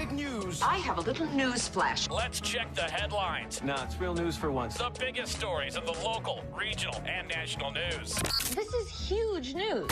big news. I have a little news flash. Let's check the headlines. Nah, it's real news for once. The biggest stories of the local, regional, and national news. This is huge news.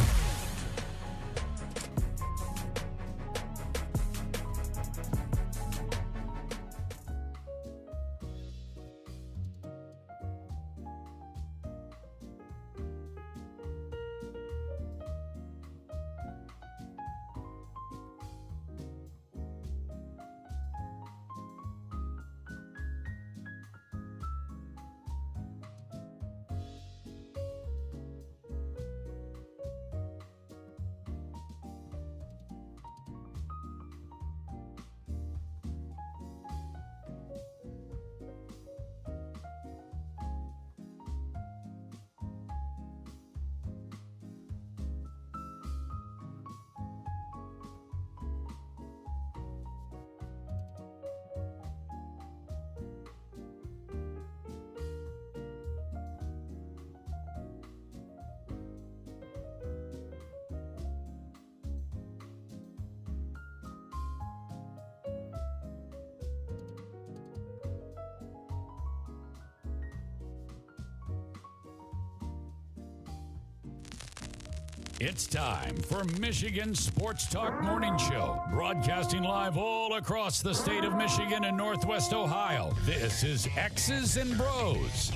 It's time for Michigan Sports Talk Morning Show, broadcasting live all across the state of Michigan and Northwest Ohio. This is X's and Bros.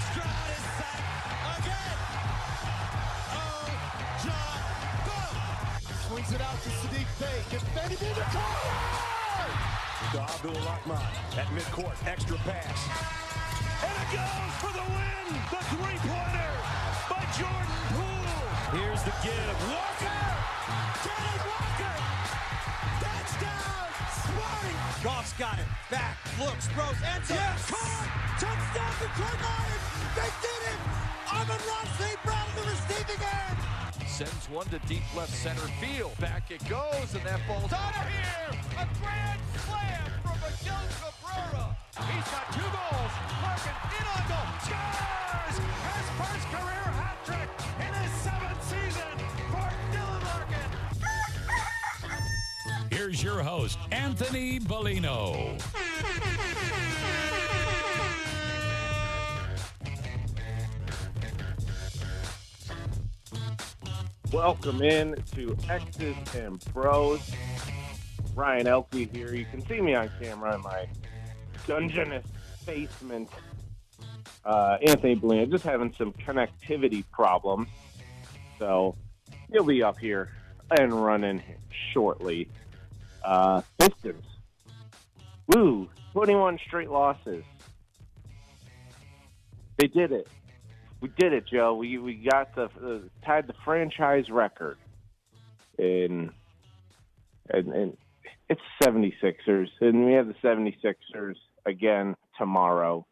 Swings it out to Sadiq Bey. Gets Benny in the car. To Abdul-Rahman at midcourt. Extra pass. And it goes for the win. The three-pointer by Jordan Poole. Here's the give. Walker. Kenneth Walker. Touchdown. Sparty. Goff's got it. Back. Looks. Throws. Ends up. Yes. Caught. Touchdown. Detroit Lions. They did it. Amon-Ra St. Brown on the receiving end. Sends one to deep left center field. Back it goes, and that ball's out of here. A grand slam from Miguel Cabrera. He's got 2 goals. Larkin in on goal. Scores! His first career hat trick in his 7th season for Dylan Larkin. Here's your host, Anthony Bellino. Welcome in to X's and Bros. Ryan Elke here. You can see me on camera in my dungeness basement. Anthony Bellino just having some connectivity problems. So he'll be up here and running shortly. Pistons. Woo! 21 straight losses. They did it. We did it, Joe. We got tied the franchise record, and it's 76ers, and we have the 76ers again tomorrow.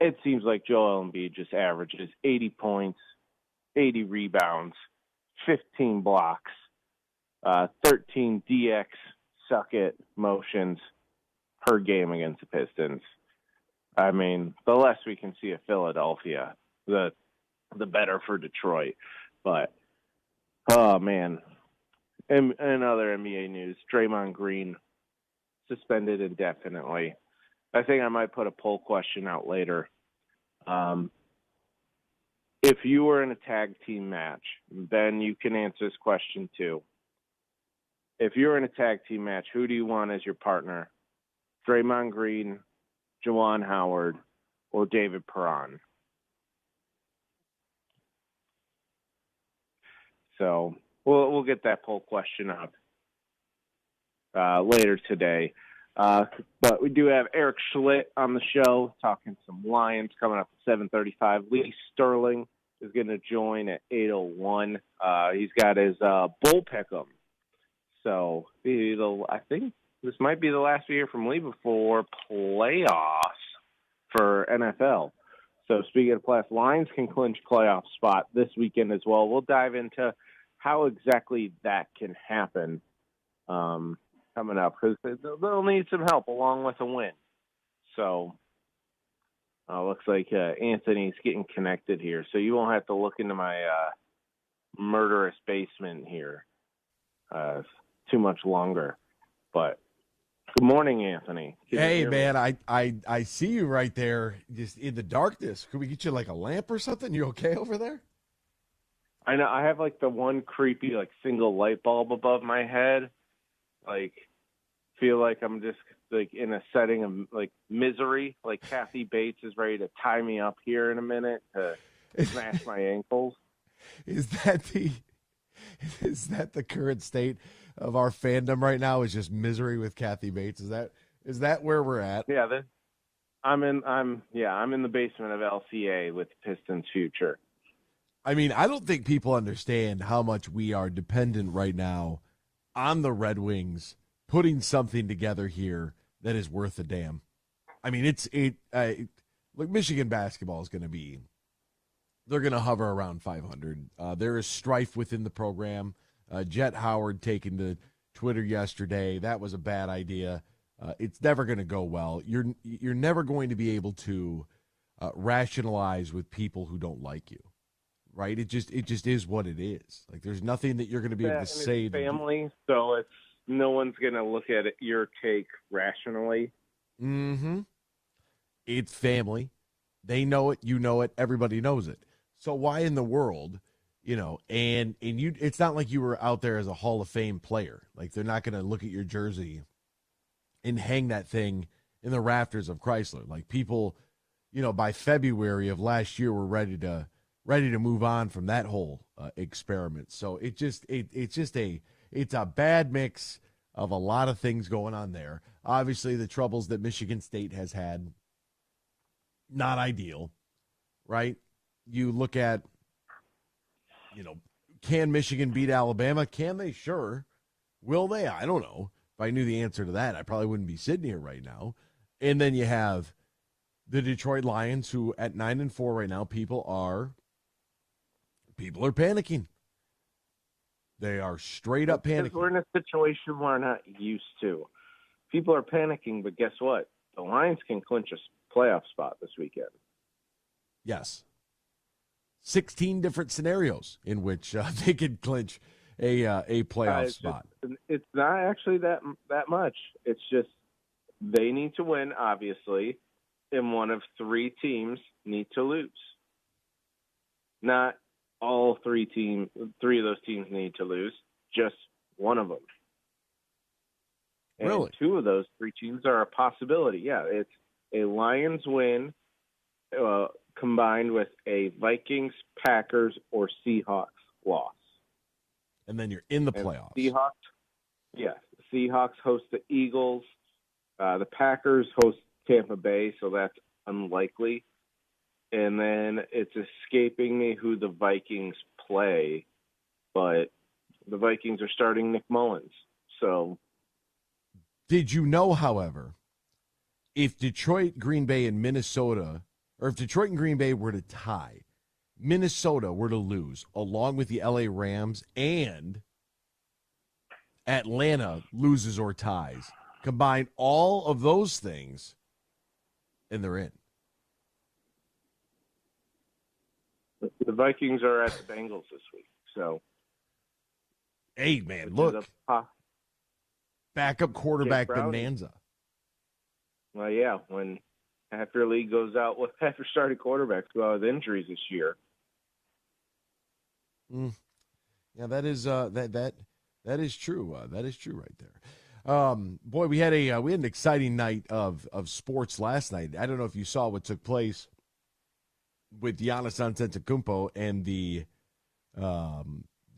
It seems like Joel Embiid just averages 80 points, 80 rebounds, 15 blocks, 13 DX suck-it motions per game against the Pistons. I mean, the less we can see of Philadelphia, the better for Detroit. But, oh, man. And other NBA news, Draymond Green suspended indefinitely. I think I might put a poll question out later. If you were in a tag team match, then you can answer this question too. If you're in a tag team match, who do you want as your partner? Draymond Green, Juwan Howard, or David Perron? So we'll get that poll question up later today. But we do have Erik Schiltt on the show talking some Lions coming up at 7:35. Lee Sterling is going to join at 8:01. He's got his bull pick'em. So I think this might be the last we hear from Lee before playoffs for NFL. So speaking of playoffs, Lions can clinch playoff spot this weekend as well. We'll dive into how exactly that can happen coming up, because they'll need some help along with a win. So looks like Anthony's getting connected here, so you won't have to look into my murderous basement here too much longer. But Good morning, Anthony. Hey, man, I see you right there just in the darkness. Could we get you like a lamp or something? You okay over there? I know. I have like the one creepy like single light bulb above my head. Like, feel like I'm just like in a setting of like misery. Like Kathy Bates is ready to tie me up here in a minute to smash my ankles. Is that the current state of our fandom right now? Is just misery with Kathy Bates? Is that where we're at? Yeah, I'm in the basement of LCA with Pistons future. I mean, I don't think people understand how much we are dependent right now on the Red Wings putting something together here that is worth a damn. I mean, like Michigan basketball is going to be. They're going to hover around 500. There is strife within the program. Jet Howard taking to Twitter yesterday. That was a bad idea. It's never going to go well. You're never going to be able to rationalize with people who don't like you, right? It just is what it is. Like there's nothing that you're going to be able to say. It's family, so it's no one's going to look at your take rationally. Mm-hmm. It's family. They know it. You know it. Everybody knows it. So why in the world? And you, it's not like you were out there as a Hall of Fame player. Like they're not going to look at your jersey and hang that thing in the rafters of Chrysler. Like people, by February of last year were ready to move on from that whole experiment. So it's a bad mix of a lot of things going on there. Obviously the troubles that Michigan State has had, not ideal, right? You look at, can Michigan beat Alabama? Can they? Sure. Will they? I don't know. If I knew the answer to that, I probably wouldn't be sitting here right now. And then you have the Detroit Lions, who at 9-4 right now, people are panicking. They are straight up panicking. We're in a situation we're not used to. People are panicking, but guess what? The Lions can clinch a playoff spot this weekend. Yes. 16 different scenarios in which they could clinch a playoff spot. It's not actually that much. It's just they need to win, obviously, and one of three teams need to lose. Not all three of those teams need to lose, just one of them. And really? Two of those three teams are a possibility. Yeah, it's a Lions win combined with a Vikings, Packers, or Seahawks loss. And then you're in the playoffs. Seahawks host the Eagles. The Packers host Tampa Bay, so that's unlikely. And then it's escaping me who the Vikings play, but the Vikings are starting Nick Mullins. So, did you know, however, if Detroit, Green Bay, and Minnesota, or if Detroit and Green Bay were to tie, Minnesota were to lose, along with the LA Rams, and Atlanta loses or ties, combine all of those things, and they're in. The Vikings are at the Bengals this week, so. Hey, man, look. Backup quarterback bonanza. Well, yeah, when half your league goes out, with half your starting quarterbacks go out with injuries this year. Yeah, that is that is true. That is true right there. Boy, we had an exciting night of sports last night. I don't know if you saw what took place with Giannis Antetokounmpo and the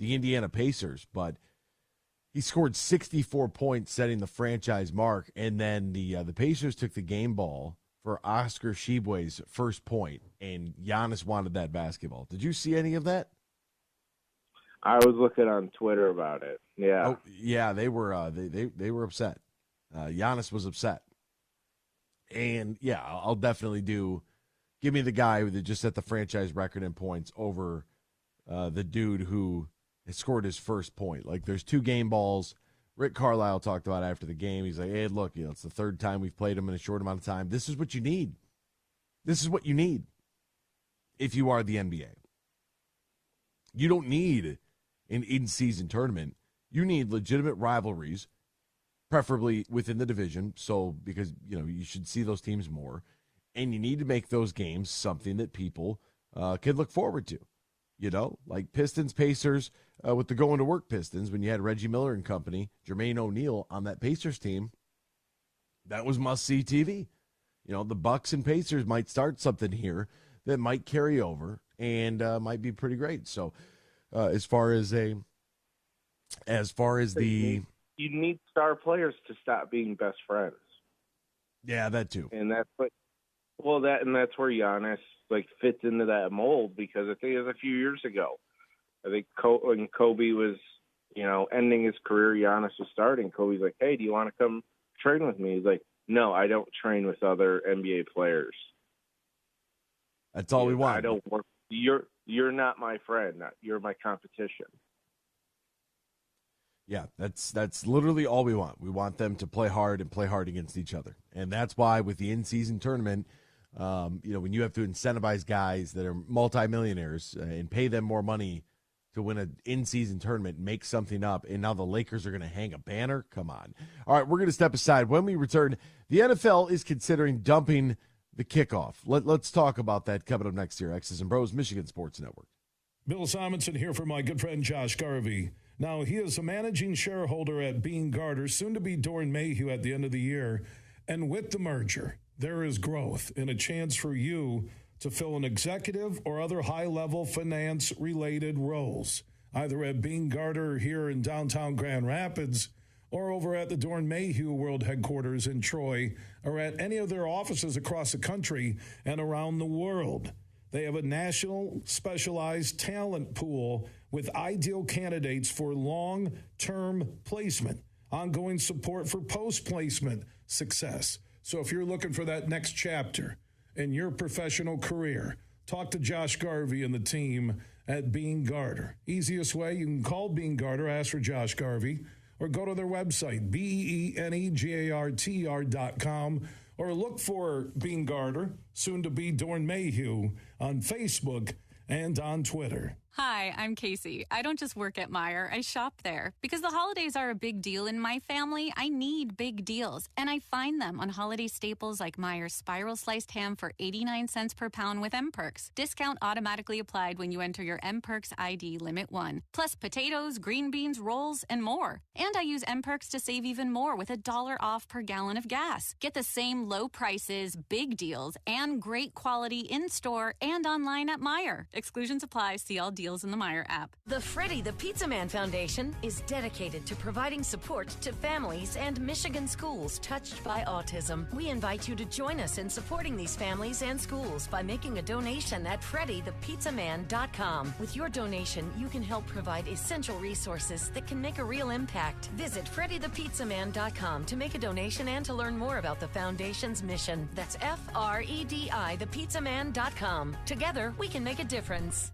Indiana Pacers, but he scored 64 points, setting the franchise mark, and then the Pacers took the game ball for Oscar Tshiebwe's first point, and Giannis wanted that basketball. Did you see any of that? I was looking on Twitter about it. Yeah. Oh, yeah, they were they were upset. Giannis was upset. And yeah, I'll definitely give me the guy who just set the franchise record in points over the dude who has scored his first point. Like, there's two game balls. Rick Carlisle talked about it after the game. He's like, hey, look, it's the third time we've played him in a short amount of time. This is what you need. This is what you need if you are the NBA. You don't need an in-season tournament. You need legitimate rivalries, preferably within the division. So because you should see those teams more, and you need to make those games something that people can look forward to. Like Pistons, Pacers, with the going to work Pistons, when you had Reggie Miller and company, Jermaine O'Neal on that Pacers team, that was must-see TV. The Bucks and Pacers might start something here that might carry over and might be pretty great. So as far as the you need star players to stop being best friends. Yeah, that too. And that's that's where Giannis fits into that mold, because I think it was a few years ago. I think when Kobe was, ending his career, Giannis was starting. Kobe's like, "Hey, do you want to come train with me?" He's like, "No, I don't train with other NBA players. That's all we want. I don't work. You're not my friend. You're my competition." Yeah, that's literally all we want. We want them to play hard and play hard against each other. And that's why with the in-season tournament, when you have to incentivize guys that are multimillionaires and pay them more money to win an in-season tournament, make something up, and now the Lakers are going to hang a banner? Come on. All right, we're going to step aside. When we return, the NFL is considering dumping the kickoff. Let's talk about that coming up next year. X's and Bros, Michigan Sports Network. Bill Simonson here for my good friend Josh Garvey. Now, he is a managing shareholder at Br0's, soon to be Doran Mayhew at the end of the year. And with the merger, there is growth and a chance for you to fill an executive or other high-level finance-related roles, either at Br0 here in downtown Grand Rapids or over at the Doran Mayhew World Headquarters in Troy, or at any of their offices across the country and around the world. They have a national specialized talent pool with ideal candidates for long-term placement, ongoing support for post-placement success. So if you're looking for that next chapter in your professional career, talk to Josh Garvey and the team at Br0. Easiest way, you can call Br0, ask for Josh Garvey, or go to their website, BENEGARTR.com, or look for Br0, soon to be Doran Mayhew, on Facebook and on Twitter. Hi, I'm Casey. I don't just work at Meijer, I shop there. Because the holidays are a big deal in my family, I need big deals. And I find them on holiday staples like Meijer's Spiral Sliced Ham for 89 cents per pound with M-Perks. Discount automatically applied when you enter your M-Perks ID Limit 1. Plus potatoes, green beans, rolls, and more. And I use M-Perks to save even more with $1 off per gallon of gas. Get the same low prices, big deals, and great quality in-store and online at Meijer. Exclusions apply. See all deals in the Meijer app. The Freddie the Pizza Man Foundation is dedicated to providing support to families and Michigan schools touched by autism. We invite you to join us in supporting these families and schools by making a donation at freddythepizzaman.com. With your donation, you can help provide essential resources that can make a real impact. Visit freddythepizzaman.com to make a donation and to learn more about the foundation's mission. That's FREDI thepizzaman.com. Together, we can make a difference.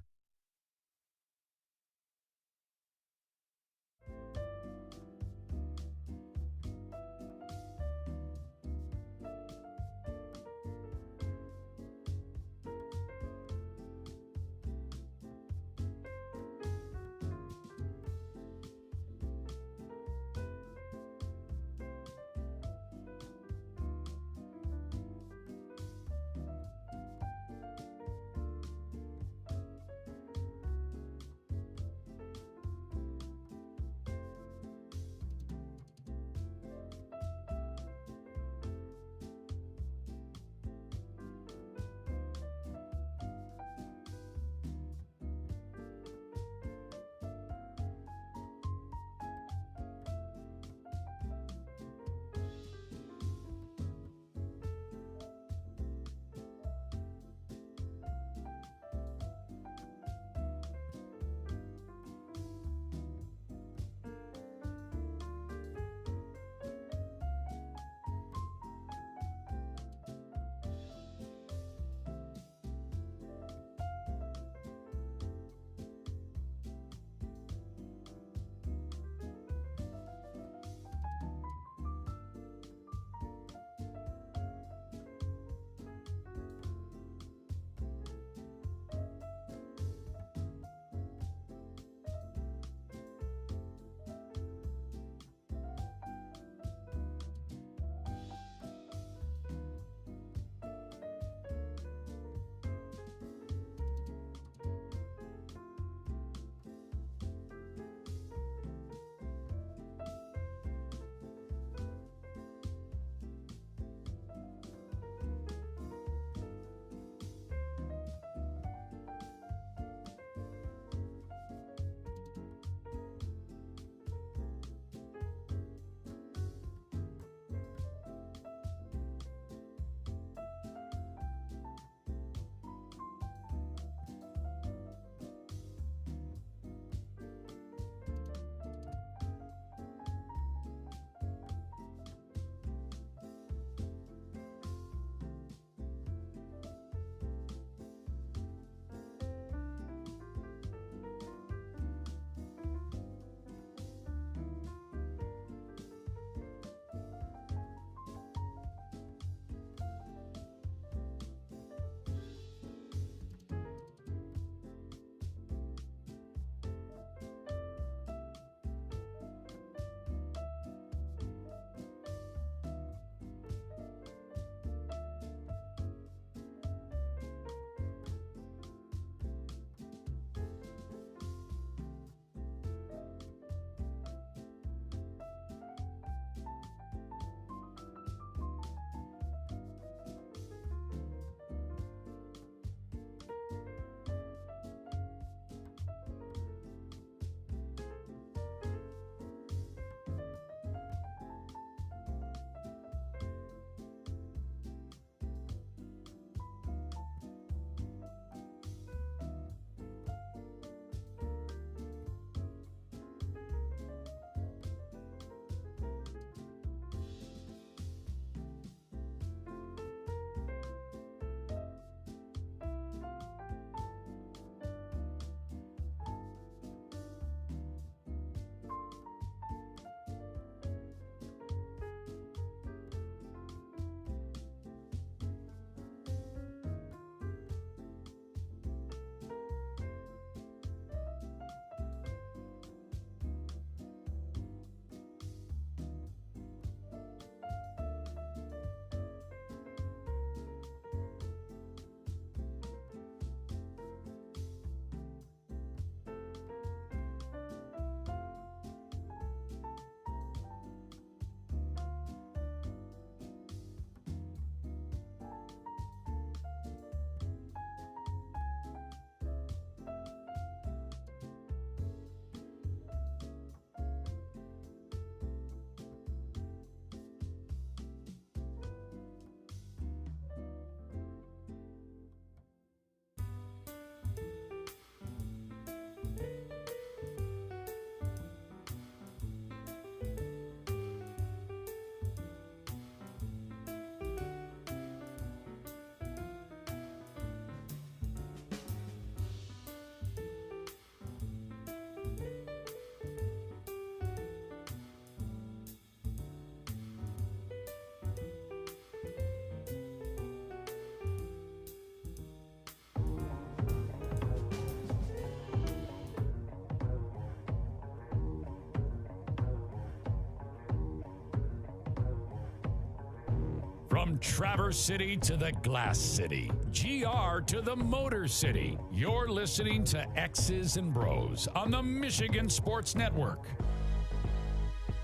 From Traverse City to the Glass City, GR to the Motor City, you're listening to X's and Bros on the Michigan Sports Network.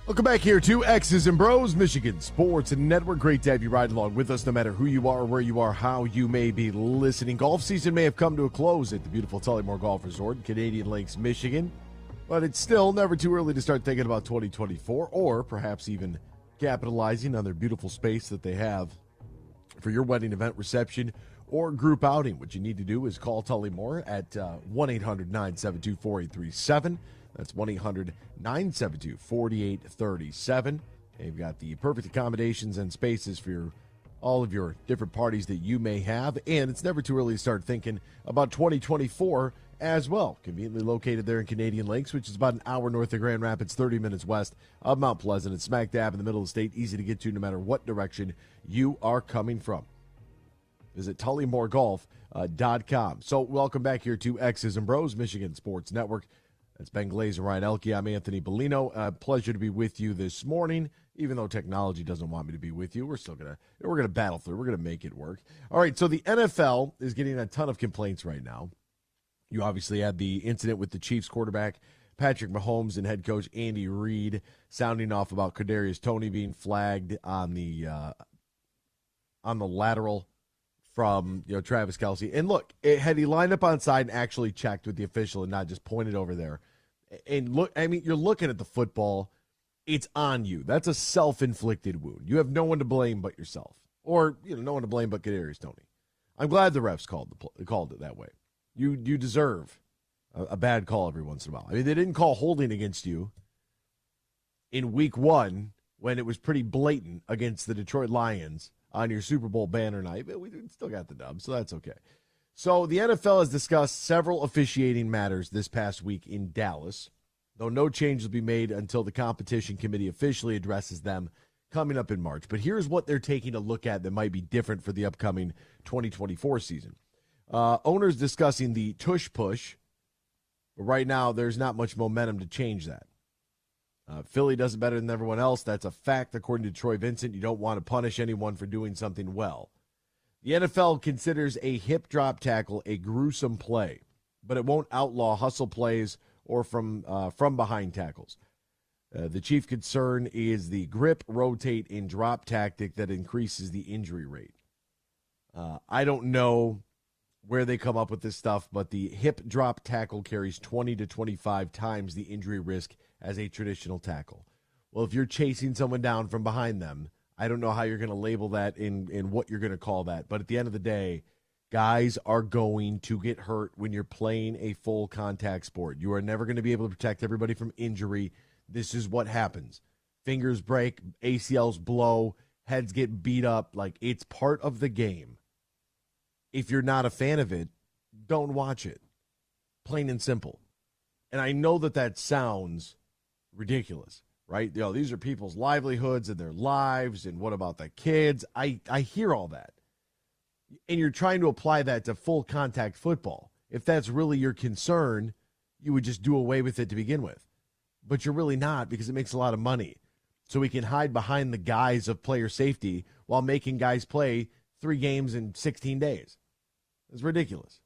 Welcome back here to X's and Bros, Michigan Sports Network. Great to have you ride along with us no matter who you are, where you are, how you may be listening. Golf season may have come to a close at the beautiful Tullymore Golf Resort in Canadian Lakes, Michigan, but it's still never too early to start thinking about 2024 or perhaps even capitalizing on their beautiful space that they have for your wedding event, reception, or group outing. What you need to do is call Tullymore at 1-800-972-4837. That's 1-800-972-4837. They've got the perfect accommodations and spaces for all of your different parties that you may have. And it's never too early to start thinking about 2024 as well. Conveniently located there in Canadian Lakes, which is about an hour north of Grand Rapids, 30 minutes west of Mount Pleasant. It's smack dab in the middle of the state, easy to get to no matter what direction you are coming from. Visit TullymoreGolf.com. So welcome back here to X's and Bros, Michigan Sports Network. That's Ben Glaze and Ryan Elke. I'm Anthony Bellino. Pleasure to be with you this morning. Even though technology doesn't want me to be with you, we're gonna battle through. We're gonna make it work. All right. So the NFL is getting a ton of complaints right now. You obviously had the incident with the Chiefs quarterback Patrick Mahomes and head coach Andy Reid sounding off about Kadarius Toney being flagged on the lateral from Travis Kelce. And look, had he lined up on side and actually checked with the official and not just pointed over there, and look, I mean, you're looking at the football, it's on you. That's a self-inflicted wound. You have no one to blame but yourself, or no one to blame but Kadarius Toney. I'm glad the refs called it that way. You deserve a bad call every once in a while. I mean, they didn't call holding against you in week 1 when it was pretty blatant against the Detroit Lions on your Super Bowl banner night, but we still got the dub, so that's okay. So the NFL has discussed several officiating matters this past week in Dallas, though no change will be made until the competition committee officially addresses them coming up in March. But here's what they're taking a look at that might be different for the upcoming 2024 season. Owners discussing the tush push, but right now there's not much momentum to change that. Philly does it better than everyone else. That's a fact, according to Troy Vincent. You don't want to punish anyone for doing something well. The NFL considers a hip drop tackle a gruesome play, but it won't outlaw hustle plays or from behind tackles. The chief concern is the grip, rotate, and drop tactic that increases the injury rate. I don't know where they come up with this stuff, but the hip drop tackle carries 20 to 25 times the injury risk as a traditional tackle. Well, if you're chasing someone down from behind them, I don't know how you're going to label that in what you're going to call that. But at the end of the day, guys are going to get hurt when you're playing a full contact sport. You are never going to be able to protect everybody from injury. This is what happens. Fingers break, ACLs blow, heads get beat up. Like, it's part of the game. If you're not a fan of it, don't watch it. Plain and simple. And I know that sounds ridiculous, right? These are people's livelihoods and their lives, and what about the kids? I hear all that. And you're trying to apply that to full contact football. If that's really your concern, you would just do away with it to begin with. But you're really not, because it makes a lot of money. So we can hide behind the guise of player safety while making guys play 3 games in 16 days. It's ridiculous.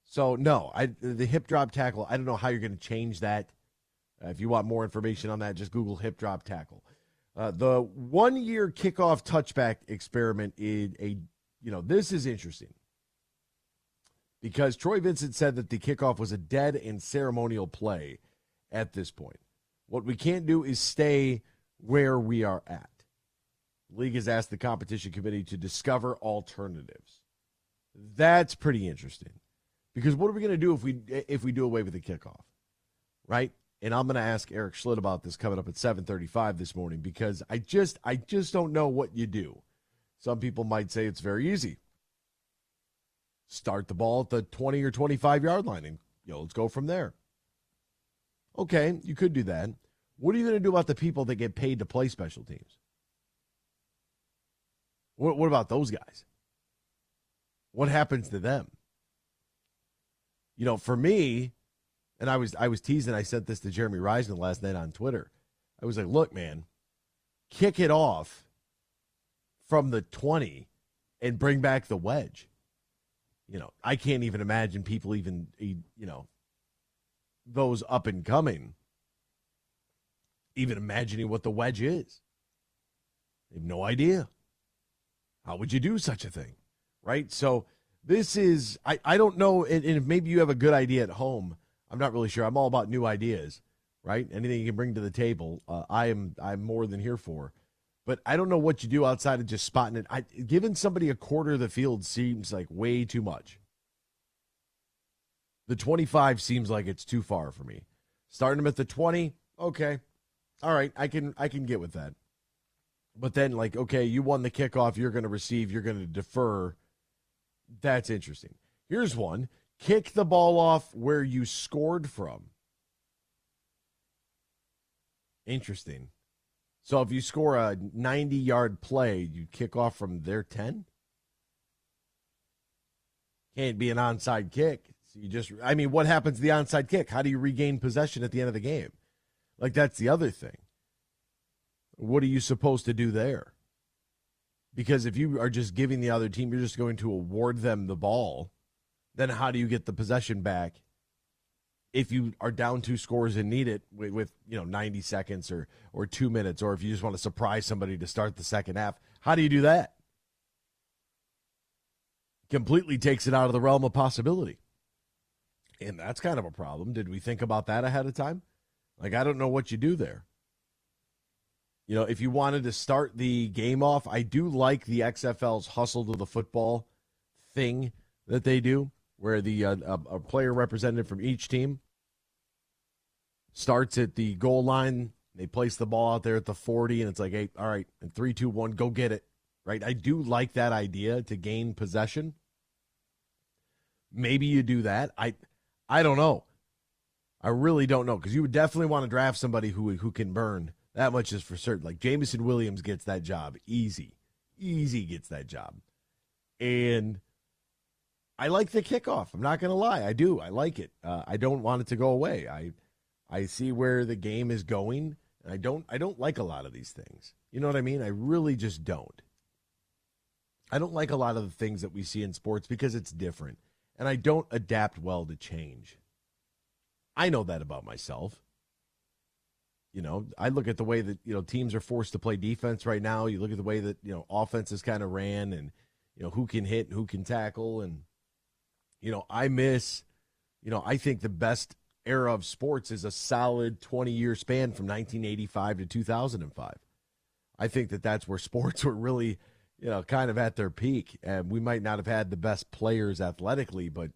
So, no, the hip drop tackle, I don't know how you're going to change that. If you want more information on that, just Google hip drop tackle. The 1-year kickoff touchback experiment is this is interesting, because Troy Vincent said that the kickoff was a dead and ceremonial play at this point. What we can't do is stay where we are at. The league has asked the competition committee to discover alternatives. That's pretty interesting, because what are we going to do if we do away with the kickoff, right? And I'm going to ask Erik Schiltt about this coming up at 7:35 this morning, because I just don't know what you do. Some people might say it's very easy. Start the ball at the 20 or 25-yard line, and let's go from there. Okay, you could do that. What are you going to do about the people that get paid to play special teams? What about those guys? What happens to them? For me, and I was teasing, I sent this to Jeremy Reisman last night on Twitter. I was like, look, man, kick it off from the 20 and bring back the wedge. I can't even imagine people even, those up and coming, even imagining what the wedge is. They have no idea. How would you do such a thing? Right? So this is, I don't know, and if maybe you have a good idea at home, I'm not really sure. I'm all about new ideas, right? Anything you can bring to the table, I'm more than here for. But I don't know what you do outside of just spotting it. Giving somebody a quarter of the field seems like way too much. The 25 seems like it's too far for me. Starting them at the 20, okay. All right, I can get with that. But then, okay, you won the kickoff, you're going to receive, you're going to defer. That's interesting. Here's one. Kick the ball off where you scored from. Interesting. So if you score a 90-yard play, you kick off from their 10? Can't be an onside kick. So what happens to the onside kick? How do you regain possession at the end of the game? That's the other thing. What are you supposed to do there? Because if you are just giving the other team, you're just going to award them the ball, then how do you get the possession back if you are down 2 scores and need it with 90 seconds or 2 minutes, or if you just want to surprise somebody to start the second half? How do you do that? Completely takes it out of the realm of possibility. And that's kind of a problem. Did we think about that ahead of time? I don't know what you do there. If you wanted to start the game off, I do like the XFL's hustle to the football thing that they do, where the a player representative from each team starts at the goal line. They place the ball out there at the 40, and it's like, hey, all right, and 3, 2, 1, go get it. Right? I do like that idea to gain possession. Maybe you do that. I don't know. I really don't know, because you would definitely want to draft somebody who can burn. That much is for certain. Jamison Williams gets that job. Easy gets that job. And I like the kickoff. I'm not going to lie. I do. I like it. I don't want it to go away. I see where the game is going. And I don't like a lot of these things. You know what I mean? I really just don't. I don't like a lot of the things that we see in sports because it's different. And I don't adapt well to change. I know that about myself. I look at the way that, teams are forced to play defense right now. You look at the way that, offenses kind of ran and, who can hit, who can tackle. And, I miss, I think the best era of sports is a solid 20-year span from 1985 to 2005. I think that that's where sports were really, kind of at their peak. And we might not have had the best players athletically, but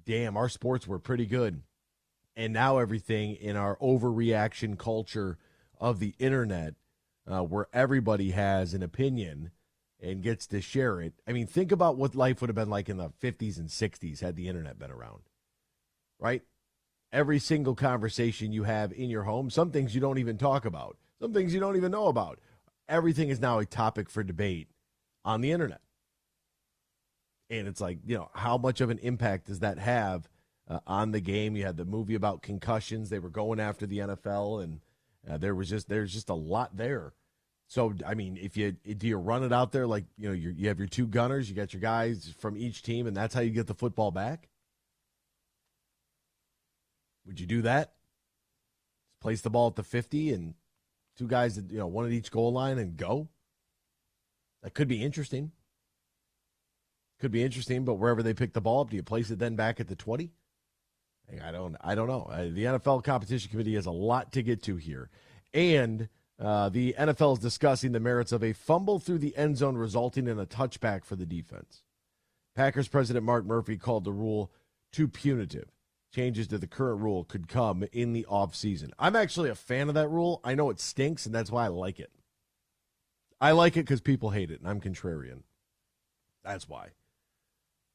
damn, our sports were pretty good. And now everything in our overreaction culture of the internet, where everybody has an opinion and gets to share it. I mean, think about what life would have been like in the 50s and 60s had the internet been around, right? Every single conversation you have in your home, some things you don't even talk about, some things you don't even know about. Everything is now a topic for debate on the internet. And it's like, how much of an impact does that have on the game? You had the movie about concussions. They were going after the NFL, and there's just a lot there. So, I mean, do you run it out there like, you have your 2 gunners, you got your guys from each team, and that's how you get the football back? Would you do that? Place the ball at the 50 and 2 guys, one at each goal line and go? That could be interesting. Could be interesting, but wherever they pick the ball up, do you place it then back at the 20? I don't know. The NFL Competition Committee has a lot to get to here. And the NFL is discussing the merits of a fumble through the end zone resulting in a touchback for the defense. Packers president Mark Murphy called the rule too punitive. Changes to the current rule could come in the offseason. I'm actually a fan of that rule. I know it stinks, and that's why I like it. I like it because people hate it, and I'm contrarian. That's why.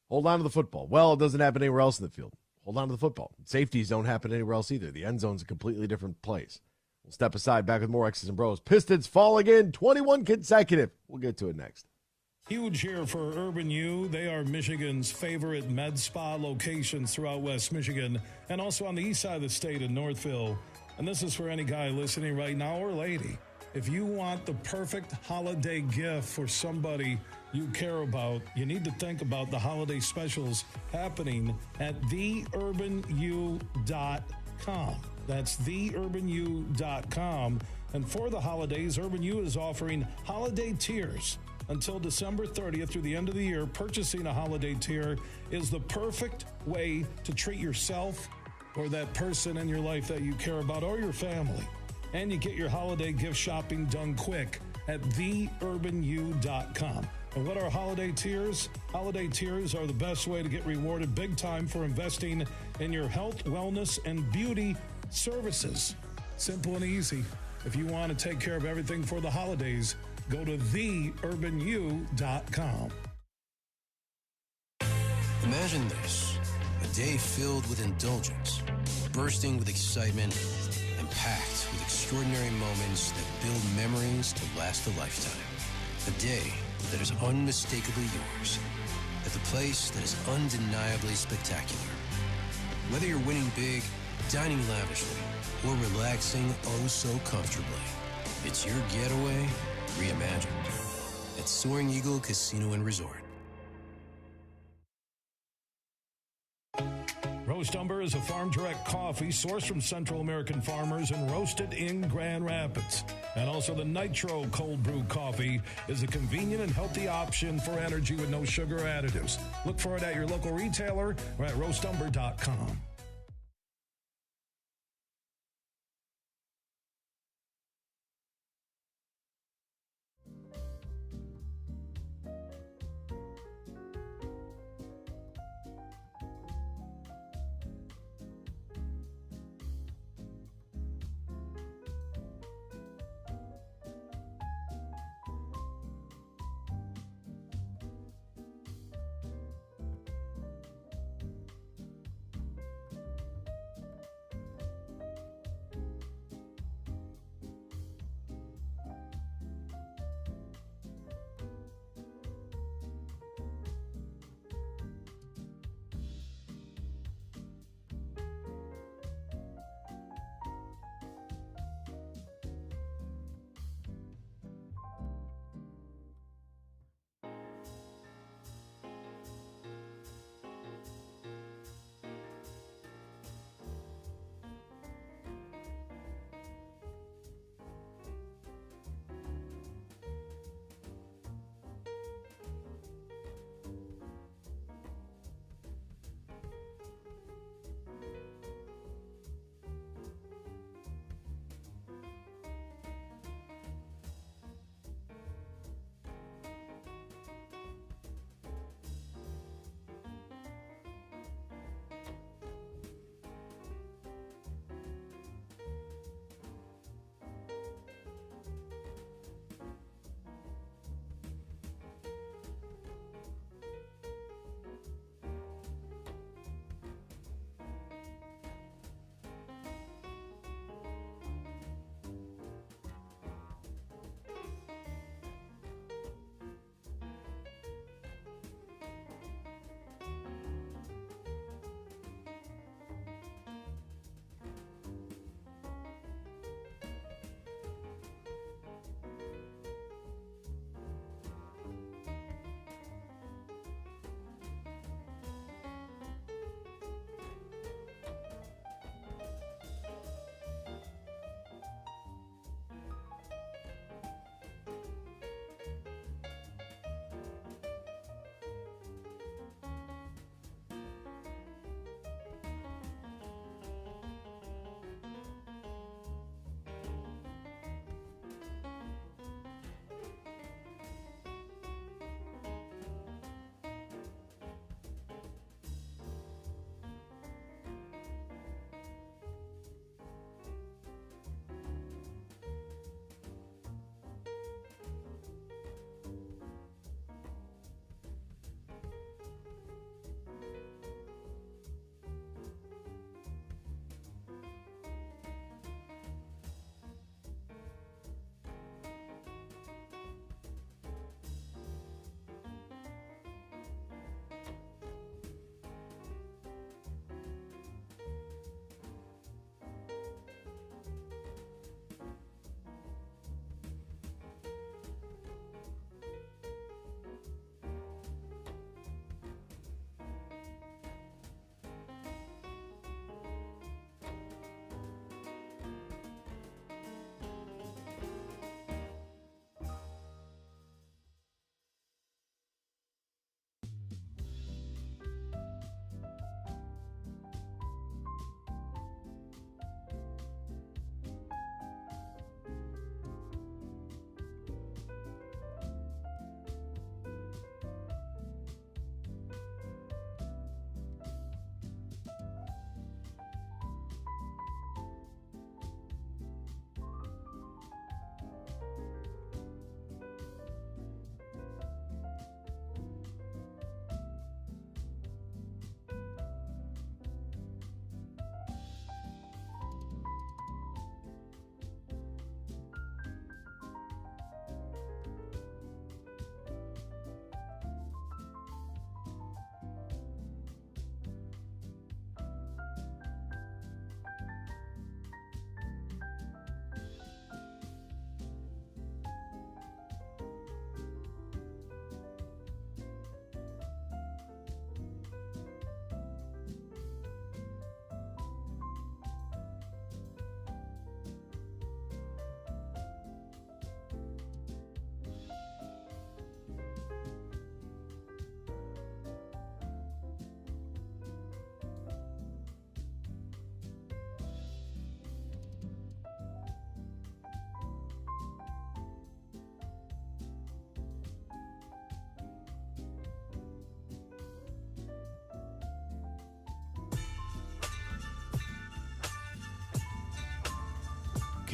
Hold on to the football. Well, it doesn't happen anywhere else in the field. Hold on to the football. Safeties don't happen anywhere else either. The end zone's a completely different place. We'll step aside, back with more X's and Bros. Pistons fall again, 21 consecutive. We'll get to it next. Huge here for Urban U. They are Michigan's favorite med spa locations throughout West Michigan and also on the east side of the state in Northville. And this is for any guy listening right now or lady. If you want the perfect holiday gift for somebody you care about, you need to think about the holiday specials happening at theurbanu.com. That's theurbanu.com. And for the holidays, Urban U is offering holiday tiers. Until December 30th through the end of the year, purchasing a holiday tier is the perfect way to treat yourself or that person in your life that you care about or your family. And you get your holiday gift shopping done quick at theurbanu.com. And what are holiday tiers? Holiday tiers are the best way to get rewarded big time for investing in your health, wellness, and beauty services. Simple and easy. If you want to take care of everything for the holidays, go to theurbanu.com. Imagine this, a day filled with indulgence, bursting with excitement, and packed with extraordinary moments that build memories to last a lifetime. A day that is unmistakably yours, at the place that is undeniably spectacular. Whether you're winning big, dining lavishly, or relaxing oh so comfortably, it's your getaway reimagined at Soaring Eagle Casino and Resort. Roast Umber is a farm-direct coffee sourced from Central American farmers and roasted in Grand Rapids. And also the Nitro Cold Brew Coffee is a convenient and healthy option for energy with no sugar additives. Look for it at your local retailer or at roastumber.com.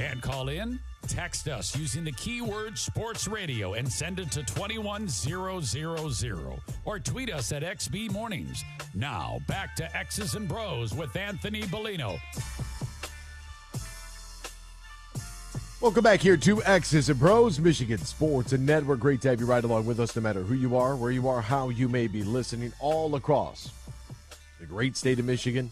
Can't call in? Text us using the keyword sports radio and send it to 21000 or tweet us at XB Mornings. Now, back to X's and Bros with Anthony Bellino. Welcome back here to X's and Bros, Michigan Sports and Network. Great to have you right along with us, no matter who you are, where you are, how you may be listening, all across the great state of Michigan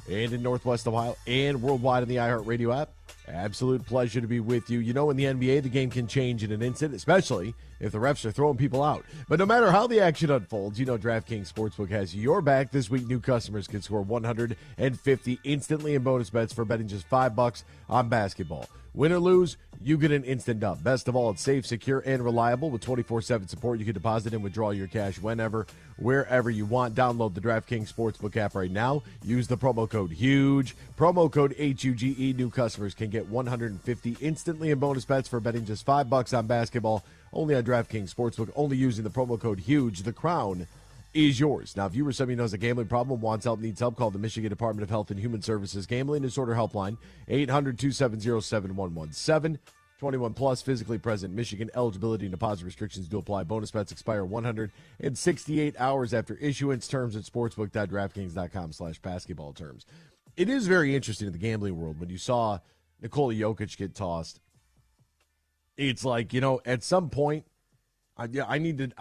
and in Northwest Ohio and worldwide on the iHeartRadio app. Absolute pleasure to be with you. You know, in the NBA, the game can change in an instant, especially if the refs are throwing people out. But no matter how the action unfolds, you know DraftKings Sportsbook has your back. This week, new customers can score $150 instantly in bonus bets for betting just $5 on basketball. Win or lose, you get an instant dub. Best of all, it's safe, secure, and reliable. With 24/7 support, you can deposit and withdraw your cash whenever, wherever you want. Download the DraftKings Sportsbook app right now. Use the promo code HUGE. Promo code HUGE. New customers can get $150 instantly in bonus bets for betting just $5 on basketball. Only on DraftKings Sportsbook. Only using the promo code HUGE. The crown is yours. Now, if you or somebody knows a gambling problem, wants help, needs help, call the Michigan Department of Health and Human Services Gambling Disorder Helpline, 800-270-7117. 21 plus, physically present, Michigan. Eligibility and deposit restrictions do apply. Bonus bets expire 168 hours after issuance. Terms at sportsbook.draftkings.com/basketball terms. It is very interesting in the gambling world when you saw Nikola Jokic get tossed. It's like, you know, at some point, I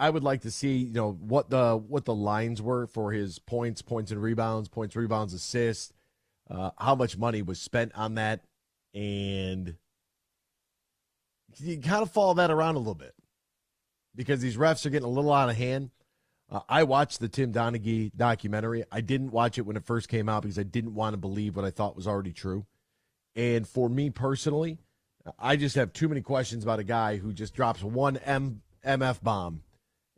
would like to see, you know, what the lines were for his points and rebounds, assists, how much money was spent on that, and you kind of follow that around a little bit because these refs are getting a little out of hand. I watched the Tim Donaghy documentary. I didn't watch it when it first came out because I didn't want to believe what I thought was already true. And for me personally, I just have too many questions about a guy who just drops one MF bomb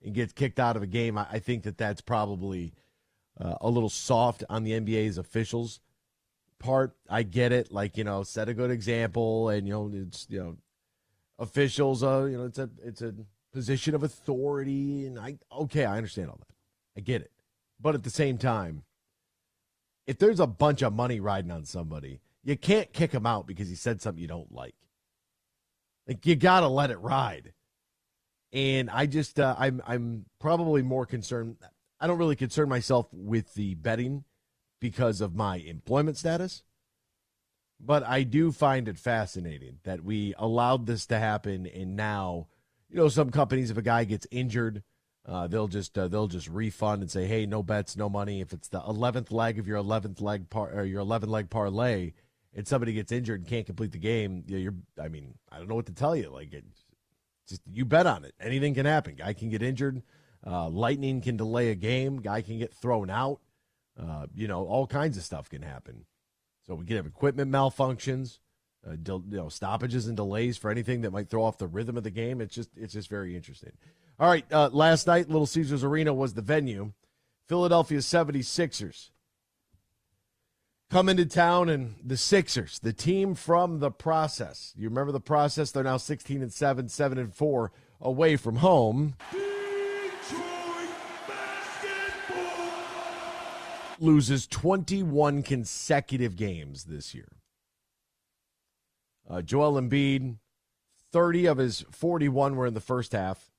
and gets kicked out of a game. I think that's probably a little soft on the NBA's officials part. I get it, like, you know, set a good example, and, you know, it's, you know, officials, you know, it's a position of authority, and I understand all that. I get it. But at the same time, if there's a bunch of money riding on somebody, you can't kick him out because he said something you don't like. Like, you got to let it ride. And I just, I'm probably more concerned. I don't really concern myself with the betting because of my employment status. But I do find it fascinating that we allowed this to happen. And now, you know, some companies, if a guy gets injured, they'll just refund and say, hey, no bets, no money. If it's the 11th leg of your 11th leg your 11 leg parlay, and somebody gets injured and can't complete the game, I don't know what to tell you. Like, just you bet on it. Anything can happen. Guy can get injured. Lightning can delay a game. Guy can get thrown out. You know, all kinds of stuff can happen. So we can have equipment malfunctions, stoppages and delays for anything that might throw off the rhythm of the game. It's just very interesting. All right, last night, Little Caesars Arena was the venue. Philadelphia 76ers come into town, and the Sixers, the team from the process. You remember the process? They're now 16-7, 7-4 away from home. Loses 21 consecutive games this year. Joel Embiid, 30 of his 41 were in the first half.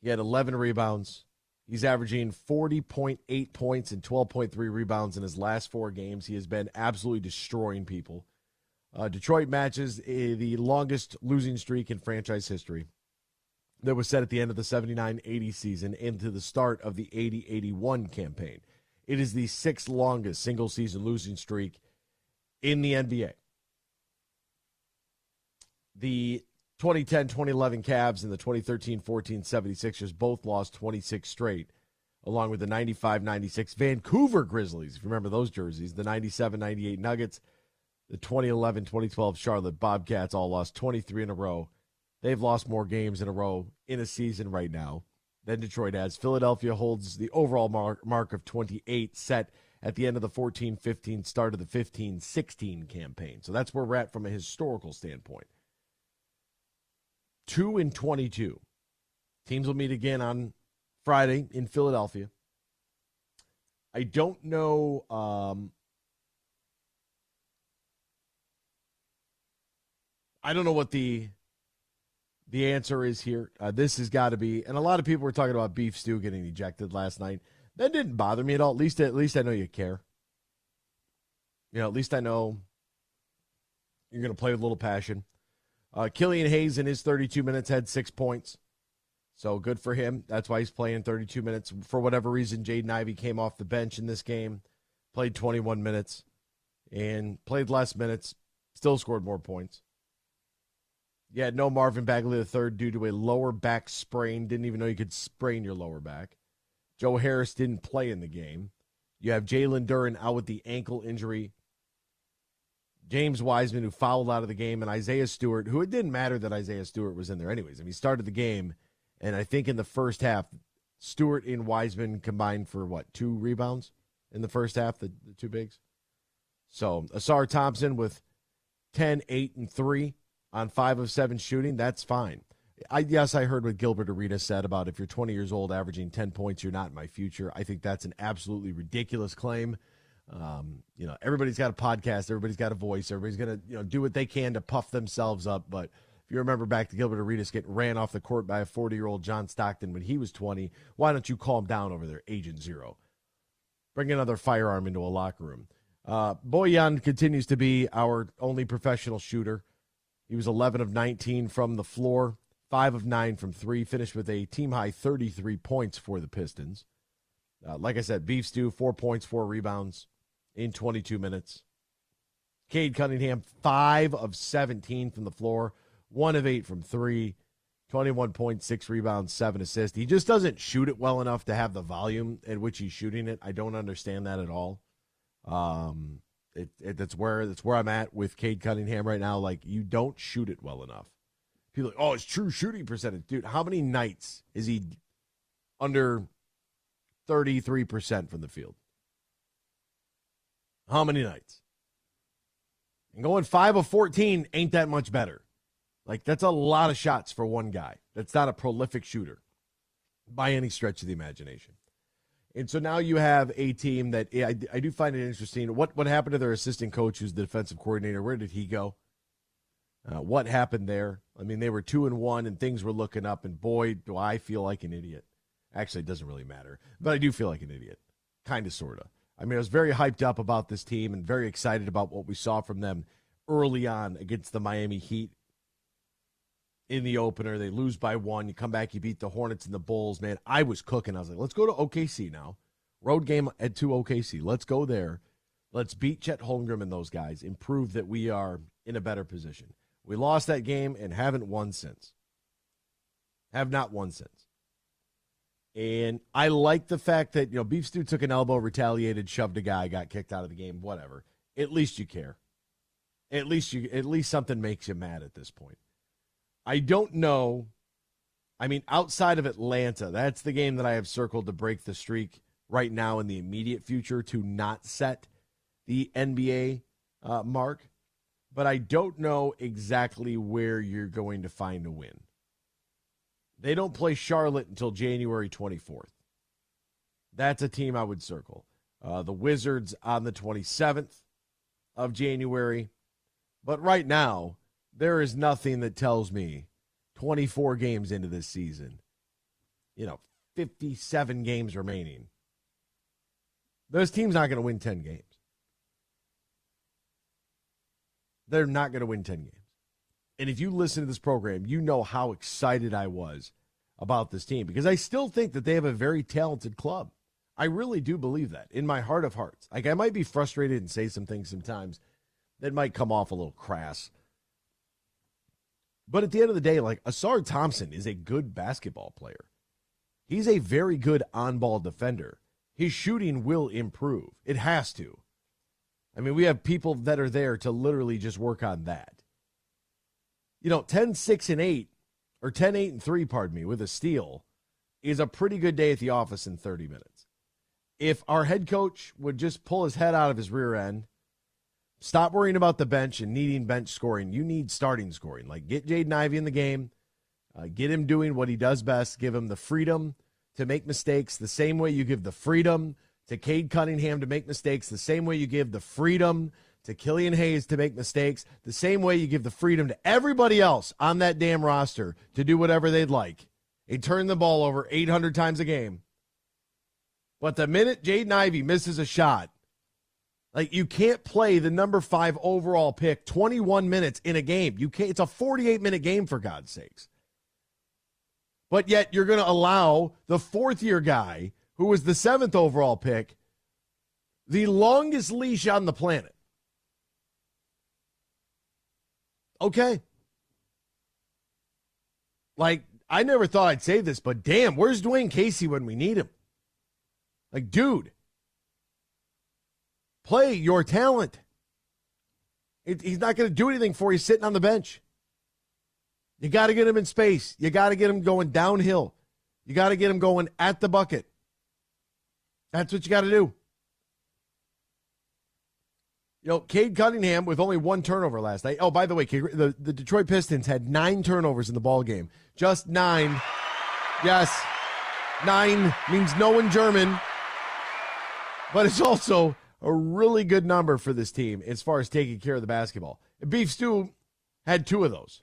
He had 11 rebounds. He's averaging 40.8 points and 12.3 rebounds in his last 4 games. He has been absolutely destroying people. Detroit matches the longest losing streak in franchise history that was set at the end of the 79-80 season into the start of the 80-81 campaign. It is the 6th longest single-season losing streak in the NBA. The 2010-2011 Cavs and the 2013-14 76ers both lost 26 straight, along with the 95-96 Vancouver Grizzlies, if you remember those jerseys, the 97-98 Nuggets, the 2011-2012 Charlotte Bobcats all lost 23 in a row. They've lost more games in a row in a season right now than Detroit has. Philadelphia holds the overall mark of 28 set at the end of the 14-15 start of the 15-16 campaign. So that's where we're at from a historical standpoint. 2-22. Teams will meet again on Friday in Philadelphia. I don't know I don't know what the answer is here. This has got to be, and a lot of people were talking about Beef Stew getting ejected last night. That didn't bother me at all. At least I know you care. At least I know you're going to play with a little passion. Killian Hayes in his 32 minutes had 6 points. So good for him. That's why he's playing 32 minutes. For whatever reason, Jaden Ivey came off the bench in this game, played 21 minutes, and played less minutes, still scored more points. You had no Marvin Bagley III due to a lower back sprain. Didn't even know you could sprain your lower back. Joe Harris didn't play in the game. You have Jalen Duren out with the ankle injury. James Wiseman, who fouled out of the game, and Isaiah Stewart, who it didn't matter that Isaiah Stewart was in there anyways. I mean, he started the game, and I think in the first half, Stewart and Wiseman combined for, 2 rebounds in the first half, the two bigs? So, Asar Thompson with 10, 8, and 3 on 5 of 7 shooting, that's fine. I heard what Gilbert Arenas said about if you're 20 years old averaging 10 points, you're not in my future. I think that's an absolutely ridiculous claim. Everybody's got a podcast, everybody's got a voice, everybody's going to do what they can to puff themselves up. But if you remember back to Gilbert Arenas getting ran off the court by a 40-year-old John Stockton when he was 20, why don't you calm down over there, Agent Zero? Bring another firearm into a locker room. Bojan continues to be our only professional shooter. He was 11 of 19 from the floor, 5 of 9 from 3, finished with a team-high 33 points for the Pistons. Like I said, Beef Stew, 4 points, 4 rebounds in 22 minutes. Cade Cunningham, 5 of 17 from the floor, 1 of 8 from 3, 21 points, 6 rebounds, 7 assists. He just doesn't shoot it well enough to have the volume at which he's shooting it. I don't understand that at all. That's where I'm at with Cade Cunningham right now. Like, you don't shoot it well enough. People are like, it's true shooting percentage. Dude, how many nights is he under 33% from the field? How many nights? And going 5 of 14 ain't that much better. Like, that's a lot of shots for one guy. That's not a prolific shooter by any stretch of the imagination. And so now you have a team that I do find it interesting. What happened to their assistant coach, who's the defensive coordinator? Where did he go? What happened there? I mean, they were 2-1 and things were looking up, and boy, do I feel like an idiot. Actually, it doesn't really matter, but I do feel like an idiot. Kind of, sort of. I mean, I was very hyped up about this team and very excited about what we saw from them early on against the Miami Heat in the opener. They lose by 1. You come back, you beat the Hornets and the Bulls. Man, I was cooking. I was like, let's go to OKC now. Road game to OKC. Let's go there. Let's beat Chet Holmgren and those guys and prove that we are in a better position. We lost that game and haven't won since. Have not won since. And I like the fact that, Beef Stew took an elbow, retaliated, shoved a guy, got kicked out of the game, whatever. At least you care. At least something makes you mad at this point. I don't know. I mean, outside of Atlanta, that's the game that I have circled to break the streak right now in the immediate future to not set the NBA mark. But I don't know exactly where you're going to find a win. They don't play Charlotte until January 24th. That's a team I would circle. The Wizards on the 27th of January. But right now, there is nothing that tells me 24 games into this season, 57 games remaining, those teams not going to win 10 games. They're not going to win 10 games. And if you listen to this program, you know how excited I was about this team because I still think that they have a very talented club. I really do believe that in my heart of hearts. Like, I might be frustrated and say some things sometimes that might come off a little crass. But at the end of the day, like, Asar Thompson is a good basketball player. He's a very good on-ball defender. His shooting will improve. It has to. I mean, we have people that are there to literally just work on that. 10, 6, and 8, or 10, 8, and 3, pardon me, with a steal is a pretty good day at the office in 30 minutes. If our head coach would just pull his head out of his rear end, stop worrying about the bench and needing bench scoring. You need starting scoring. Like, get Jaden Ivey in the game, get him doing what he does best, give him the freedom to make mistakes the same way you give the freedom to Cade Cunningham to make mistakes, the same way you give the freedom to Killian Hayes to make mistakes the same way you give the freedom to everybody else on that damn roster to do whatever they'd like and turn the ball over 800 times a game. But the minute Jaden Ivey misses a shot, like, you can't play the number 5 overall pick 21 minutes in a game. You can't. It's a 48-minute game, for God's sakes. But yet you're going to allow the fourth-year guy, who was the 7th overall pick, the longest leash on the planet. Okay. Like, I never thought I'd say this, but damn, where's Dwayne Casey when we need him? Like, dude, play your talent. He's not going to do anything for you sitting on the bench. You got to get him in space. You got to get him going downhill. You got to get him going at the bucket. That's what you got to do. You know, Cade Cunningham with only 1 turnover last night. Oh, by the way, the Detroit Pistons had 9 turnovers in the ball game. Just 9. Yes, 9 means no in German. But it's also a really good number for this team as far as taking care of the basketball. Beef Stew had 2 of those.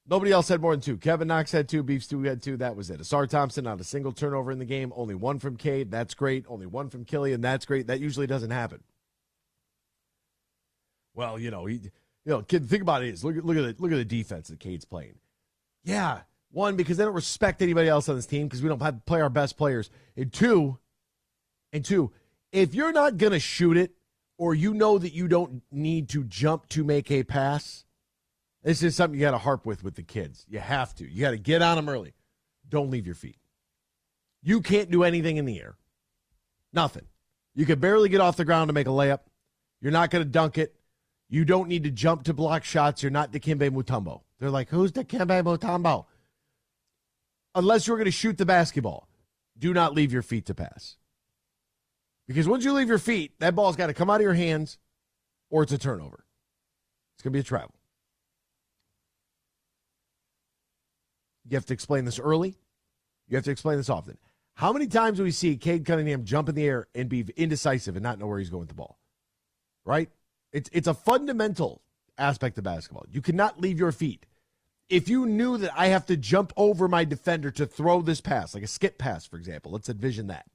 Nobody else had more than 2. Kevin Knox had 2. Beef Stew had 2. That was it. Asar Thompson, not a single turnover in the game. Only 1 from Cade. That's great. Only 1 from Killian. That's great. That usually doesn't happen. Well, kid, think about it. Look at the defense that Cade's playing. Yeah, 1, because they don't respect anybody else on this team because we don't play our best players. And two, if you're not going to shoot it, or you know that you don't need to jump to make a pass, this is something you got to harp with the kids. You have to. You got to get on them early. Don't leave your feet. You can't do anything in the air. Nothing. You can barely get off the ground to make a layup. You're not going to dunk it. You don't need to jump to block shots. You're not Dikembe Mutombo. They're like, who's Dikembe Mutombo? Unless you're going to shoot the basketball, do not leave your feet to pass. Because once you leave your feet, that ball's got to come out of your hands or it's a turnover. It's going to be a travel. You have to explain this early. You have to explain this often. How many times do we see Cade Cunningham jump in the air and be indecisive and not know where he's going with the ball? Right? It's a fundamental aspect of basketball. You cannot leave your feet. If you knew that I have to jump over my defender to throw this pass, like a skip pass, for example, let's envision that.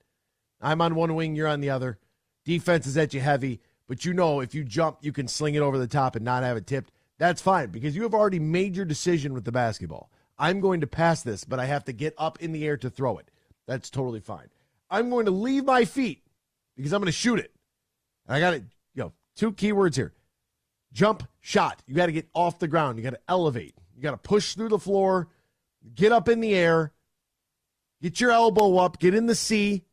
I'm on one wing, you're on the other. Defense is at you heavy, but you know if you jump, you can sling it over the top and not have it tipped. That's fine because you have already made your decision with the basketball. I'm going to pass this, but I have to get up in the air to throw it. That's totally fine. I'm going to leave my feet because I'm going to shoot it. And I got it. 2 key words here. Jump, shot. You got to get off the ground. You got to elevate. You got to push through the floor, get up in the air, get your elbow up, get in the C.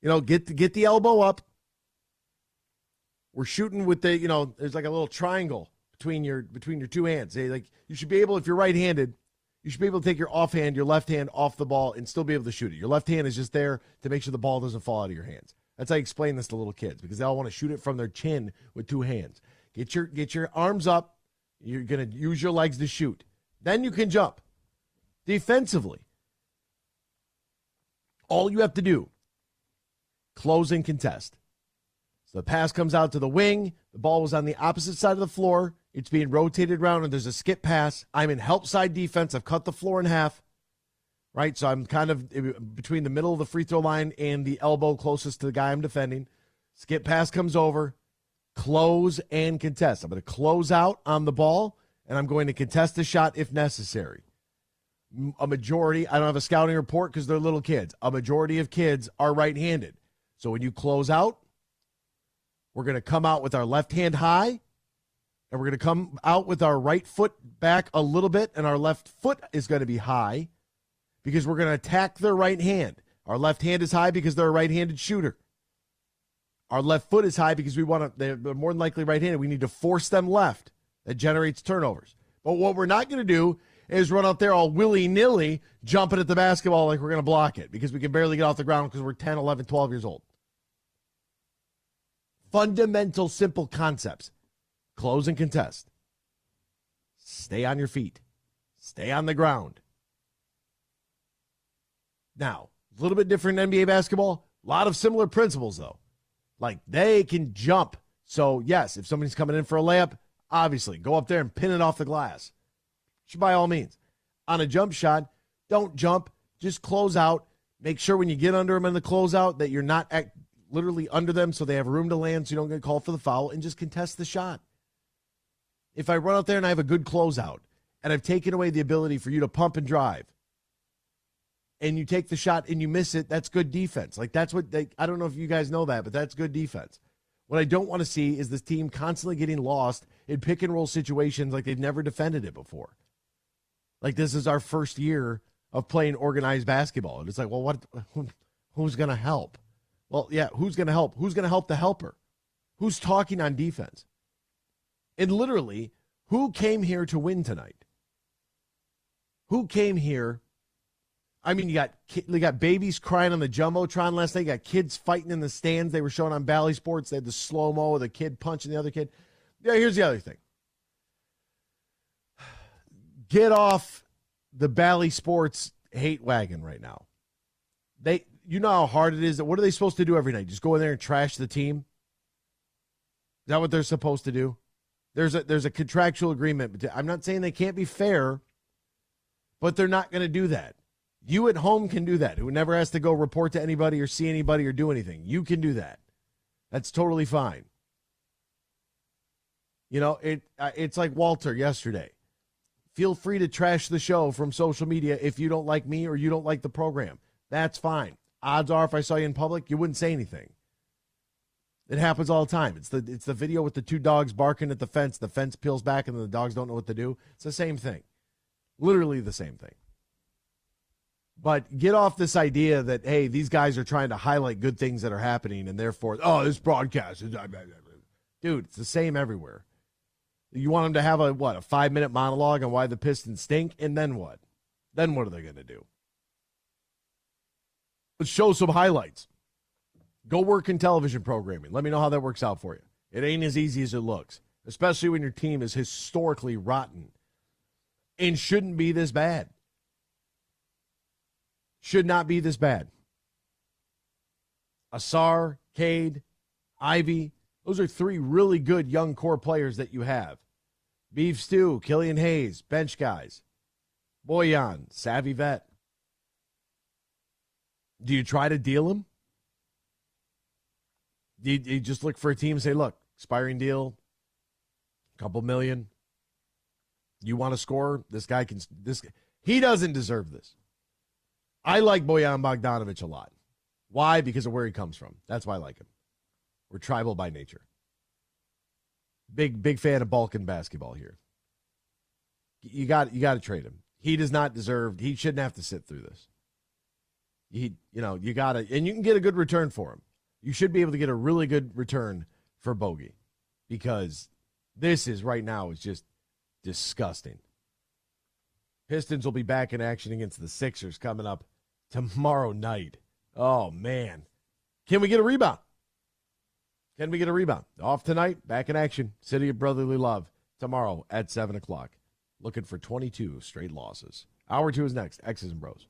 Get the elbow up. We're shooting with the, there's like a little triangle between your 2 hands. Like you should be able, if you're right-handed, you should be able to take your offhand, your left hand off the ball and still be able to shoot it. Your left hand is just there to make sure the ball doesn't fall out of your hands. That's how I explain this to little kids because they all want to shoot it from their chin with 2 hands. Get your arms up. You're going to use your legs to shoot. Then you can jump. Defensively, all you have to do, close and contest. So the pass comes out to the wing. The ball was on the opposite side of the floor. It's being rotated around, and there's a skip pass. I'm in help side defense. I've cut the floor in half. Right, so I'm kind of between the middle of the free throw line and the elbow closest to the guy I'm defending. Skip pass comes over, close and contest. I'm going to close out on the ball, and I'm going to contest the shot if necessary. A majority, I don't have a scouting report because they're little kids. A majority of kids are right-handed. So when you close out, we're going to come out with our left hand high, and we're going to come out with our right foot back a little bit, and our left foot is going to be high. Because we're going to attack their right hand. Our left hand is high because they're a right-handed shooter. Our left foot is high because they're more than likely right-handed. We need to force them left. That generates turnovers. But what we're not going to do is run out there all willy-nilly jumping at the basketball like we're going to block it because we can barely get off the ground because we're 10, 11, 12 years old. Fundamental, simple concepts. Close and contest. Stay on your feet. Stay on the ground. Now, a little bit different in NBA basketball. A lot of similar principles, though. Like, they can jump So, yes, if somebody's coming in for a layup, obviously, go up there and pin it off the glass. By all means. On a jump shot, don't jump. Just close out. Make sure when you get under them in the closeout that you're not literally under them so they have room to land so you don't get called for the foul, and just contest the shot. If I run out there and I have a good closeout and I've taken away the ability for you to pump and drive, and you take the shot and you miss it, that's good defense. Like, that's what I don't know if you guys know that, but that's good defense. What I don't want to see is this team constantly getting lost in pick and roll situations like they've never defended it before. Like, this is our first year of playing organized basketball. And it's like, well, who's going to help? Well, yeah, who's going to help? Who's going to help the helper? Who's talking on defense? And literally, who came here to win tonight? Who came here? I mean, you got babies crying on the Jumbotron last night. You got kids fighting in the stands. They were showing on Bally Sports. They had the slow-mo of the kid punching the other kid. Yeah, here's the other thing. Get off the Bally Sports hate wagon right now. You know how hard it is. What are they supposed to do every night? Just go in there and trash the team? Is that what they're supposed to do? There's a contractual agreement. I'm not saying they can't be fair, but they're not going to do that. You at home can do that. Who never has to go report to anybody or see anybody or do anything. You can do that. That's totally fine. You know, it's like Walter yesterday. Feel free to trash the show from social media if you don't like me or you don't like the program. That's fine. Odds are if I saw you in public, you wouldn't say anything. It happens all the time. It's the video with the two dogs barking at the fence. The fence peels back and the dogs don't know what to do. It's the same thing. Literally the same thing. But get off this idea that, hey, these guys are trying to highlight good things that are happening and therefore, this broadcast is... Dude, it's the same everywhere. You want them to have a 5-minute monologue on why the Pistons stink, and then what? Then what are they going to do? Let's show some highlights. Go work in television programming. Let me know how that works out for you. It ain't as easy as it looks, especially when your team is historically rotten and shouldn't be this bad. Should not be this bad. Asar, Cade, Ivy, those are three really good young core players that you have. Beef Stew, Killian Hayes, bench guys. Boyan, savvy vet. Do you try to deal him? Do you just look for a team and say, look, expiring deal, couple million. You want to score? This guy can. He doesn't deserve this. I like Bojan Bogdanovic a lot. Why? Because of where he comes from. That's why I like him. We're tribal by nature. Big fan of Balkan basketball here. You got to trade him. He does not deserve. He shouldn't have to sit through this. You got to, and you can get a good return for him. You should be able to get a really good return for Bogey, because this is right now is just disgusting. Pistons will be back in action against the Sixers coming up tomorrow night. Oh, man. Can we get a rebound? Can we get a rebound? Off tonight, back in action. City of Brotherly Love tomorrow at 7 o'clock. Looking for 22 straight losses. Hour 2 is next. X's and Bros.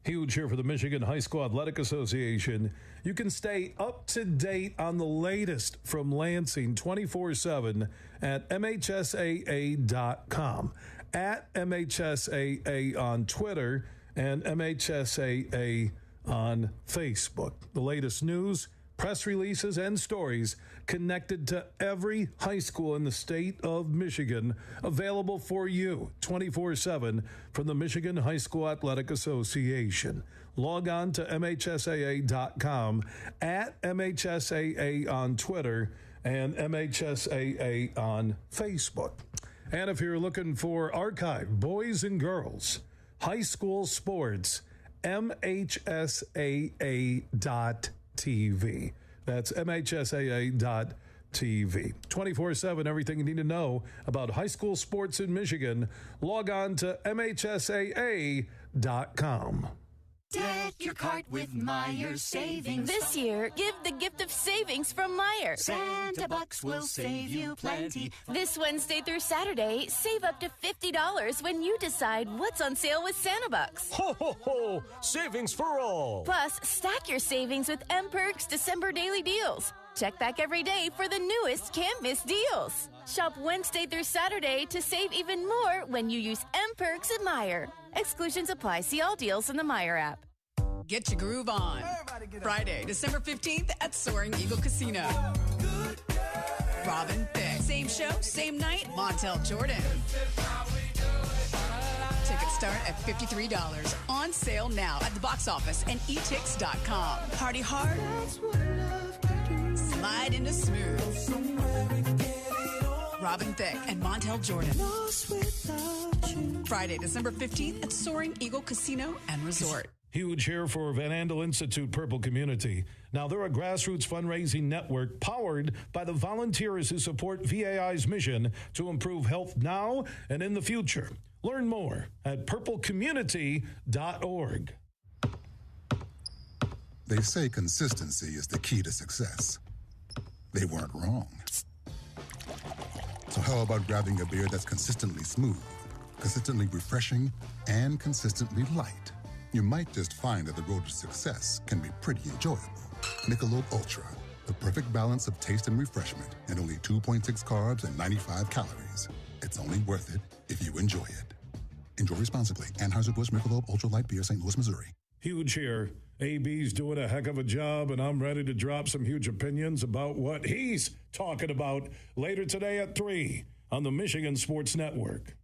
Huge here for the Michigan High School Athletic Association. You can stay up to date on the latest from Lansing 24/7 at MHSAA.com. At MHSAA on Twitter and MHSAA on Facebook. The latest news, press releases, and stories connected to every high school in the state of Michigan, available for you 24/7 from the Michigan High School Athletic Association. Log on to MHSAA.com, at MHSAA on Twitter, and MHSAA on Facebook. And if you're looking for archive boys and girls high school sports, MHSAA.TV. That's MHSAA.TV. 24/7, everything you need to know about high school sports in Michigan. Log on to MHSAA.com. Deck your cart with Myers Savings. This year, give the gift of savings from Myers. Santa Bucks will save you plenty. This Wednesday through Saturday, save up to $50 when you decide what's on sale with Santa Bucks. Ho, ho, ho! Savings for all! Plus, stack your savings with M-Perks December daily deals. Check back every day for the newest can't-miss deals. Shop Wednesday through Saturday to save even more when you use M-Perks at Meijer. Exclusions apply. See all deals in the Meijer app. Get your groove on. Friday, December 15th at Soaring Eagle Casino. Robin Thicke. Same show, same night, Montel Jordan. Tickets start at $53. On sale now at the box office and etix.com. Party hard. Slide into smooth. Robin Thicke and Montel Jordan. Friday, December 15th at Soaring Eagle Casino and Resort. Huge here for Van Andel Institute Purple Community. Now, they're a grassroots fundraising network powered by the volunteers who support VAI's mission to improve health now and in the future. Learn more at purplecommunity.org. They say consistency is the key to success. They weren't wrong. So how about grabbing a beer that's consistently smooth, consistently refreshing, and consistently light? You might just find that the road to success can be pretty enjoyable. Michelob Ultra, the perfect balance of taste and refreshment, and only 2.6 carbs and 95 calories. It's only worth it if you enjoy it. Enjoy responsibly. Anheuser-Busch Michelob Ultra Light Beer, St. Louis, Missouri. Huge here. AB's doing a heck of a job, and I'm ready to drop some huge opinions about what he's talking about later today at 3 on the Michigan Sports Network.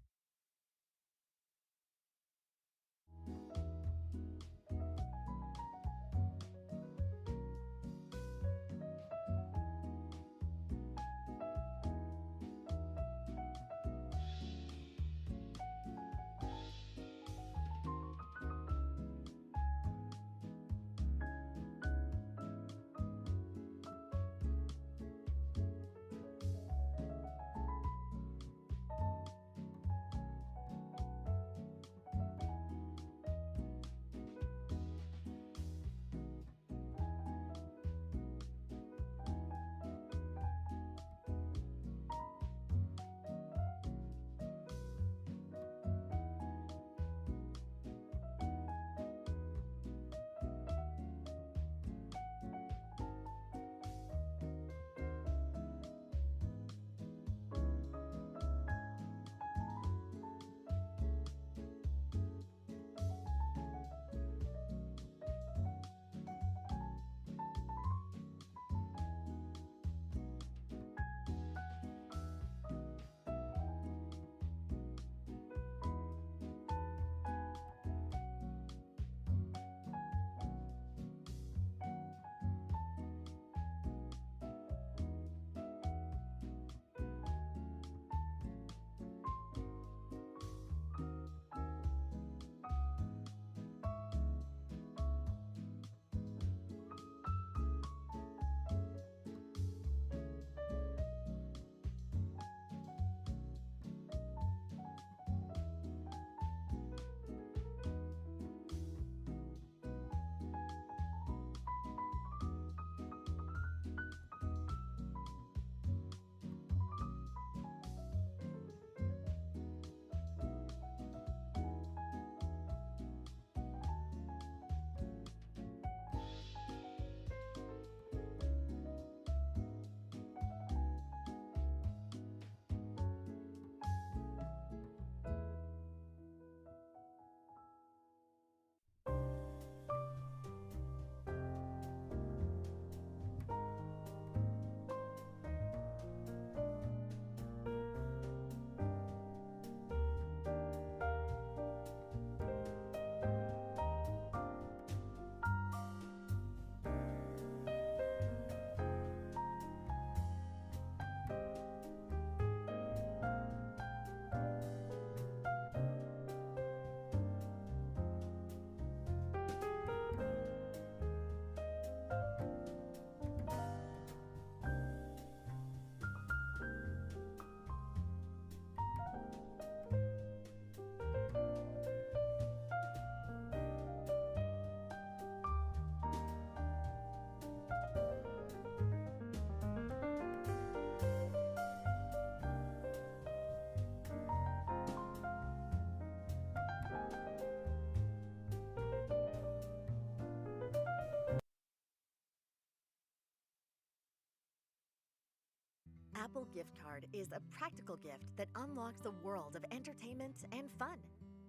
Apple Gift Card is a practical gift that unlocks a world of entertainment and fun.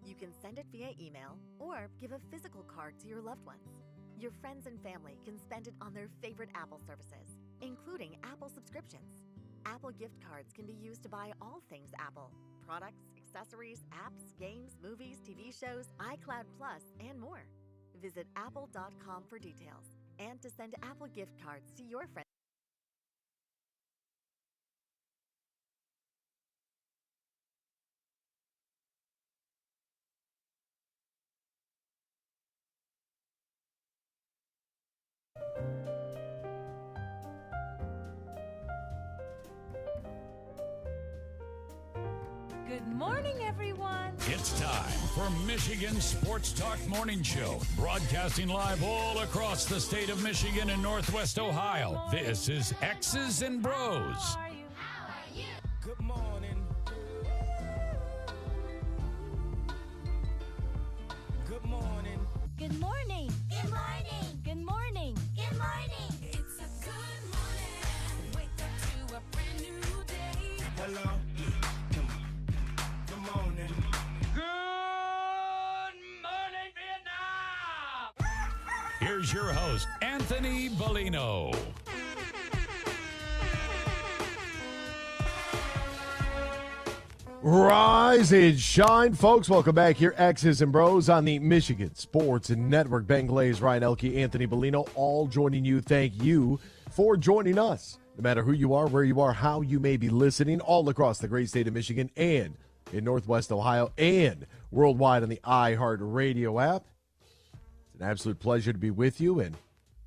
You can send it via email or give a physical card to your loved ones. Your friends and family can spend it on their favorite Apple services, including Apple subscriptions. Apple Gift Cards can be used to buy all things Apple: products, accessories, apps, games, movies, TV shows, iCloud Plus, and more. Visit apple.com for details and to send Apple Gift Cards to your friends. Good morning, everyone. It's time for Michigan Sports Talk Morning Show, broadcasting live all across the state of Michigan and Northwest Ohio. This is X's and Bros. How are you? Good morning. Good morning. Good morning. Good morning. Good morning. Good morning. It's a good morning. Wake up to a brand new day. Hello. Good morning. Good morning, Vietnam! Here's your host, Anthony Bellino. Rise and shine, folks. Welcome back here, X's and Bros on the Michigan Sports Network. Ben Glaze, Ryan Elke, Anthony Bellino, all joining you. Thank you for joining us. No matter who you are, where you are, how you may be listening, all across the great state of Michigan and in Northwest Ohio and worldwide on the iHeartRadio app. It's an absolute pleasure to be with you, and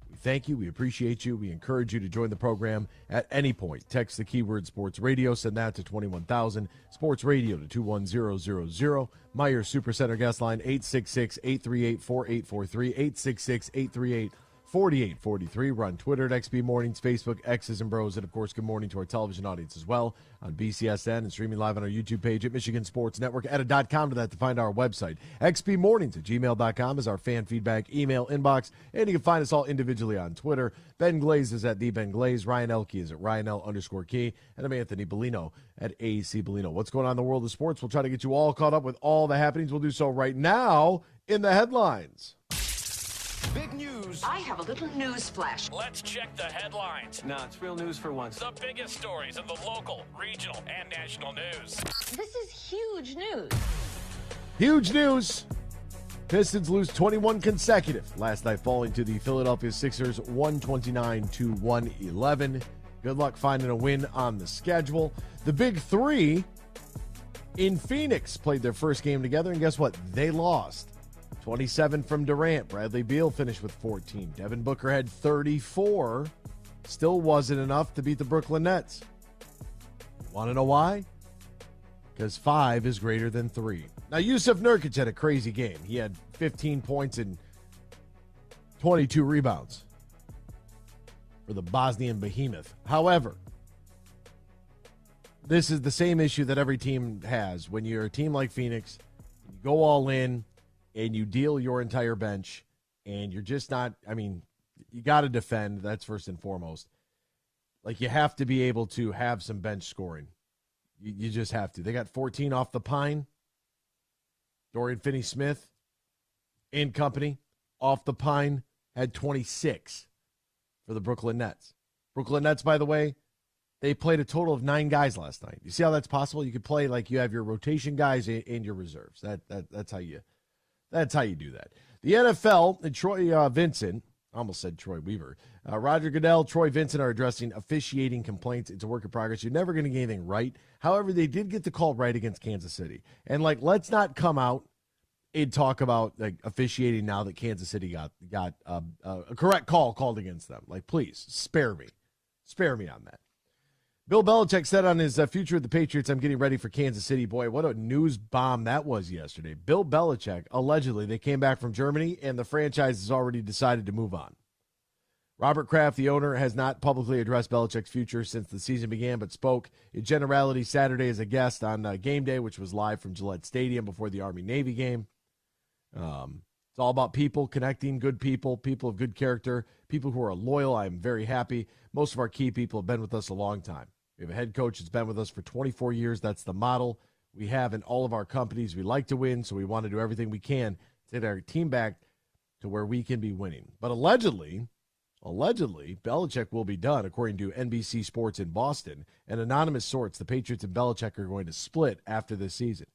we thank you. We appreciate you. We encourage you to join the program at any point. Text the keyword Sports Radio. Send that to 21,000. Sports Radio to 21000. Meyer Supercenter guest line 866-838-4843. 866-838-4843. 4843. We're on Twitter at XB Mornings, Facebook, X's and Bros, and of course, good morning to our television audience as well on BCSN and streaming live on our YouTube page at Michigan Sports Network. Add a .com to that to find our website. XBMornings at gmail.com is our fan feedback email inbox, and you can find us all individually on Twitter. Ben Glaze is at the Ben Glaze. Ryan Elke is at RyanL_Key, and I'm Anthony Bellino at AC Bellino. What's going on in the world of sports? We'll try to get you all caught up with all the happenings. We'll do so right now in the headlines. Big news. I have a little news flash. Let's check the headlines. Nah, it's real news for once. The biggest stories of the local, regional, and national news. This is huge news. Huge news. Pistons lose 21 consecutive last night, falling to the Philadelphia Sixers 129-111. Good luck finding a win on the schedule. The Big Three in Phoenix played their first game together, and guess what? They lost. 27 from Durant. Bradley Beal finished with 14. Devin Booker had 34. Still wasn't enough to beat the Brooklyn Nets. Want to know why? Because 5 is greater than 3. Now, Yusuf Nurkic had a crazy game. He had 15 points and 22 rebounds for the Bosnian behemoth. However, this is the same issue that every team has. When you're a team like Phoenix, you go all in, and you deal your entire bench, and you're just not, I mean, you got to defend. That's first and foremost. Like, you have to be able to have some bench scoring. You just have to. They got 14 off the pine. Dorian Finney-Smith and company off the pine had 26 for the Brooklyn Nets. Brooklyn Nets, by the way, they played a total of 9 guys last night. You see how that's possible? You could play like you have your rotation guys and your reserves. That's how you do that. The NFL and Troy Vincent, I almost said Troy Weaver, Roger Goodell, Troy Vincent are addressing officiating complaints. It's a work in progress. You're never going to get anything right. However, they did get the call right against Kansas City. And, let's not come out and talk about, officiating now that Kansas City got a correct call called against them. Please, spare me. Spare me on that. Bill Belichick said on his future of the Patriots, I'm getting ready for Kansas City. Boy, what a news bomb that was yesterday. Bill Belichick, allegedly, they came back from Germany, and the franchise has already decided to move on. Robert Kraft, the owner, has not publicly addressed Belichick's future since the season began, but spoke in generality Saturday as a guest on Game Day, which was live from Gillette Stadium before the Army-Navy game. It's all about people, connecting good people of good character, people who are loyal. I'm very happy. Most of our key people have been with us a long time. We have a head coach that's been with us for 24 years. That's the model we have in all of our companies. We like to win, so we want to do everything we can to get our team back to where we can be winning. But allegedly, Belichick will be done, according to NBC Sports in Boston. And anonymous source, the Patriots and Belichick are going to split after this season.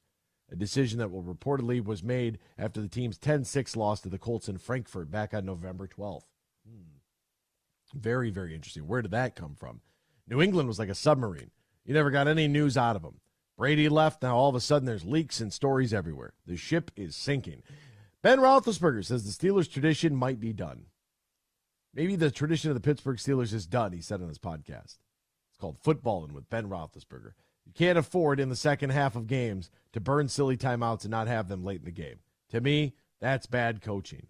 A decision that will reportedly was made after the team's 10-6 loss to the Colts in Frankfurt back on November 12th. Very, very interesting. Where did that come from? New England was like a submarine. You never got any news out of them. Brady left. Now all of a sudden there's leaks and stories everywhere. The ship is sinking. Ben Roethlisberger says the Steelers' tradition might be done. Maybe the tradition of the Pittsburgh Steelers is done, he said on his podcast. It's called Footballing with Ben Roethlisberger. You can't afford in the second half of games to burn silly timeouts and not have them late in the game. To me, that's bad coaching.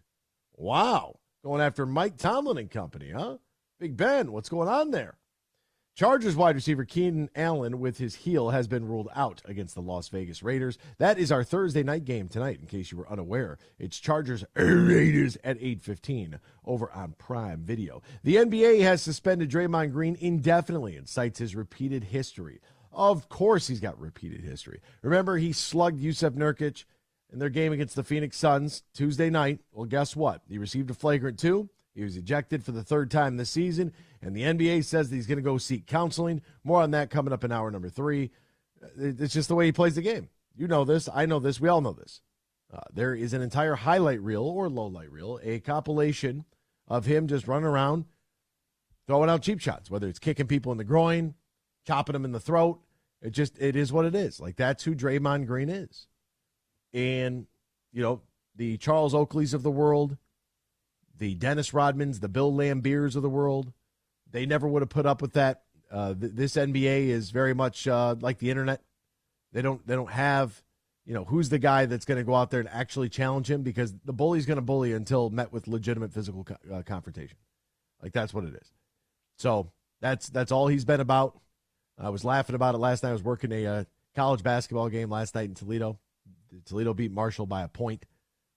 Wow. Going after Mike Tomlin and company, huh? Big Ben, what's going on there? Chargers wide receiver Keenan Allen with his heel has been ruled out against the Las Vegas Raiders. That is our Thursday night game tonight, in case you were unaware. It's Chargers Raiders at 8:15 over on Prime Video. The NBA has suspended Draymond Green indefinitely and cites his repeated history. Of course he's got repeated history. Remember, he slugged Jusuf Nurkic in their game against the Phoenix Suns Tuesday night. Well, guess what? He received a flagrant 2. He was ejected for the third time this season, and the NBA says that he's going to go seek counseling. More on that coming up in hour number 3. It's just the way he plays the game. You know this. I know this. We all know this. There is an entire highlight reel or low light reel, a compilation of him just running around, throwing out cheap shots, whether it's kicking people in the groin, chopping them in the throat. It is what it is. Like, that's who Draymond Green is. And, you know, the Charles Oakleys of the world, the Dennis Rodmans, the Bill Lambiers of the world, they never would have put up with that. This NBA is very much like the internet. They don't have, you know, who's the guy that's going to go out there and actually challenge him, because the bully's going to bully until met with legitimate physical confrontation. Like, that's what it is. So that's all he's been about. I was laughing about it last night. I was working a college basketball game last night in Toledo. Toledo beat Marshall by a point.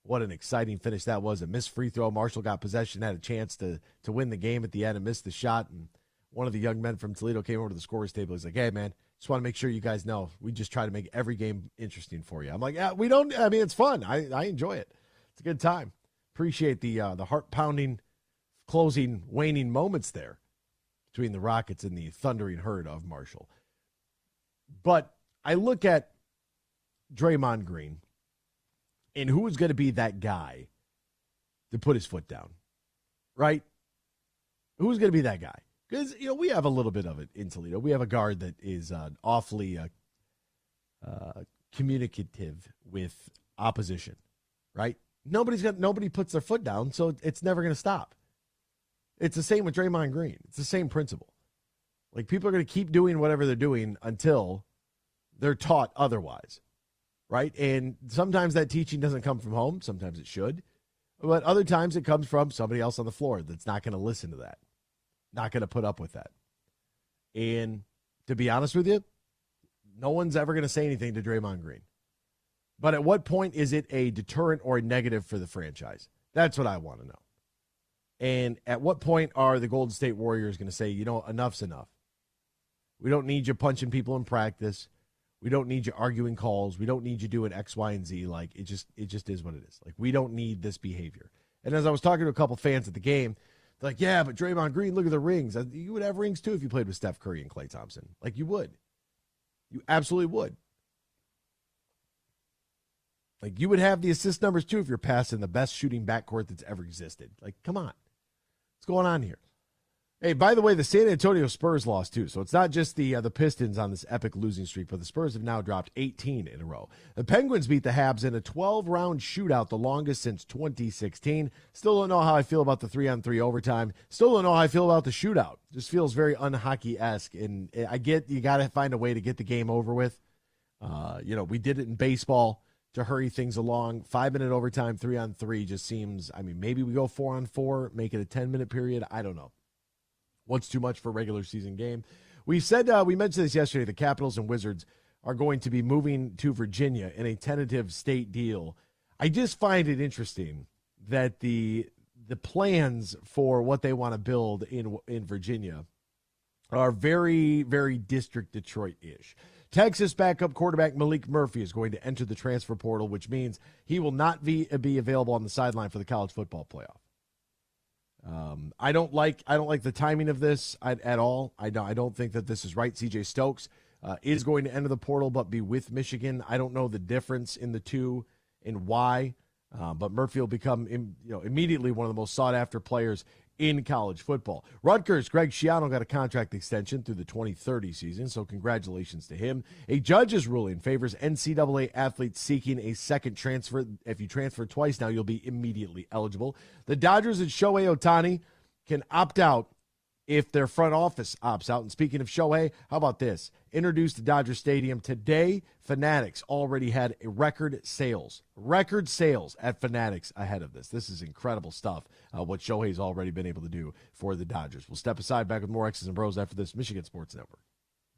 What an exciting finish that was. A missed free throw. Marshall got possession, had a chance to win the game at the end and missed the shot. And one of the young men from Toledo came over to the scorer's table. He's like, "Hey, man, just want to make sure you guys know we just try to make every game interesting for you." I'm like, "Yeah, we don't. I mean, it's fun. I enjoy it. It's a good time. Appreciate the heart-pounding, closing, waning moments there between the Rockets and the thundering herd of Marshall." But I look at Draymond Green and who is going to be that guy to put his foot down, right? Who's going to be that guy? Because, you know, we have a little bit of it in Toledo. We have a guard that is awfully communicative with opposition, right? Nobody puts their foot down, so it's never going to stop. It's the same with Draymond Green. It's the same principle. Like, people are going to keep doing whatever they're doing until they're taught otherwise, right? And sometimes that teaching doesn't come from home. Sometimes it should. But other times it comes from somebody else on the floor that's not going to listen to that, not going to put up with that. And to be honest with you, no one's ever going to say anything to Draymond Green. But at what point is it a deterrent or a negative for the franchise? That's what I want to know. And at what point are the Golden State Warriors going to say, you know, enough's enough? We don't need you punching people in practice. We don't need you arguing calls. We don't need you doing X, Y, and Z. Like, it just is what it is. Like, we don't need this behavior. And as I was talking to a couple fans at the game, they're like, "Yeah, but Draymond Green, look at the rings. You would have rings too if you played with Steph Curry and Klay Thompson." Like, you would. You absolutely would. Like, you would have the assist numbers too if you're passing the best shooting backcourt that's ever existed. Like, come on. What's going on here? Hey, by the way, the San Antonio Spurs lost too, so it's not just the Pistons on this epic losing streak, but the Spurs have now dropped 18 in a row. The Penguins beat the Habs in a 12-round shootout, the longest since 2016. Still don't know how I feel about the 3-on-3 overtime. Still don't know how I feel about the shootout. Just feels very un-hockey-esque, and I get you got to find a way to get the game over with. You know, we did it in baseball to hurry things along. 5-minute overtime, 3-on-3 just seems, I mean, maybe we go 4-on-4, make it a 10-minute period. I don't know. What's too much for a regular season game? We said, we mentioned this yesterday, the Capitals and Wizards are going to be moving to Virginia in a tentative state deal. I just find it interesting that the plans for what they want to build in Virginia are very, very District Detroit-ish. Texas backup quarterback Malik Murphy is going to enter the transfer portal, which means he will not be available on the sideline for the college football playoff. I don't like the timing of this at all. I don't think that this is right. C.J. Stokes is going to enter the portal but be with Michigan. I don't know the difference in the two and why, but Murphy will become immediately one of the most sought-after players in college football. Rutgers' Greg Schiano got a contract extension through the 2030 season, so congratulations to him. A judge's ruling favors NCAA athletes seeking a second transfer. If you transfer twice now, you'll be immediately eligible. The Dodgers and Shohei Ohtani can opt out if their front office opts out. And speaking of Shohei, how about this? Introduced to Dodger Stadium today, Fanatics already had record sales at Fanatics ahead of this. This is incredible stuff, what Shohei's already been able to do for the Dodgers. We'll step aside, back with more X's and Bros after this. Michigan Sports Network.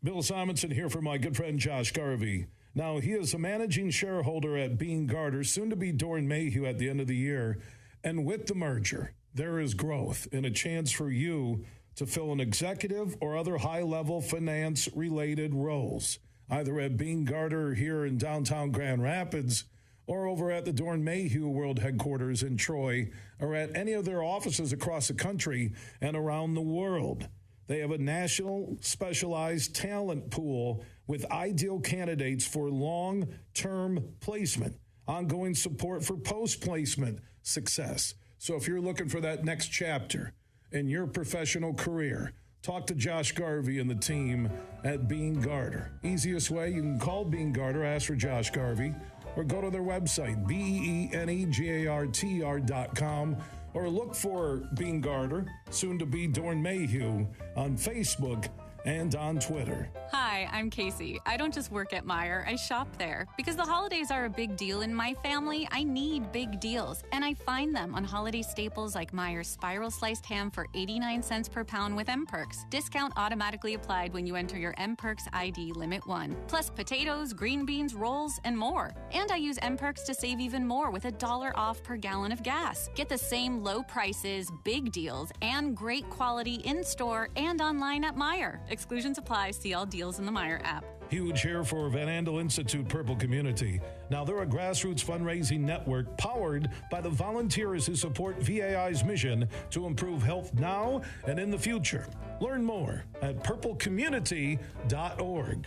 Bill Simonson here for my good friend Josh Garvey. Now, he is a managing shareholder at Br0's, soon to be Doran Mayhew at the end of the year. And with the merger, there is growth and a chance for you to fill an executive or other high-level finance-related roles, either at Br0 here in downtown Grand Rapids or over at the Doran Mayhew World Headquarters in Troy, or at any of their offices across the country and around the world. They have a national specialized talent pool with ideal candidates for long-term placement, ongoing support for post-placement success. So if you're looking for that next chapter in your professional career, talk to Josh Garvey and the team at Br0. Easiest way, you can call Br0, ask for Josh Garvey, or go to their website, BENEGARTR.com, or look for Br0, soon to be Doran Mayhew, on Facebook and on Twitter. Hi, I'm Casey. I don't just work at Meijer, I shop there. Because the holidays are a big deal in my family, I need big deals. And I find them on holiday staples like Meijer's spiral sliced ham for 89 cents per pound with M-Perks. Discount automatically applied when you enter your M-Perks ID Limit 1. Plus potatoes, green beans, rolls, and more. And I use M-Perks to save even more with $1 off per gallon of gas. Get the same low prices, big deals, and great quality in-store and online at Meijer. Exclusions apply. See all deals in the Meijer app. Huge here for Van Andel Institute Purple Community. Now, they're a grassroots fundraising network powered by the volunteers who support VAI's mission to improve health now and in the future. Learn more at purplecommunity.org.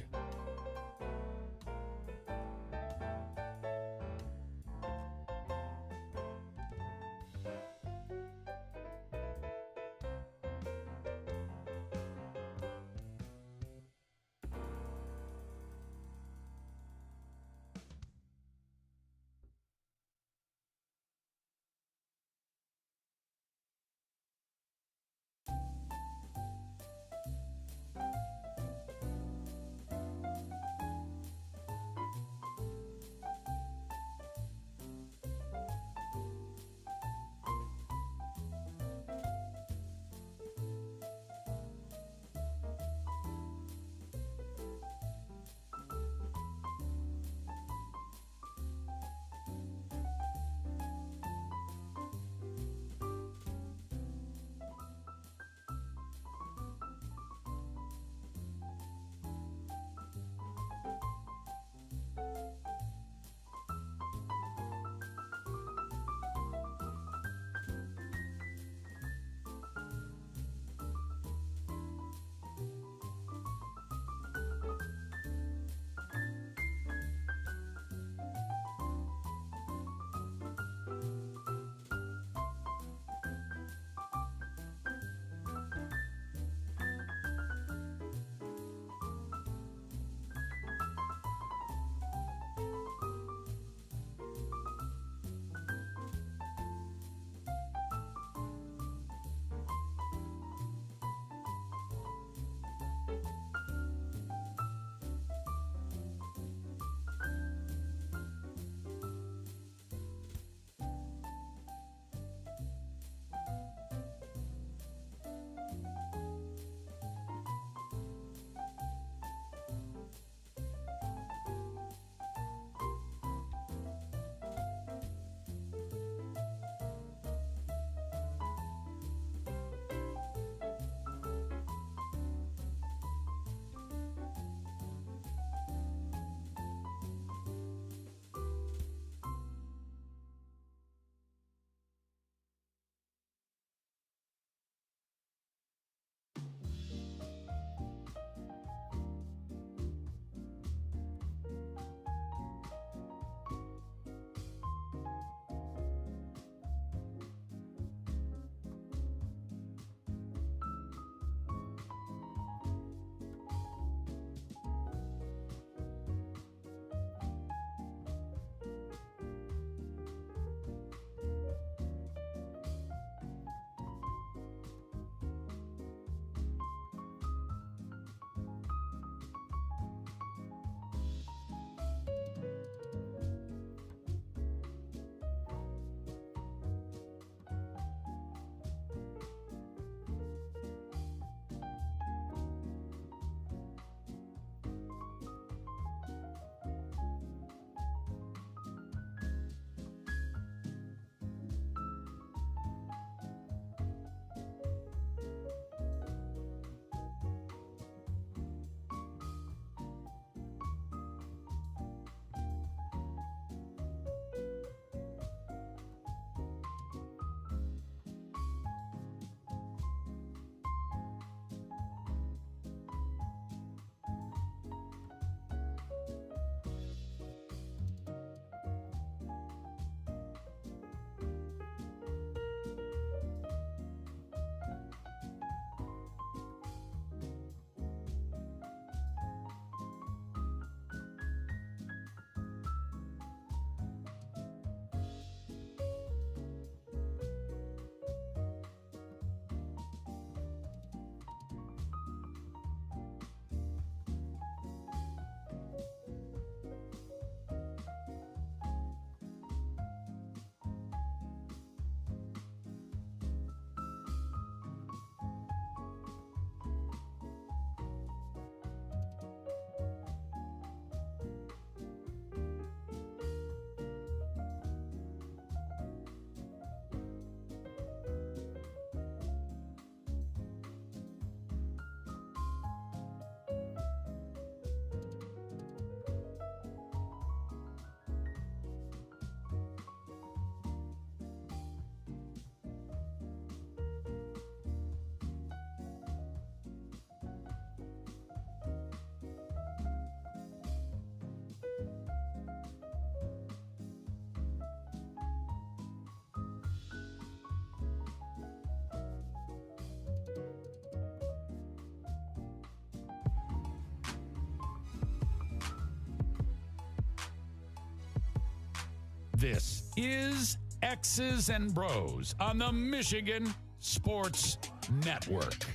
This is X's and Bros on the Michigan Sports Network.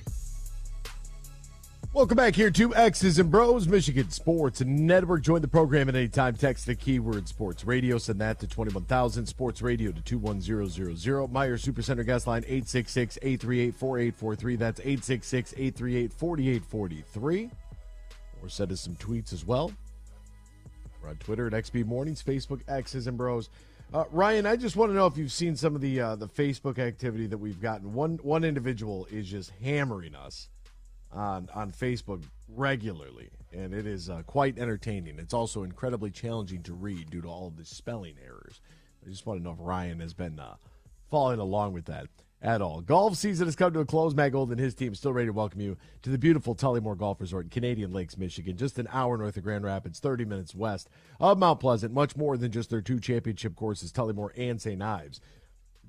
Welcome back here to X's and Bros, Michigan Sports Network. Join the program at any time. Text the keyword sports radio. Send that to 21,000. Sports radio to 21000. Meyer Supercenter guest line 866-838-4843. That's 866-838-4843. Or send us some tweets as well. We're on Twitter at XB Mornings, Facebook, X's and Bros. Ryan, I just want to know if you've seen some of the Facebook activity that we've gotten. One individual is just hammering us on Facebook regularly, and it is quite entertaining. It's also incredibly challenging to read due to all of the spelling errors. I just want to know if Ryan has been following along with that at all. Golf season has come to a close. Matt Gold and his team is still ready to welcome you to the beautiful Tullymore Golf Resort in Canadian Lakes, Michigan, just an hour north of Grand Rapids, 30 minutes west of Mount Pleasant. Much more than just their two championship courses, Tullymore and St. Ives.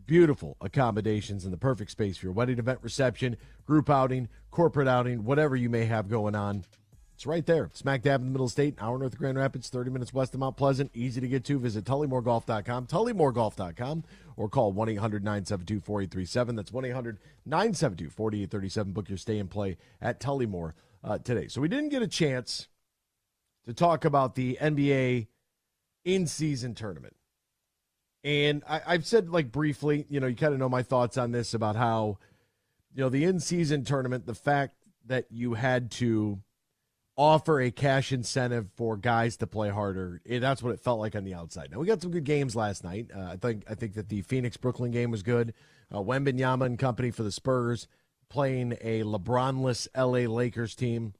Beautiful accommodations and the perfect space for your wedding event, reception, group outing, corporate outing, whatever you may have going on. It's right there, smack dab in the middle of the state, an hour north of Grand Rapids, 30 minutes west of Mount Pleasant. Easy to get to. Visit TullymoreGolf.com, TullymoreGolf.com, or call 1-800-972-4837. That's 1-800-972-4837. Book your stay and play at Tullymore today. So we didn't get a chance to talk about the NBA in-season tournament. And I've said, like, briefly, you kind of know my thoughts on this about how, the in-season tournament, the fact that you had to offer a cash incentive for guys to play harder, that's what it felt like on the outside. Now, we got some good games last night. I think that the Phoenix-Brooklyn game was good. Wembanyama and company for the Spurs playing a LeBron-less L.A. Lakers team,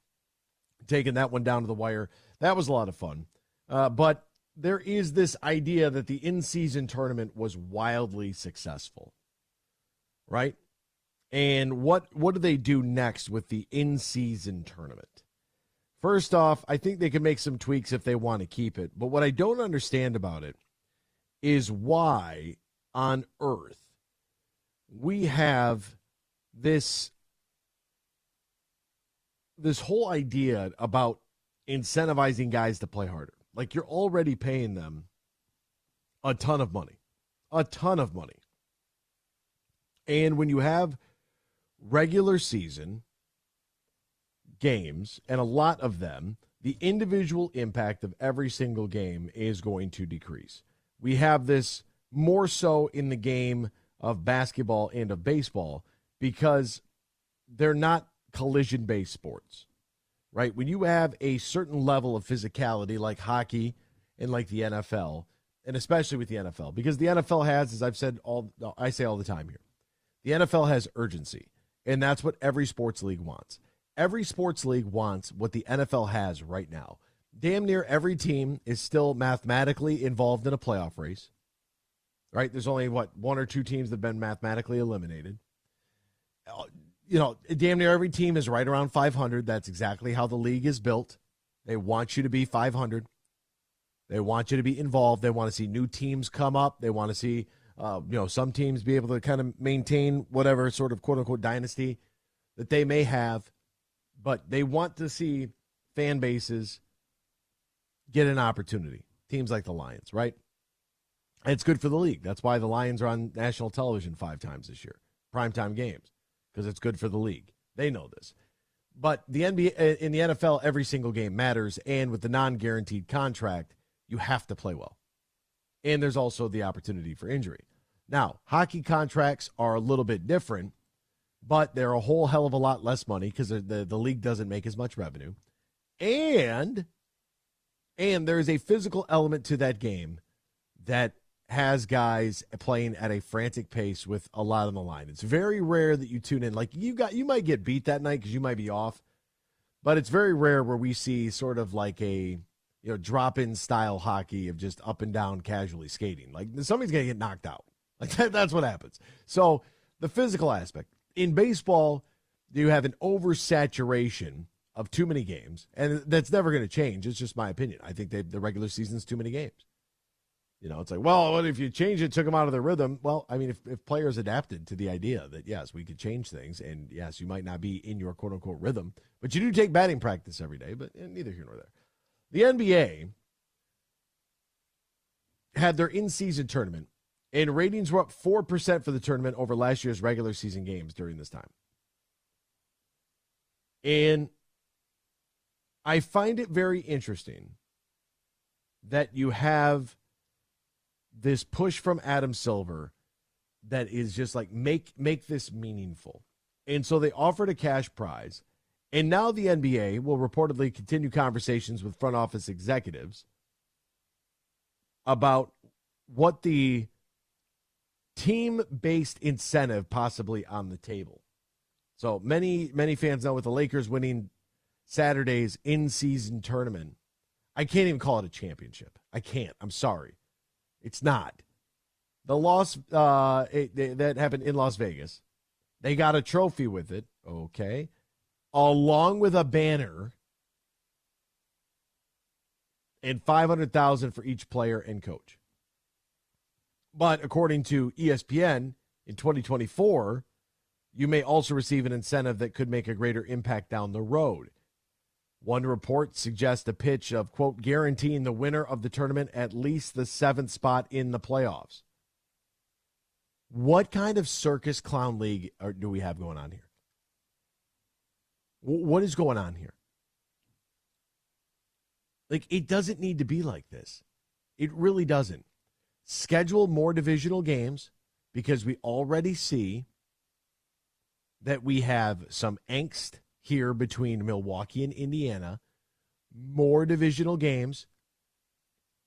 taking that one down to the wire. That was a lot of fun. But there is this idea that the in-season tournament was wildly successful, right? And what do they do next with the in-season tournament? First off, I think they can make some tweaks if they want to keep it. But what I don't understand about it is why on earth we have this whole idea about incentivizing guys to play harder. Like, you're already paying them a ton of money. And when you have regular season games, and a lot of them, the individual impact of every single game is going to decrease. We have this more so in the game of basketball and of baseball because they're not collision-based sports. Right? When you have a certain level of physicality like hockey and like the NFL, and especially with the NFL, because the NFL has, as I've said, I say all the time here, the NFL has urgency, and that's what every sports league wants. Every sports league wants what the NFL has right now. Damn near every team is still mathematically involved in a playoff race. Right? There's only, one or two teams that have been mathematically eliminated. Damn near every team is right around 500. That's exactly how the league is built. They want you to be 500. They want you to be involved. They want to see new teams come up. They want to see, some teams be able to kind of maintain whatever sort of quote-unquote dynasty that they may have. But they want to see fan bases get an opportunity. Teams like the Lions, right? And it's good for the league. That's why the Lions are on national television 5 times this year. Primetime games. Because it's good for the league. They know this. But the NBA, in the NFL, every single game matters, and with the non-guaranteed contract, you have to play well. And there's also the opportunity for injury. Now, hockey contracts are a little bit different, but they're a whole hell of a lot less money because the league doesn't make as much revenue. And there's a physical element to that game that has guys playing at a frantic pace with a lot on the line. It's very rare that you tune in. Like, you might get beat that night because you might be off, but it's very rare where we see sort of like a drop-in style hockey of just up and down casually skating. Like, somebody's going to get knocked out. Like, that's what happens. So the physical aspect. In baseball, you have an oversaturation of too many games, and that's never going to change. It's just my opinion. I think the regular season's too many games. It's like, well, what if you change it, took them out of their rhythm? Well, I mean, if players adapted to the idea that, yes, we could change things, and yes, you might not be in your quote-unquote rhythm, but you do take batting practice every day, but neither here nor there. The NBA had their in-season tournament, and ratings were up 4% for the tournament over last year's regular season games during this time. And I find it very interesting that you have this push from Adam Silver that is just like, make this meaningful. And so they offered a cash prize. And now the NBA will reportedly continue conversations with front office executives about what the team-based incentive possibly on the table. So many fans know with the Lakers winning Saturday's in-season tournament, I can't even call it a championship. I can't. I'm sorry. It's not. The loss that happened in Las Vegas, they got a trophy with it, okay, along with a banner and $500,000 for each player and coach. But according to ESPN, in 2024, you may also receive an incentive that could make a greater impact down the road. One report suggests a pitch of, quote, guaranteeing the winner of the tournament at least the 7th spot in the playoffs. What kind of circus clown league do we have going on here? What is going on here? Like, it doesn't need to be like this. It really doesn't. Schedule more divisional games, because we already see that we have some angst here between Milwaukee and Indiana. More divisional games.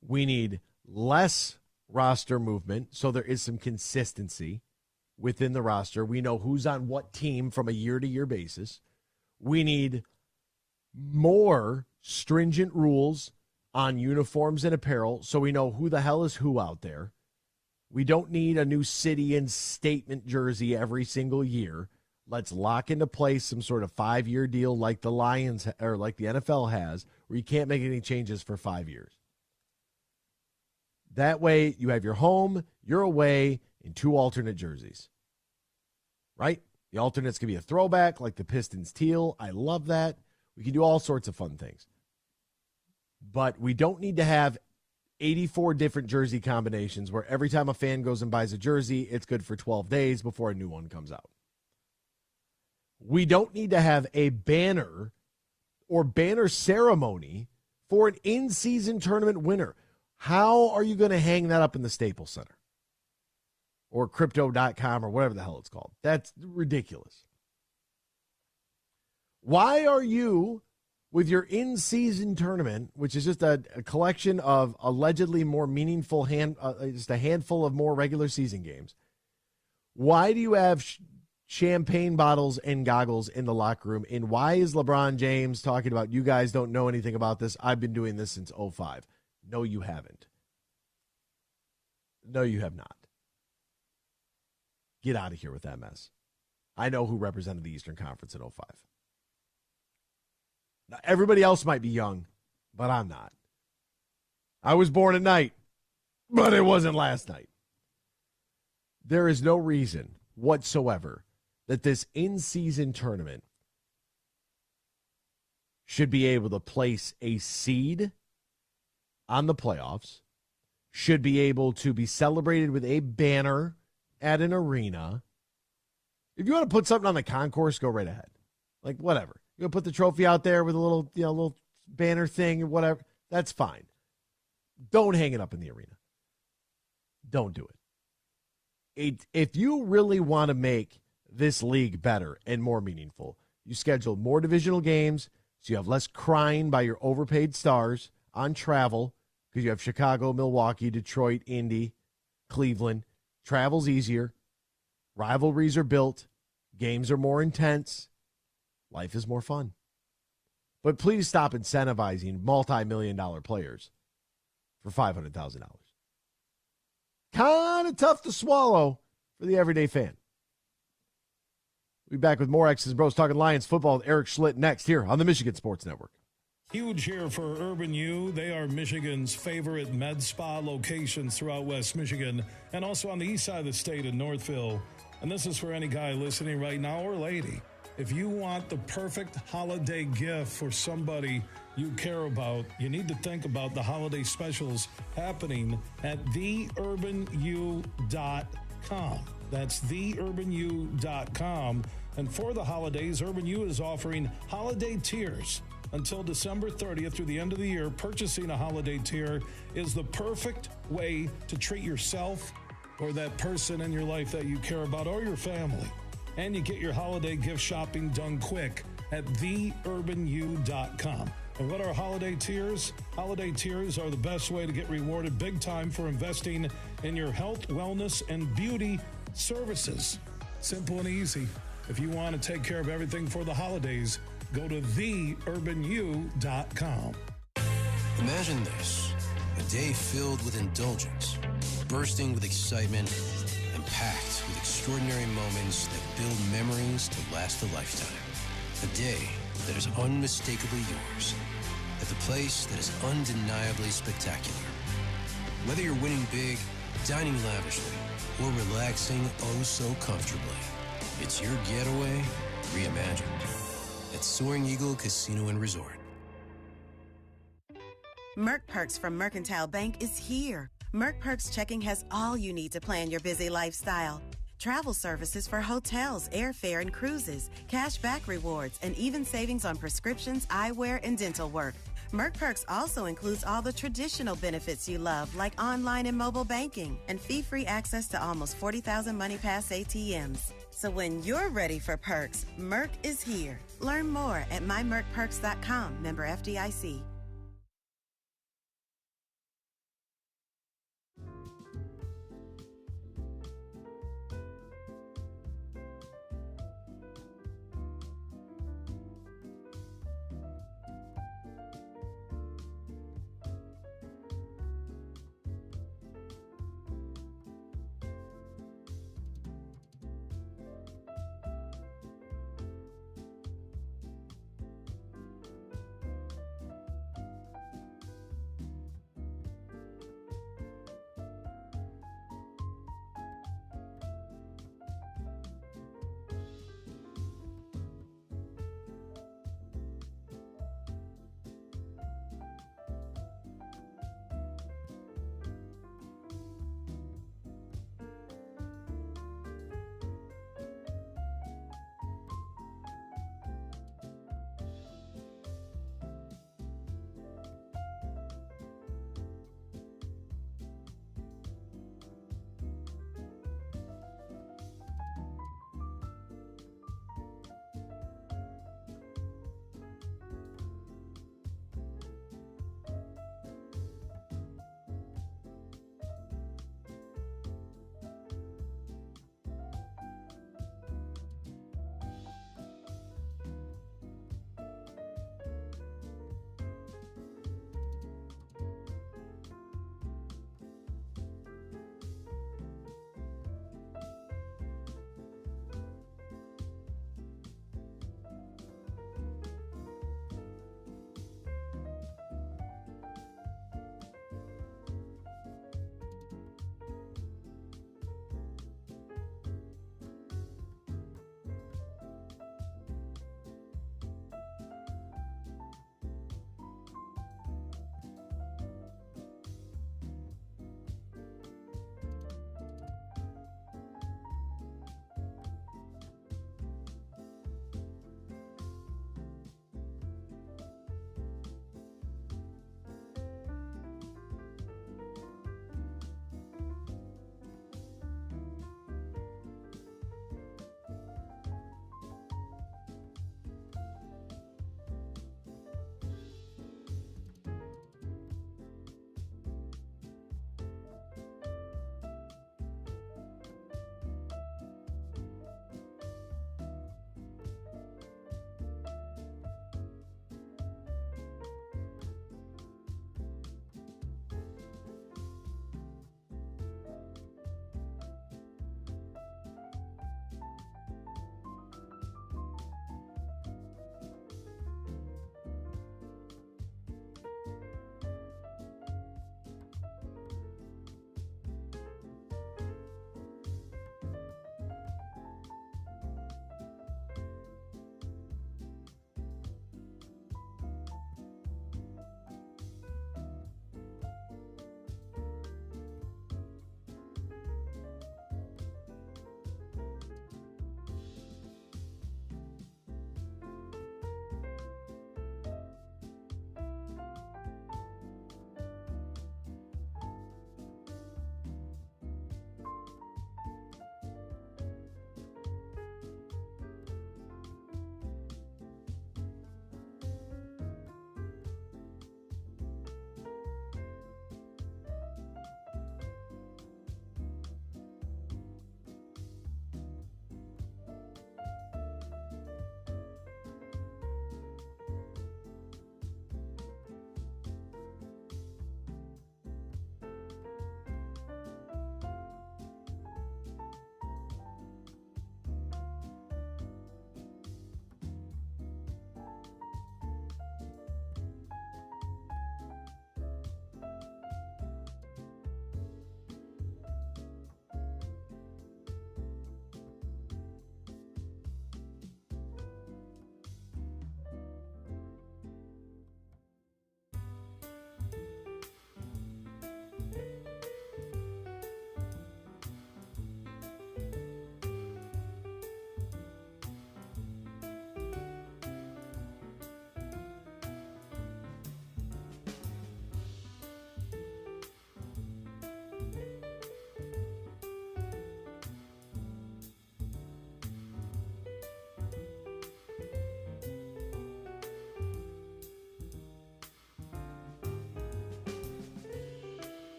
We need less roster movement, so there is some consistency within the roster. We know who's on what team from a year-to-year basis. We need more stringent rules on uniforms and apparel, so we know who the hell is who out there. We don't need a new city and statement jersey every single year. Let's lock into place some sort of 5-year deal like the Lions or like the NFL has, where you can't make any changes for 5 years. That way, you have your home, your away, and 2 alternate jerseys. Right? The alternates can be a throwback like the Pistons teal. I love that. We can do all sorts of fun things. But we don't need to have 84 different jersey combinations where every time a fan goes and buys a jersey, it's good for 12 days before a new one comes out. We don't need to have a banner or banner ceremony for an in-season tournament winner. How are you going to hang that up in the Staples Center or crypto.com or whatever the hell it's called? That's ridiculous. Why are you, with your in-season tournament, which is just a collection of allegedly more meaningful, just a handful of more regular season games, why do you have champagne bottles and goggles in the locker room? And why is LeBron James talking about, you guys don't know anything about this, I've been doing this since 2005? No, you haven't. No, you have not. Get out of here with that mess. I know who represented the Eastern Conference in 2005. Now, everybody else might be young, but I'm not. I was born at night, but it wasn't last night. There is no reason whatsoever that this in-season tournament should be able to place a seed on the playoffs, should be able to be celebrated with a banner at an arena. If you want to put something on the concourse, go right ahead. Like, whatever. You want to put the trophy out there with a little, little banner thing or whatever, that's fine. Don't hang it up in the arena. Don't do it. If you really want to make this league better and more meaningful, you schedule more divisional games so you have less crying by your overpaid stars on travel, because you have Chicago, Milwaukee, Detroit, Indy, Cleveland. Travel's easier. Rivalries are built. Games are more intense. Life is more fun. But please stop incentivizing multi-million-dollar players for $500,000. Kind of tough to swallow for the everyday fan. We'll be back with more X's and Bros talking Lions football with Erik Schiltt next here on the Michigan Sports Network. Huge here for Urban U. They are Michigan's favorite med spa locations throughout West Michigan and also on the east side of the state in Northville. And this is for any guy listening right now or lady. If you want the perfect holiday gift for somebody you care about, you need to think about the holiday specials happening at theurbanu.com. That's theurbanu.com. And for the holidays, Urban U is offering holiday tiers. Until December 30th through the end of the year, purchasing a holiday tier is the perfect way to treat yourself or that person in your life that you care about or your family. And you get your holiday gift shopping done quick at theurbanu.com. And what are holiday tiers? Holiday tiers are the best way to get rewarded big time for investing in your health, wellness, and beauty services. Simple and easy. If you want to take care of everything for the holidays, go to theurbanu.com. Imagine this, a day filled with indulgence, bursting with excitement, and packed with extraordinary moments that build memories to last a lifetime. A day that is unmistakably yours, at the place that is undeniably spectacular. Whether you're winning big, dining lavishly, or relaxing oh so comfortably, it's your getaway reimagined at Soaring Eagle Casino and Resort. Merc Perks from Mercantile Bank is here. Merc Perks checking has all you need to plan your busy lifestyle. Travel services for hotels, airfare, and cruises, cashback rewards, and even savings on prescriptions, eyewear, and dental work. Merc Perks also includes all the traditional benefits you love, like online and mobile banking, and fee-free access to almost 40,000 MoneyPass ATMs. So when you're ready for perks, Merc is here. Learn more at mymercperks.com, member FDIC.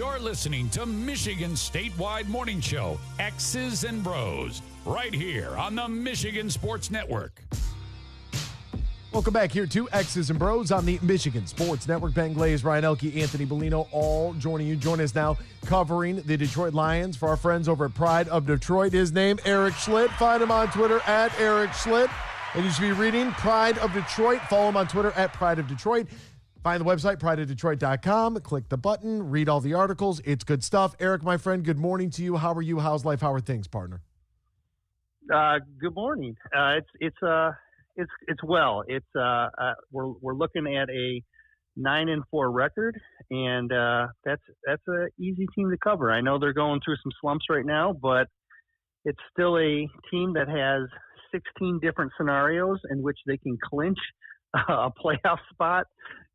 You're listening to Michigan's statewide morning show, X's and Bros, right here on the Michigan Sports Network. Welcome back here to X's and Bros on the Michigan Sports Network. Ben Glaze, Ryan Elke, Anthony Bellino, all joining you. Join us now covering the Detroit Lions for our friends over at Pride of Detroit. His name, Erik Schiltt. Find him on Twitter at Erik Schiltt. And you should be reading Pride of Detroit. Follow him on Twitter at Pride of Detroit. Find the website, prideofdetroit.com. Click the button. Read all the articles. It's good stuff. Erik, my friend, good morning to you. How are you? How's life? How are things, partner? Good morning. It's well. We're looking at a 9-4 record, and that's an easy team to cover. I know they're going through some slumps right now, but it's still a team that has 16 different scenarios in which they can clinch a playoff spot,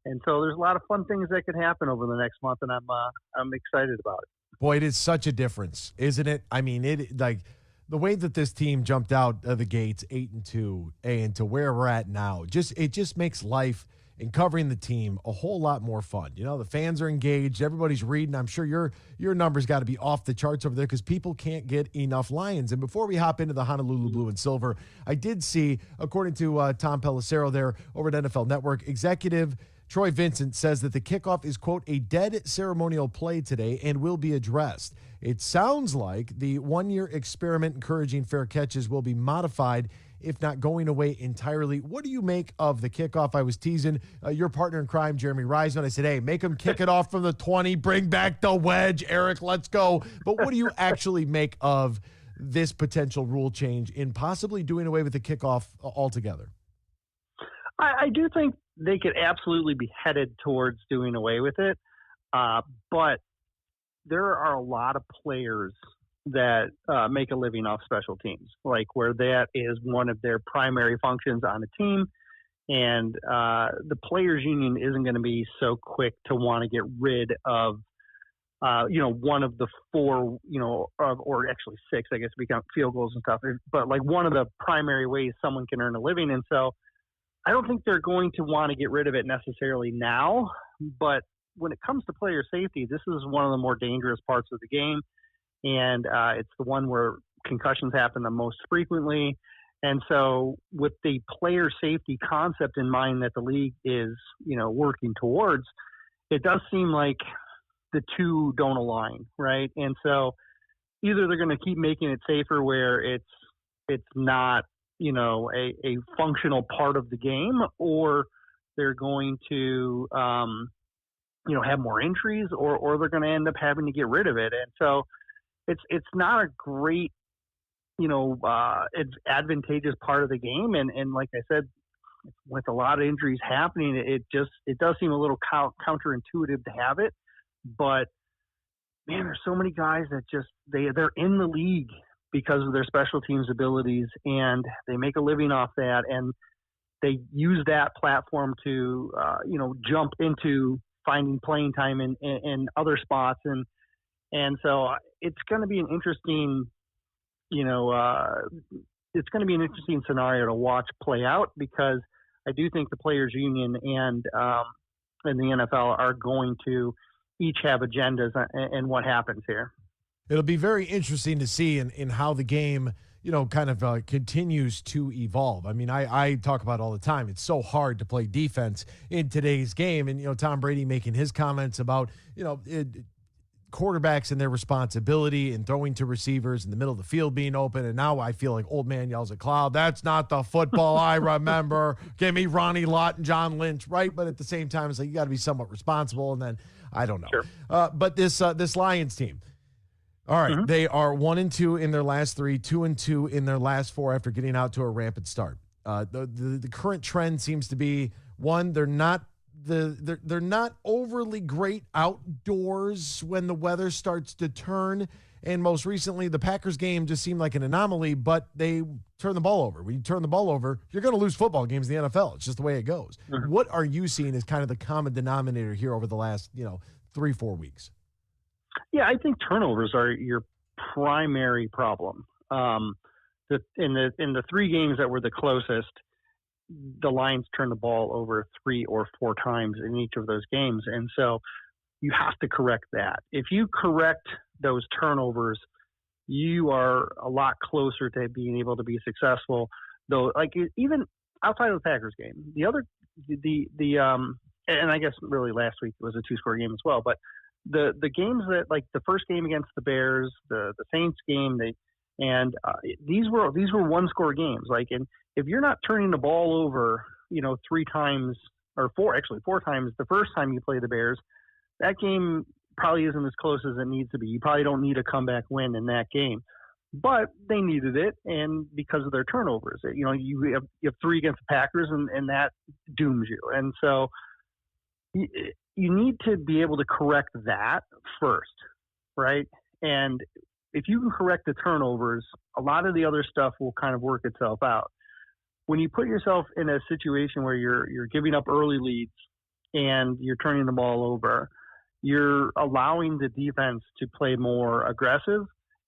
and so there's a lot of fun things that could happen over the next month, and I'm excited about it. Boy, it is such a difference, isn't it? I mean, the way that this team jumped out of the gates 8-2 and to where we're at now, it just makes life and covering the team a whole lot more fun. You know, the fans are engaged, everybody's reading. I'm sure your numbers got to be off the charts over there because people can't get enough Lions. And before we hop into the Honolulu Blue and Silver, I did see, according to Tom Pelissero there over at NFL Network, executive Troy Vincent says that the kickoff is, quote, a dead ceremonial play today and will be addressed. It sounds like the one-year experiment encouraging fair catches will be modified, if not going away entirely. What do you make of the kickoff? I was teasing your partner in crime, Jeremy Reisman. I said, hey, make him kick it off from the 20, bring back the wedge. Erik, let's go. But what do you actually make of this potential rule change in possibly doing away with the kickoff altogether? I do think they could absolutely be headed towards doing away with it. But there are a lot of players that make a living off special teams, like where that is one of their primary functions on a team. And the players union isn't going to be so quick to want to get rid of, one of the four, or actually six, I guess, become field goals and stuff. But like one of the primary ways someone can earn a living. And so I don't think they're going to want to get rid of it necessarily now. But when it comes to player safety, this is one of the more dangerous parts of the game. And it's the one where concussions happen the most frequently. And so with the player safety concept in mind that the league is, working towards, it does seem like the two don't align, right? And so either they're going to keep making it safer where it's not, a functional part of the game, or they're going to, have more injuries, or they're going to end up having to get rid of it. And so it's not a great, it's advantageous part of the game. And like I said, with a lot of injuries happening, it does seem a little counterintuitive to have it. But man, there's so many guys that they're in the league because of their special teams abilities, and they make a living off that, and they use that platform to jump into finding playing time in other spots, and so it's going to be an interesting scenario to watch play out, because I do think the players union and the NFL are going to each have agendas and what happens here. It'll be very interesting to see in how the game, kind of continues to evolve. I mean, I talk about it all the time. It's so hard to play defense in today's game. And, Tom Brady making his comments about, quarterbacks and their responsibility and throwing to receivers in the middle of the field being open. And now I feel like old man yells at cloud. That's not the football I remember. Give me Ronnie Lott and John Lynch, right? But at the same time, it's like you got to be somewhat responsible. And then I don't know. Sure. But this Lions team, all right, They are 1-2 in their last 3, 2-2 in their last 4 after getting out to a rampant start. The current trend seems to be, one, they're not overly great outdoors when the weather starts to turn. And most recently, the Packers game just seemed like an anomaly, but they turn the ball over. When you turn the ball over, you're going to lose football games in the NFL. It's just the way it goes. Mm-hmm. What are you seeing as kind of the common denominator here over the last, 3-4 weeks? Yeah, I think turnovers are your primary problem. In the 3 games that were the closest, the Lions turned the ball over 3 or 4 times in each of those games. And so you have to correct that. If you correct those turnovers, you are a lot closer to being able to be successful. Though, like even outside of the Packers game, and I guess really last week was a 2-score game as well. But the games that, like the first game against the Bears, the Saints game, these were 1-score games. Like, and if you're not turning the ball over, 3 times or 4 times the first time you play the Bears, that game probably isn't as close as it needs to be. You probably don't need a comeback win in that game. But they needed it, and because of their turnovers, you have 3 against the Packers, and that dooms you. And so you need to be able to correct that first, right? And if you can correct the turnovers, a lot of the other stuff will kind of work itself out. When you put yourself in a situation where you're giving up early leads and you're turning the ball over, you're allowing the defense to play more aggressive,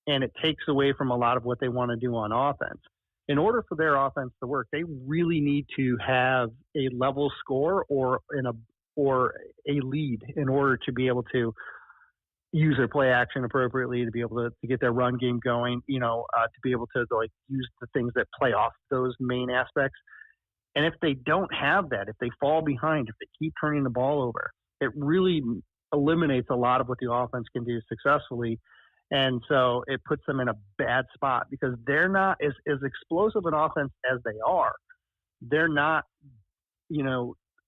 and it takes away from a lot of what they want to do on offense. In order for their offense to work, they really need to have a level score or a lead in order to be able to use their play action appropriately, to be able to get their run game going, to be able to use the things that play off those main aspects. And if they don't have that, if they fall behind, if they keep turning the ball over, it really eliminates a lot of what the offense can do successfully. And so it puts them in a bad spot because they're not as explosive an offense as they are. They're not,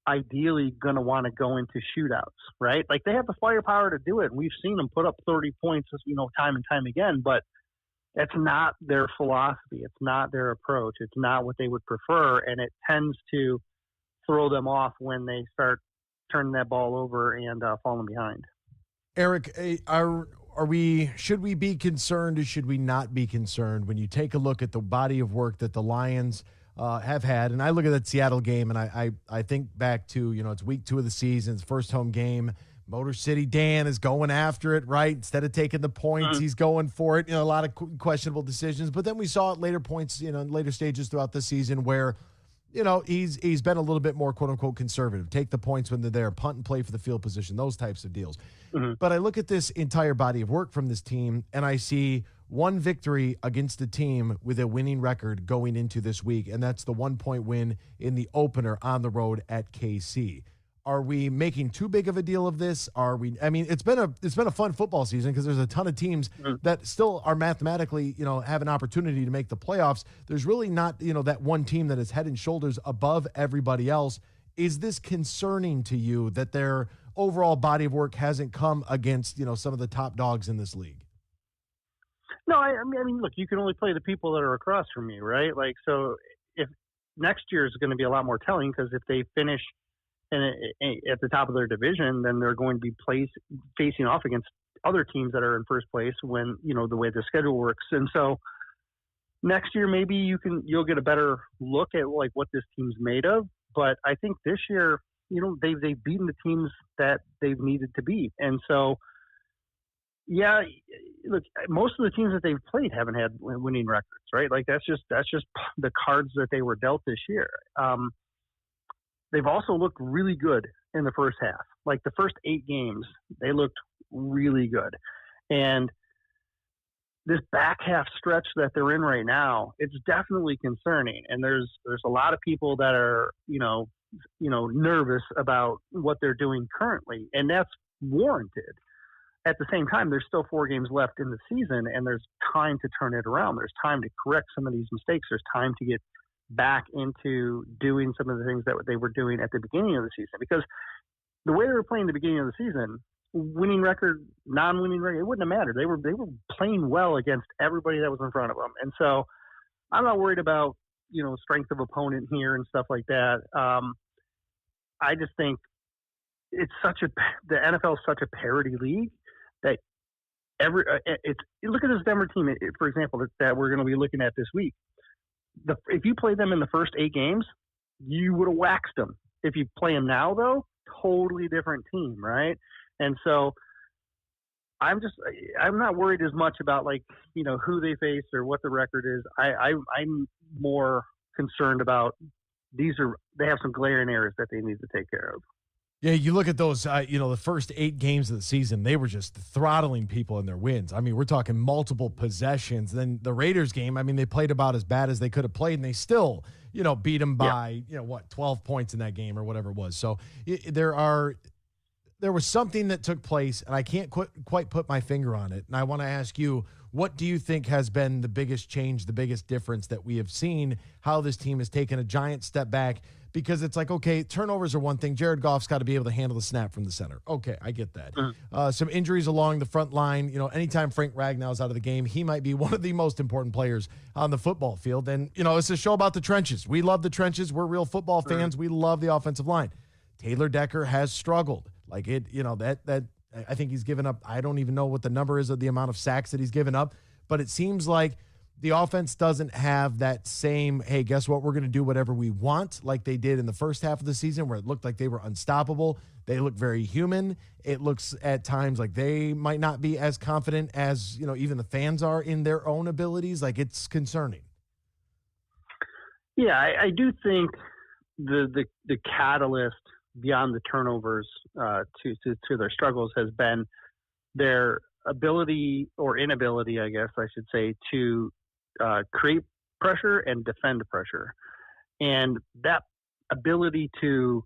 ideally going to want to go into shootouts, right? Like they have the firepower to do it. We've seen them put up 30 points, time and time again, but that's not their philosophy. It's not their approach. It's not what they would prefer. And it tends to throw them off when they start turning that ball over and falling behind. Erik, should we be concerned or should we not be concerned when you take a look at the body of work that the Lions have had? And I look at that Seattle game and I think back to, it's week 2 of the season, it's first home game. Motor City Dan is going after it, right? Instead of taking the points, he's going for it. A lot of questionable decisions. But then we saw at later points, in later stages throughout the season where, he's been a little bit more, quote unquote, conservative. Take the points when they're there, punt and play for the field position, those types of deals. Mm-hmm. But I look at this entire body of work from this team and I see one victory against a team with a winning record going into this week, and that's the 1-point win in the opener on the road at KC. Are we making too big of a deal of this? It's been a fun football season because there's a ton of teams that still are mathematically, have an opportunity to make the playoffs. There's really not, that one team that is head and shoulders above everybody else. Is this concerning to you that their overall body of work hasn't come against, some of the top dogs in this league? No, I mean, look, you can only play the people that are across from you, right? Like, so if next year is going to be a lot more telling because if they finish at the top of their division, then they're going to be facing off against other teams that are in first place when, the way the schedule works. And so next year, maybe you'll get a better look at like what this team's made of. But I think this year, they've beaten the teams that they've needed to beat. And so, yeah, look, most of the teams that they've played haven't had winning records, right? Like that's just the cards that they were dealt this year. They've also looked really good in the first half. Like the first 8 games, they looked really good. And this back half stretch that they're in right now, it's definitely concerning. And there's a lot of people that are, nervous about what they're doing currently. And that's warranted. At the same time, there's still 4 games left in the season and there's time to turn it around. There's time to correct some of these mistakes. There's time to get back into doing some of the things that they were doing at the beginning of the season. Because the way they were playing at the beginning of the season, winning record, non-winning record, it wouldn't have mattered. They were playing well against everybody that was in front of them. And so I'm not worried about, strength of opponent here and stuff like that. I just think the NFL is such a parity league that look at this Denver team, for example, that we're going to be looking at this week. If you play them in the first 8 games, you would have waxed them. If you play them now, though, totally different team, right? And so I'm not worried as much about who they face or what the record is. I'm more concerned about they have some glaring areas that they need to take care of. Yeah, you look at those, the first 8 games of the season, they were just throttling people in their wins. I mean, we're talking multiple possessions. Then the Raiders game, I mean, they played about as bad as they could have played, and they still, beat them by, 12 points in that game or whatever it was. So there was something that took place, and I can't quite put my finger on it. And I want to ask you, what do you think has been the biggest change, the biggest difference that we have seen, how this team has taken a giant step back? Because it's like, okay, turnovers are one thing. Jared Goff's got to be able to handle the snap from the center. Okay, I get that. Some injuries along the front line. Anytime Frank Ragnow's out of the game, he might be one of the most important players on the football field. And, it's a show about the trenches. We love the trenches. We're real football fans. We love the offensive line. Taylor Decker has struggled. Like that I think he's given up. I don't even know what the number is of the amount of sacks that he's given up, but it seems like the offense doesn't have that same, hey, guess what? We're going to do whatever we want, like they did in the first half of the season, where it looked like they were unstoppable. They look very human. It looks at times like they might not be as confident as, even the fans are in their own abilities. Like, it's concerning. Yeah, I do think the catalyst beyond the turnovers to their struggles has been their ability, or inability, I guess I should say, to create pressure and defend pressure. And that ability to,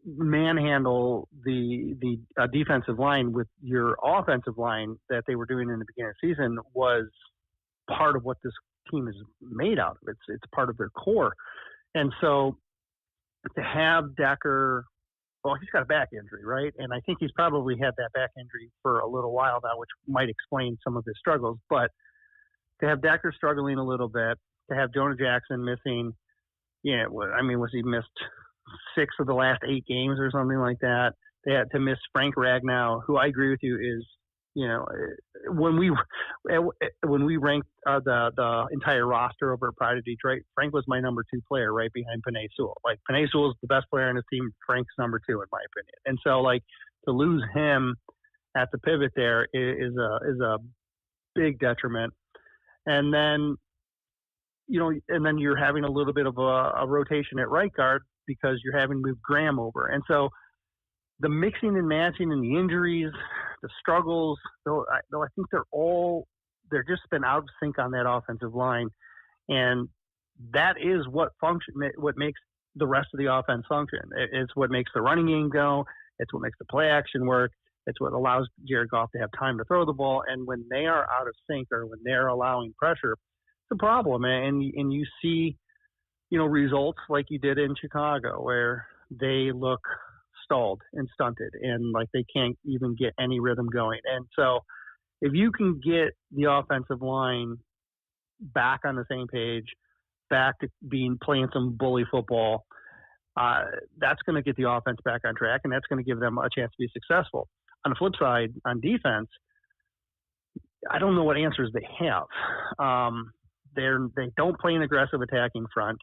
manhandle the defensive line with your offensive line that they were doing in the beginning of the season was part of what this team is made out of. It's part of their core. And so to have Decker, well, he's got a back injury, right? And I think he's probably had that back injury for a little while now, which might explain some of his struggles. But to have Decker struggling a little bit, to have Jonah Jackson missing, was he missed 6 of the last 8 games or something like that? They had to miss Frank Ragnow, who I agree with you is, when we ranked the entire roster over at Pride of Detroit, Frank was my number 2 player, right behind Penei Sewell. Like, Penei Sewell is the best player on the team. Frank's number 2 in my opinion. And so, like, to lose him at the pivot there is a big detriment. And then, you're having a little bit of a rotation at right guard because you're having to move Graham over. And so the mixing and matching and the injuries, the struggles, though I think they're just been out of sync on that offensive line. And that is what makes the rest of the offense function. It's what makes the running game go. It's what makes the play action work. It's what allows Jared Goff to have time to throw the ball. And when they are out of sync, or when they're allowing pressure, it's a problem. And you see, results like you did in Chicago, where they look stalled and stunted, and like they can't even get any rhythm going. And so if you can get the offensive line back on the same page, back to playing some bully football, that's going to get the offense back on track, and that's going to give them a chance to be successful. On the flip side, on defense, I don't know what answers they have. They don't play an aggressive attacking front.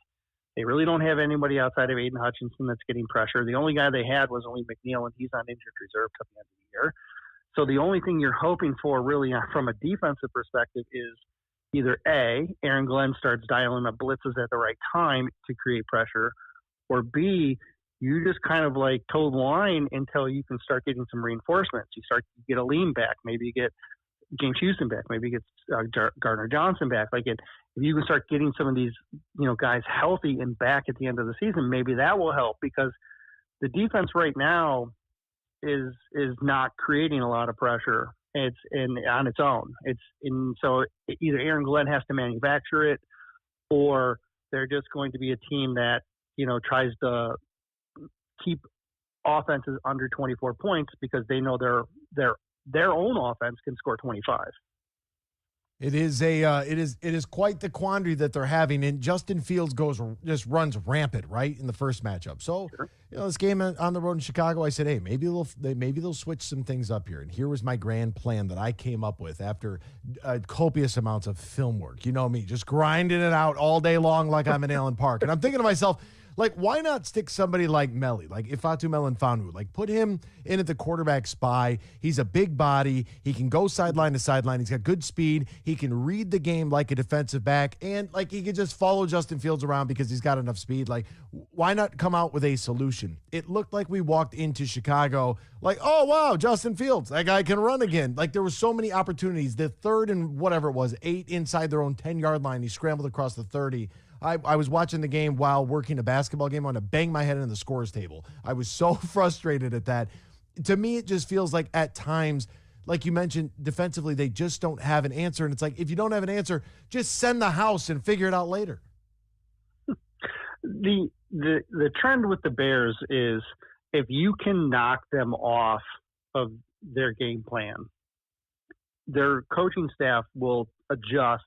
They really don't have anybody outside of Aiden Hutchinson that's getting pressure. The only guy they had was only McNeil, and he's on injured reserve till the end of the year. So the only thing you're hoping for really from a defensive perspective is either A, Aaron Glenn starts dialing up blitzes at the right time to create pressure, or B, you just kind of like toe the line until you can start getting some reinforcements. You get a lean back. Maybe you get James Houston back. Maybe you get Gardner Johnson back. If you can start getting some of these, guys healthy and back at the end of the season, maybe that will help, because the defense right now is not creating a lot of pressure. It's on its own. So either Aaron Glenn has to manufacture it, or they're just going to be a team that tries to keep offenses under 24 points because they know their own offense can score 25. It is quite the quandary that they're having, and Justin Fields just runs rampant right in the first matchup. So sure. This game on the road in Chicago, I said, hey, maybe they'll switch some things up here. And here was my grand plan that I came up with after copious amounts of film work. You know me, just grinding it out all day long like I'm in Allen Park. And I'm thinking to myself, Like, why not stick somebody like Melly, like Ifatu Melanfanu? Like, put him in at the quarterback spy. He's a big body. He can go sideline to sideline. He's got good speed. He can read the game like a defensive back. And, like, he can just follow Justin Fields around because he's got enough speed. Like, why not come out with a solution? It looked like we walked into Chicago like, oh, wow, Justin Fields, that guy can run again. Like, there were so many opportunities. The third and whatever it was, 8 inside their own 10-yard line. He scrambled across the 30. I was watching the game while working a basketball game. I want to bang my head on the scores table. I was so frustrated at that. To me, it just feels like at times, like you mentioned, defensively, they just don't have an answer. And it's like, if you don't have an answer, just send the house and figure it out later. The trend with the Bears is if you can knock them off of their game plan, their coaching staff will adjust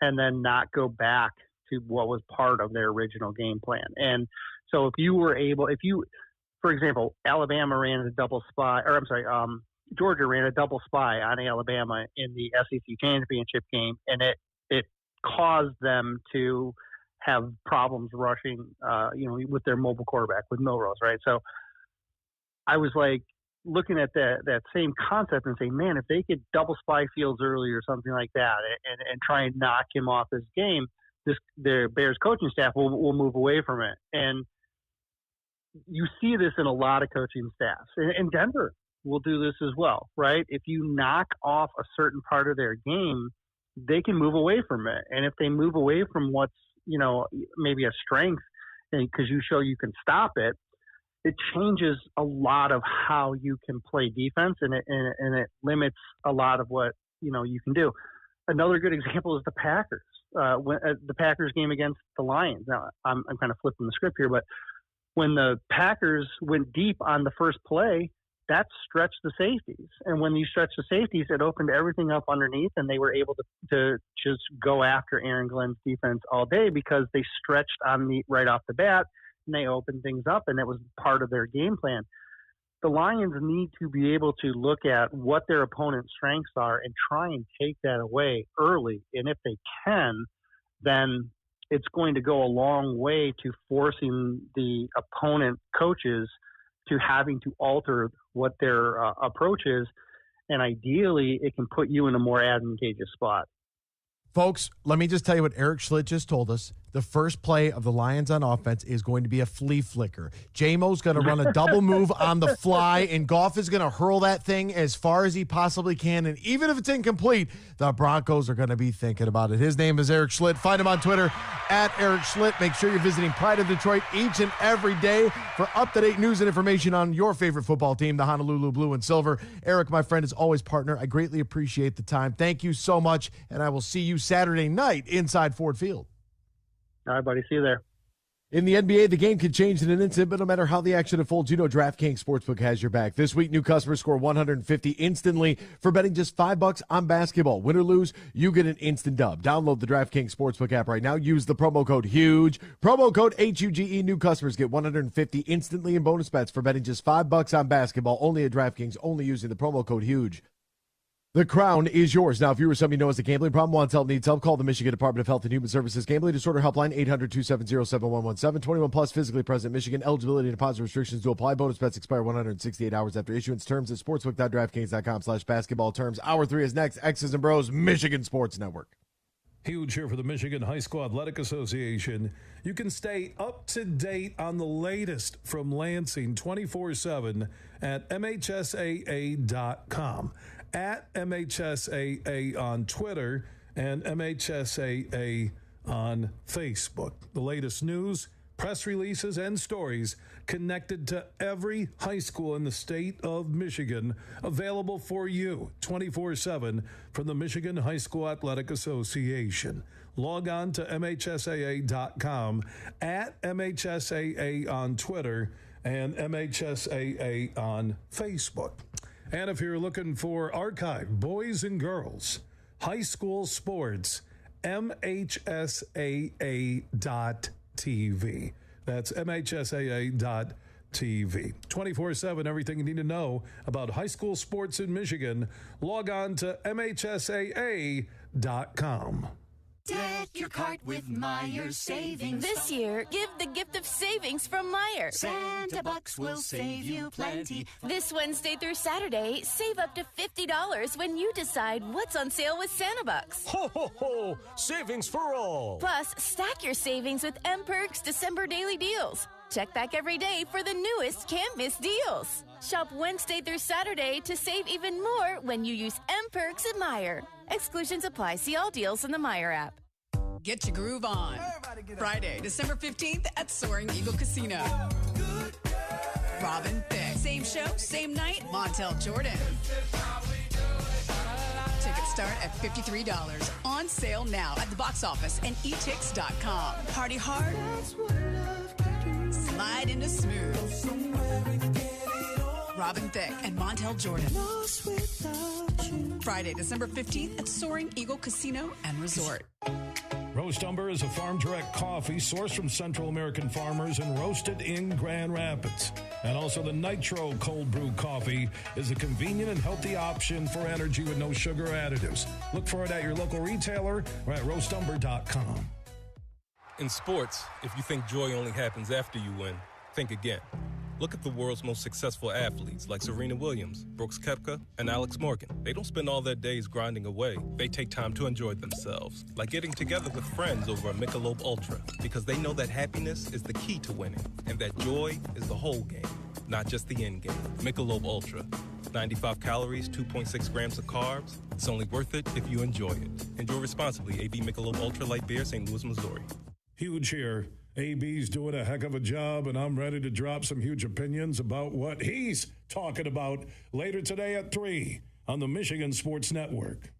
and then not go back to what was part of their original game plan. And so if you were able, for example, Alabama ran a double spy, or I'm sorry, Georgia ran a double spy on Alabama in the SEC championship game, and it caused them to have problems rushing, with their mobile quarterback, with Br0's, right? So I was like looking at that same concept and saying, man, if they could double spy Fields early or something like that and try and knock him off his game, the Bears coaching staff will move away from it. And you see this in a lot of coaching staffs. And Denver will do this as well, right? If you knock off a certain part of their game, they can move away from it. And if they move away from what's, maybe a strength, because you show you can stop it, it changes a lot of how you can play defense, and it limits a lot of what, you can do. Another good example is the Packers. The Packers game against the Lions. Now, I'm kind of flipping the script here, but when the Packers went deep on the first play, that stretched the safeties. And when you stretch the safeties, it opened everything up underneath, and they were able to just go after Aaron Glenn's defense all day because they stretched right off the bat, and they opened things up, and it was part of their game plan. The Lions need to be able to look at what their opponent's strengths are and try and take that away early. And if they can, then it's going to go a long way to forcing the opponent coaches to having to alter what their approach is. And ideally, it can put you in a more advantageous spot. Folks, let me just tell you what Erik Schiltt just told us. The first play of the Lions on offense is going to be a flea flicker. J-Mo's going to run a double move on the fly, and Goff is going to hurl that thing as far as he possibly can. And even if it's incomplete, the Broncos are going to be thinking about it. His name is Erik Schiltt. Find him on Twitter at Erik Schiltt. Make sure you're visiting Pride of Detroit each and every day for up-to-date news and information on your favorite football team, the Honolulu Blue and Silver. Erik, my friend, is always partner. I greatly appreciate the time. Thank you so much, and I will see you Saturday night inside Ford Field. All right, buddy. See you there. In the NBA, the game can change in an instant, but no matter how the action unfolds, DraftKings Sportsbook has your back. This week, new customers score 150 instantly for betting just $5 on basketball. Win or lose, you get an instant dub. Download the DraftKings Sportsbook app right now. Use the promo code HUGE. Promo code HUGE. New customers get 150 instantly in bonus bets for betting just $5 on basketball. Only at DraftKings, only using the promo code HUGE. The crown is yours. Now, if you or somebody knows a gambling problem, wants help, needs help, call the Michigan Department of Health and Human Services Gambling Disorder Helpline, 800-270-7117. 21 plus, physically present, Michigan. Eligibility and deposit restrictions do apply. Bonus bets expire 168 hours after issuance. Terms at sportsbook.draftkings.com/basketball terms. Hour 3 is next. X's and Bros, Michigan Sports Network. Huge here for the Michigan High School Athletic Association. You can stay up to date on the latest from Lansing 24/7 at MHSAA.com. At MHSAA on Twitter and MHSAA on Facebook. The latest news, press releases, and stories connected to every high school in the state of Michigan, available for you 24/7 from the Michigan High School Athletic Association. Log on to MHSAA.com, at MHSAA on Twitter, and MHSAA on Facebook. And if you're looking for archive, boys and girls, high school sports, MHSAA.TV. That's MHSAA.TV. 24/7, everything you need to know about high school sports in Michigan. Log on to MHSAA.com. Deck your cart with Meijer savings. This year, give the gift of savings from Meijer. Santa Bucks will save you plenty. This Wednesday through Saturday, save up to $50 when you decide what's on sale with Santa Bucks. Ho, ho, ho! Savings for all! Plus, stack your savings with M-Perks December daily deals. Check back every day for the newest can't-miss deals. Shop Wednesday through Saturday to save even more when you use M-Perks at Meijer. Exclusions apply. See all deals in the Meijer app. Get your groove on. Friday, December 15th at Soaring Eagle Casino. Robin Thicke. Same show, same night, Montel Jordan. Tickets start at $53. On sale now at the box office and etix.com. Party hard. Slide into smooth. Robin Thicke and Montel Jordan. Friday, December 15th at Soaring Eagle Casino and Resort. Roast Umber is a farm direct coffee sourced from Central American farmers and roasted in Grand Rapids. And also the Nitro Cold Brew Coffee is a convenient and healthy option for energy with no sugar additives. Look for it at your local retailer or at roastumber.com. In sports, if you think joy only happens after you win, think again. Look at the world's most successful athletes like Serena Williams, Brooks Koepka, and Alex Morgan. They don't spend all their days grinding away. They take time to enjoy themselves, like getting together with friends over a Michelob Ultra, because they know that happiness is the key to winning, and that joy is the whole game, not just the end game. Michelob Ultra. 95 calories, 2.6 grams of carbs. It's only worth it if you enjoy it. Enjoy responsibly. AB Michelob Ultra Light Beer, St. Louis, Missouri. Huge here. AB's doing a heck of a job, and I'm ready to drop some huge opinions about what he's talking about later today at 3 on the Michigan Sports Network.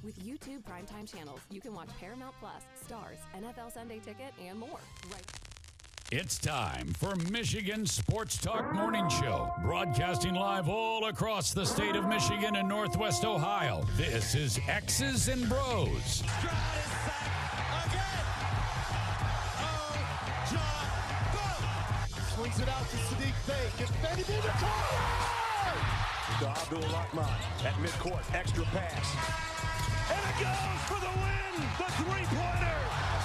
With YouTube primetime channels, you can watch Paramount Plus, Stars, NFL Sunday Ticket, and more. Right. It's time for Michigan Sports Talk Morning Show, broadcasting live all across the state of Michigan and Northwest Ohio. This is X's and Bros. Swings it out to Sadiq Bey. Gets Benny in the corner! To Abdul-Rahman at midcourt. Extra pass. And it goes for the win! The three-pointer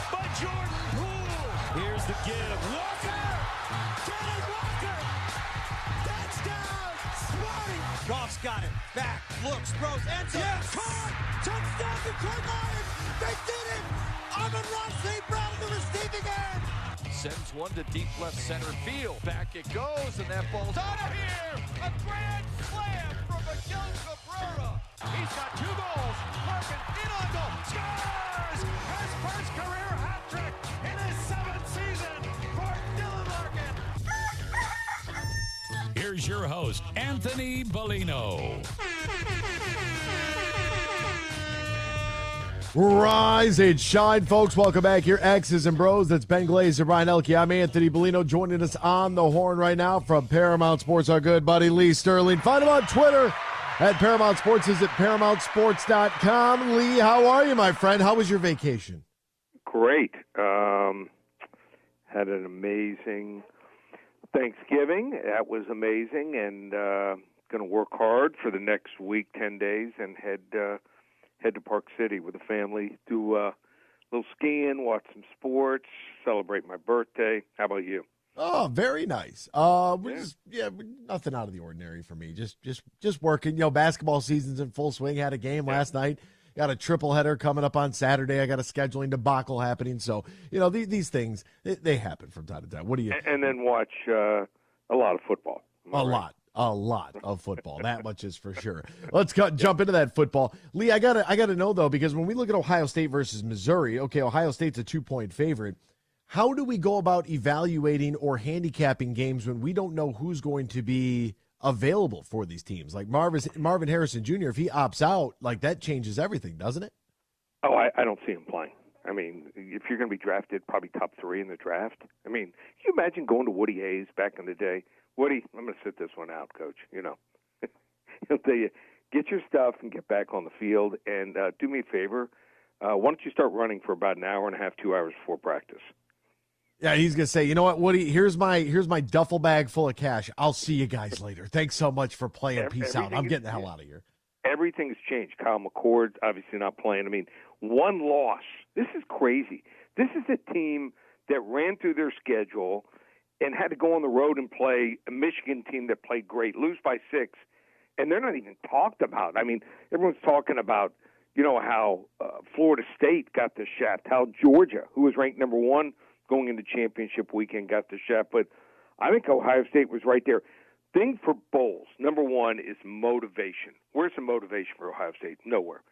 by Jordan Poole. Here's the give. Walker! Kenneth Walker! Touchdown! Smarty! Goff's got it. Back. Looks. Throws. Ends up. Yes! Caught! Touchdown to Detroit Lions! They did it! Amon-Ra St. Brown in the receiving end! Sends one to deep left center field. Back it goes, and that ball's out of here. A grand slam from Miguel Cabrera. He's got 2 goals. Larkin in on goal. Scores! His first career hat trick in his 7th season for Dylan Larkin. Here's your host, Anthony Bellino. Rise and shine, folks. Welcome back here, X's and Bros. That's Ben Glazer, Brian Elke. I'm Anthony Bellino, joining us on the horn right now from Paramount Sports, our good buddy Lee Sterling. Find him on Twitter at Paramount Sports. Is at ParamountSports.com. Lee, how are you, my friend? How was your vacation? Great. Had an amazing Thanksgiving. That was amazing, and going to work hard for the next week, 10 days, and head to Park City with the family, do a little skiing, watch some sports, celebrate my birthday. How about you? Oh, very nice. Nothing out of the ordinary for me. Just working. You know, basketball season's in full swing. Had a game last night. Got a triple header coming up on Saturday. I got a scheduling debacle happening. So, you know, these things, they happen from time to time. What do you? And then watch a lot of football. A lot of football. That much is for sure. Let's jump into that football. Lee, I gotta know, though, because when we look at Ohio State versus Missouri, okay, Ohio State's a 2-point favorite. How do we go about evaluating or handicapping games when we don't know who's going to be available for these teams? Like Marvin Harrison Jr., if he opts out, like that changes everything, doesn't it? Oh, I don't see him playing. I mean, if you're going to be drafted, probably top 3 in the draft. I mean, can you imagine going to Woody Hayes back in the day? Woody, I'm going to sit this one out, Coach. You know, he'll tell you, get your stuff and get back on the field. And do me a favor, why don't you start running for about an hour and a half, 2 hours before practice? Yeah, he's going to say, you know what, Woody, here's my duffel bag full of cash. I'll see you guys later. Thanks so much for playing. Peace out. I'm getting the hell out of here. Everything's changed. Kyle McCord's obviously not playing. I mean, one loss. This is crazy. This is a team that ran through their schedule and had to go on the road and play a Michigan team that played great, lose by 6, and they're not even talked about. I mean, everyone's talking about, you know, how Florida State got the shaft, how Georgia, who was ranked number 1 going into championship weekend, got the shaft. But I think Ohio State was right there. Thing for bowls, number 1 is motivation. Where's the motivation for Ohio State? Nowhere.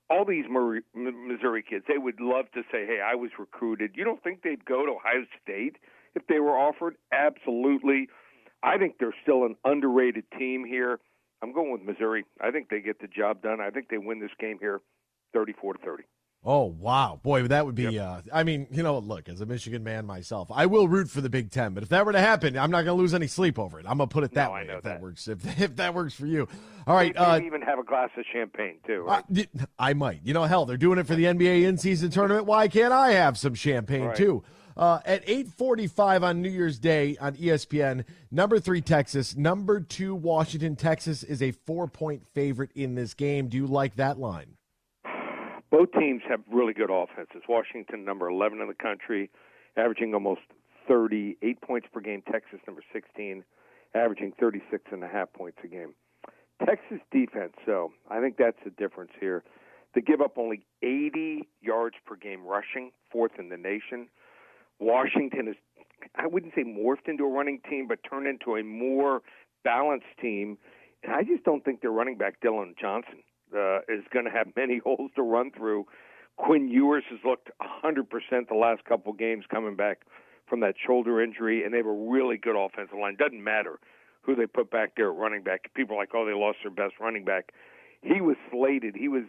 All these Missouri kids, they would love to say, hey, I was recruited. You don't think they'd go to Ohio State if they were offered? Absolutely. I think they're still an underrated team here. I'm going with Missouri. I think they get the job done. I think they win this game here 34-30. Oh, wow. Boy, that would be, I mean, you know, look, as a Michigan man myself, I will root for the Big Ten, but if that were to happen, I'm not going to lose any sleep over it. I'm going to put it that way, if that works. If that works for you. All right. Maybe even have a glass of champagne, too, right? I might. You know, hell, they're doing it for the NBA in-season tournament. Why can't I have some champagne, too? At 8:45 on New Year's Day on ESPN, number 3 Texas, number 2 Washington. Texas is a 4-point favorite in this game. Do you like that line? Both teams have really good offenses. Washington, number 11 in the country, averaging almost 38 points per game. Texas, number 16, averaging 36.5 points a game. Texas defense, so I think that's the difference here. They give up only 80 yards per game rushing, 4th in the nation. Washington is, I wouldn't say morphed into a running team, but turned into a more balanced team. And I just don't think their running back, Dylan Johnson, is going to have many holes to run through. Quinn Ewers has looked 100% the last couple games coming back from that shoulder injury, and they have a really good offensive line. Doesn't matter who they put back there at running back. People are like, oh, they lost their best running back. He was slated. He was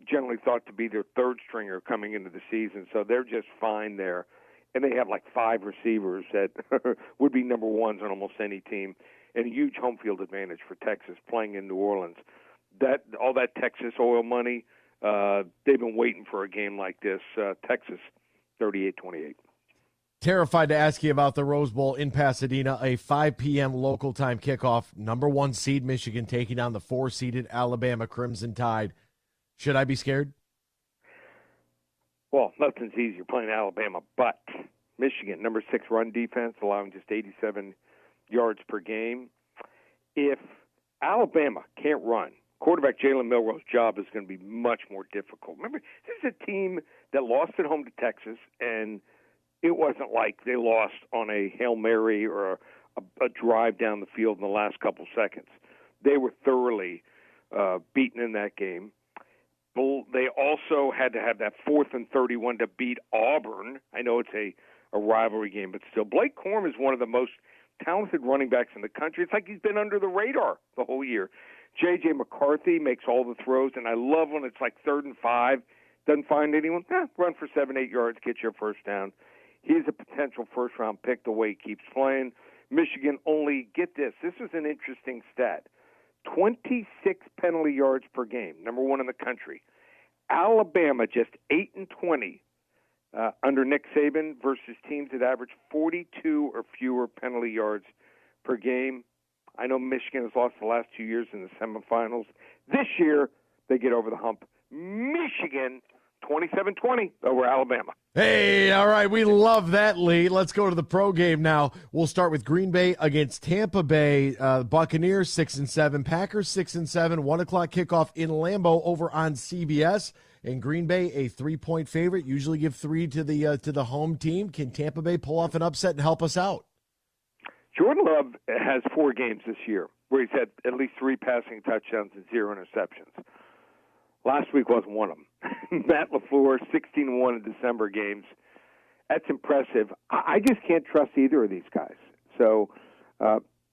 generally thought to be their third stringer coming into the season, so they're just fine there. And they have like 5 receivers that would be number ones on almost any team, and a huge home field advantage for Texas playing in New Orleans. All that Texas oil money, they've been waiting for a game like this. Texas, 38-28. Terrified to ask you about the Rose Bowl in Pasadena, a 5 p.m. local time kickoff. Number 1 seed Michigan taking on the 4-seeded Alabama Crimson Tide. Should I be scared? Well, nothing's easier playing Alabama, but Michigan, number 6 run defense, allowing just 87 yards per game. If Alabama can't run, quarterback Jalen Milroe's job is going to be much more difficult. Remember, this is a team that lost at home to Texas, and it wasn't like they lost on a Hail Mary or a drive down the field in the last couple seconds. They were thoroughly beaten in that game. They also had to have that 4th and 31 to beat Auburn. I know it's a rivalry game, but still. Blake Corum is one of the most talented running backs in the country. It's like he's been under the radar the whole year. J.J. McCarthy makes all the throws, and I love when it's like 3rd and 5, doesn't find anyone, run for 7-8 yards, get your first down. He's a potential first-round pick the way he keeps playing. Michigan only, get this is an interesting stat, 26 penalty yards per game, number 1 in the country. Alabama just 8-20 under Nick Saban versus teams that average 42 or fewer penalty yards per game. I know Michigan has lost the last 2 years in the semifinals. This year, they get over the hump. Michigan, 27-20 over Alabama. Hey, all right, we love that, Lee. Let's go to the pro game now. We'll start with Green Bay against Tampa Bay. Buccaneers 6-7, Packers 6-7. 1 o'clock kickoff in Lambeau over on CBS. And Green Bay, a 3-point favorite. Usually give 3 to the home team. Can Tampa Bay pull off an upset and help us out? Jordan Love has 4 games this year where he's had at least 3 passing touchdowns and 0 interceptions. Last week wasn't one of them. Matt LaFleur, 16-1 in December games. That's impressive. I just can't trust either of these guys. So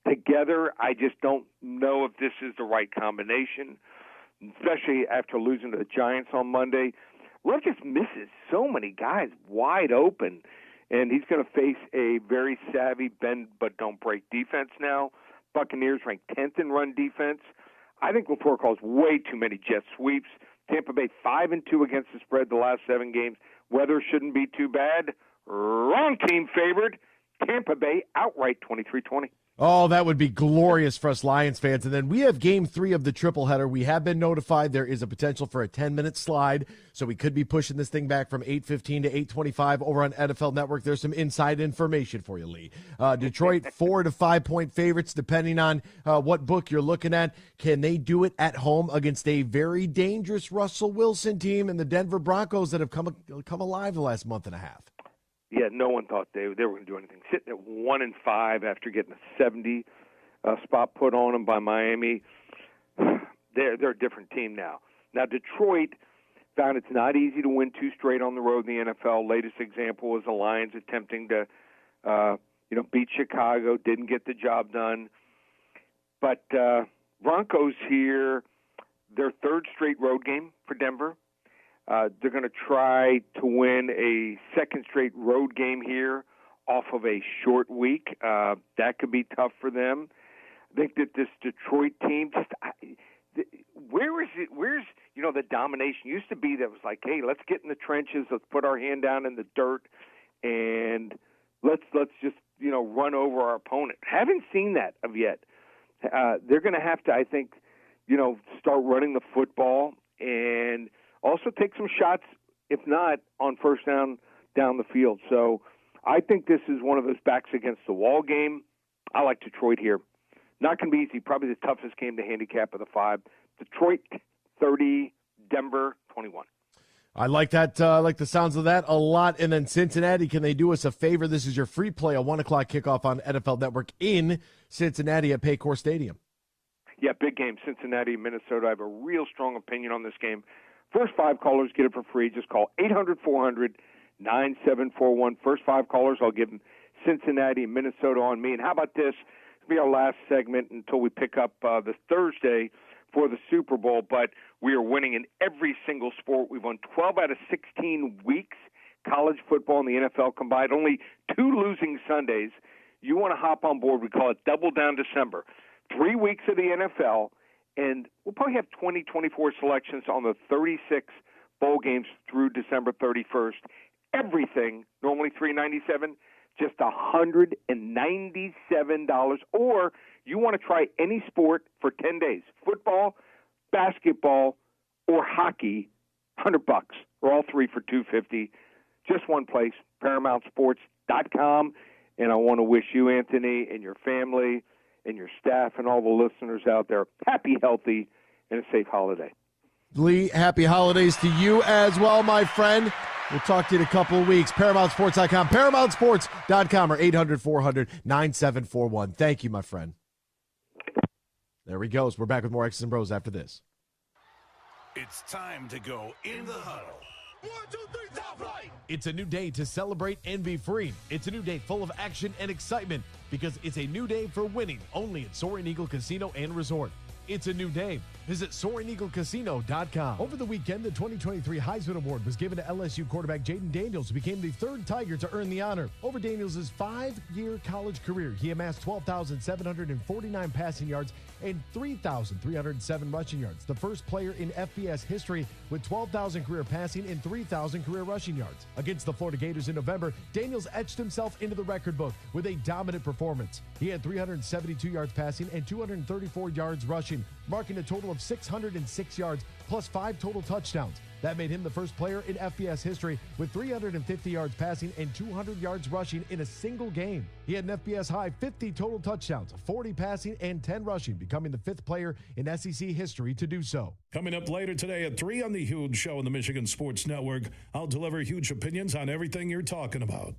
together, I just don't know if this is the right combination, especially after losing to the Giants on Monday. Love just misses so many guys wide open, and he's going to face a very savvy bend but don't break defense now. Buccaneers ranked 10th in run defense. I think LaFleur calls way too many jet sweeps. Tampa Bay 5-2 against the spread the last 7 games. Weather shouldn't be too bad. Wrong team favored. Tampa Bay outright 23-20. Oh, that would be glorious for us Lions fans. And then we have game 3 of the triple header. We have been notified there is a potential for a 10-minute slide, so we could be pushing this thing back from 8:15 to 8:25 over on NFL Network. There's some inside information for you, Lee. Detroit 4 to 5 point favorites, depending on what book you're looking at. Can they do it at home against a very dangerous Russell Wilson team and the Denver Broncos that have come alive the last month and a half? Yeah, no one thought they were going to do anything. Sitting at 1-5 after getting a 70 spot put on them by Miami, they're a different team now. Now Detroit found it's not easy to win 2 straight on the road in the NFL. Latest example was the Lions attempting to, beat Chicago, didn't get the job done. But Broncos here, their 3rd straight road game for Denver. They're going to try to win a 2nd straight road game here off of a short week. That could be tough for them. I think that this Detroit team, where's the domination? Used to be that was like, hey, let's get in the trenches, let's put our hand down in the dirt, and let's just run over our opponent. Haven't seen that of yet. They're going to have to, I think, start running the football and also take some shots, if not on first down the field. So I think this is one of those backs against the wall game. I like Detroit here. Not going to be easy. Probably the toughest game to handicap of the 5. Detroit 30, Denver 21. I like that. I like the sounds of that a lot. And then Cincinnati, can they do us a favor? This is your free play, a 1 o'clock kickoff on NFL Network in Cincinnati at Paycor Stadium. Yeah, big game. Cincinnati, Minnesota. I have a real strong opinion on this game. First 5 callers get it for free. Just call 800-400-9741. First 5 callers, I'll give them Cincinnati and Minnesota on me. And how about this? It'll be our last segment until we pick up the Thursday for the Super Bowl, but we are winning in every single sport. We've won 12 out of 16 weeks, college football and the NFL combined, only 2 losing Sundays. You want to hop on board, we call it Double Down December. 3 weeks of the NFL, and we'll probably have 20, 24 selections on the 36 bowl games through December 31st. Everything, normally $397, just $197. Or you want to try any sport for 10 days, football, basketball, or hockey, $100, or all three for $250. Just one place, ParamountSports.com. And I want to wish you, Anthony, and your family and your staff and all the listeners out there happy, healthy, and a safe holiday. Lee, happy holidays to you as well, my friend. We'll talk to you in a couple of weeks. ParamountSports.com, ParamountSports.com, or 800-400-9741. Thank you, my friend. There he goes. We're back with more X's and Bros after this. It's time to go in the huddle. 1, 2, 3, top flight! It's a new day to celebrate and be free. It's a new day full of action and excitement because it's a new day for winning only at Soaring Eagle Casino and Resort. It's a new day. Visit SoaringEagleCasino.com. Over the weekend, the 2023 Heisman Award was given to LSU quarterback Jaden Daniels, who became the third Tiger to earn the honor. Over Daniels' 5-year college career, he amassed 12,749 passing yards and 3,307 rushing yards. The first player in FBS history with 12,000 career passing and 3,000 career rushing yards. Against the Florida Gators in November, Daniels etched himself into the record book with a dominant performance. He had 372 yards passing and 234 yards rushing, marking a total of 606 yards plus 5 total touchdowns. That made him the first player in FBS history with 350 yards passing and 200 yards rushing in a single game. He had an FBS high 50 total touchdowns, 40 passing, and 10 rushing, becoming the 5th player in SEC history to do so. Coming up later today at 3 on The Huge Show on the Michigan Sports Network, I'll deliver huge opinions on everything you're talking about.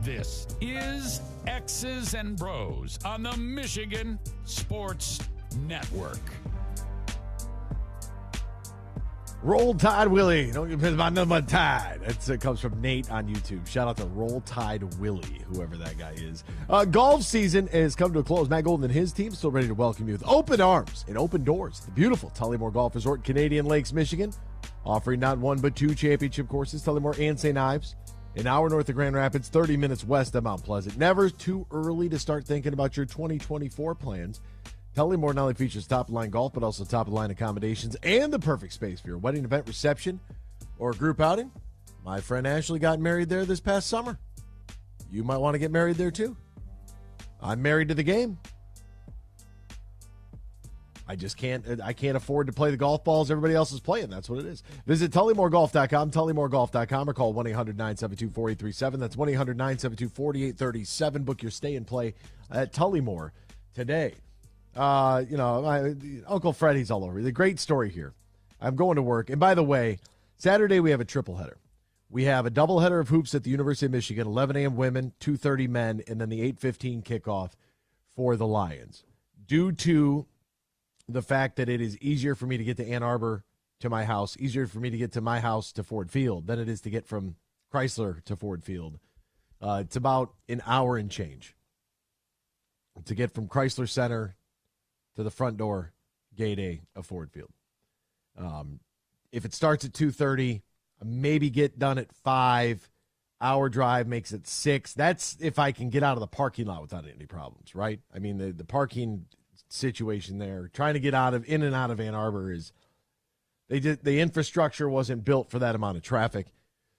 This is X's and Bros on the Michigan Sports Network. Roll Tide Willie. Don't get pissed about nothing but Tide. It comes from Nate on YouTube. Shout out to Roll Tide Willie, whoever that guy is. Golf season has come to a close. Matt Golden and his team still ready to welcome you with open arms and open doors. The beautiful Tullymore Golf Resort, Canadian Lakes, Michigan, offering not one but two championship courses, Tullymore and St. Ives. An hour north of Grand Rapids, 30 minutes west of Mount Pleasant. Never too early to start thinking about your 2024 plans. Tullymore not only features top-of-line golf, but also top-of-line accommodations and the perfect space for your wedding event, reception, or group outing. My friend Ashley got married there this past summer. You might want to get married there, too. I'm married to the game. I can't afford to play the golf balls everybody else is playing. That's what it is. Visit TullymoreGolf.com, TullymoreGolf.com, or call 1-800-972-4837. That's 1-800-972-4837. Book your stay and play at Tullymore today. My Uncle Freddie's all over. The great story here. I'm going to work. And by the way, Saturday we have a triple header. We have a double header of hoops at the University of Michigan, 11 a.m. women, 2:30 men, and then the 8:15 kickoff for the Lions. Due to the fact that it is easier for me to get to Ann Arbor to my house, easier for me to get to my house to Ford Field than it is to get from Chrysler to Ford Field. It's about an hour and change to get from Chrysler Center to the front door, gate A of Ford Field. If it starts at 2:30, maybe get done at 5. Hour drive makes it 6. That's if I can get out of the parking lot without any problems, right? I mean, the parking situation there, trying to get in and out of Ann Arbor is the infrastructure wasn't built for that amount of traffic.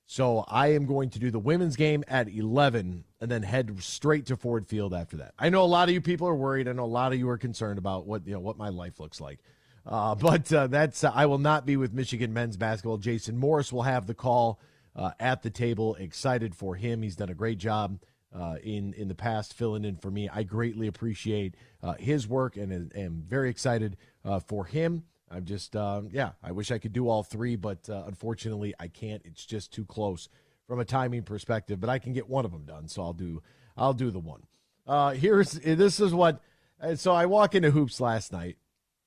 So I am going to do the women's game at 11 and then head straight to Ford Field after that. I know a lot of you people are worried. I know a lot of you are concerned about what my life looks like. But I will not be with Michigan men's basketball. Jason Morris will have the call at the table. Excited for him. He's done a great job in the past filling in for me. I greatly appreciate his work and am very excited for him. I'm just, I wish I could do all three, but unfortunately I can't. It's just too close from a timing perspective, but I can get one of them done, so I'll do the one. So I walk into hoops last night.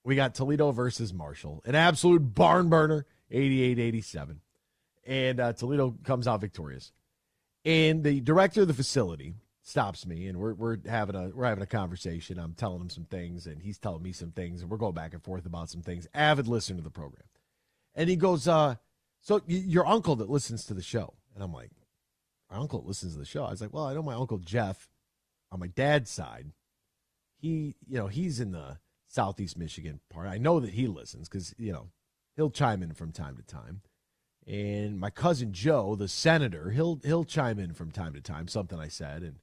We got Toledo versus Marshall, an absolute barn burner, 88-87. And Toledo comes out victorious. And the director of the facility stops me, and we're having a conversation. I'm telling him some things, and he's telling me some things, and we're going back and forth about some things. Avid listener to the program. And he goes, so your uncle that listens to the show. And I'm like, my uncle listens to the show. I was like, well, I know my Uncle Jeff on my dad's side. He's in the Southeast Michigan part. I know that he listens because, he'll chime in from time to time. And my cousin Joe, the senator, he'll chime in from time to time, something I said, and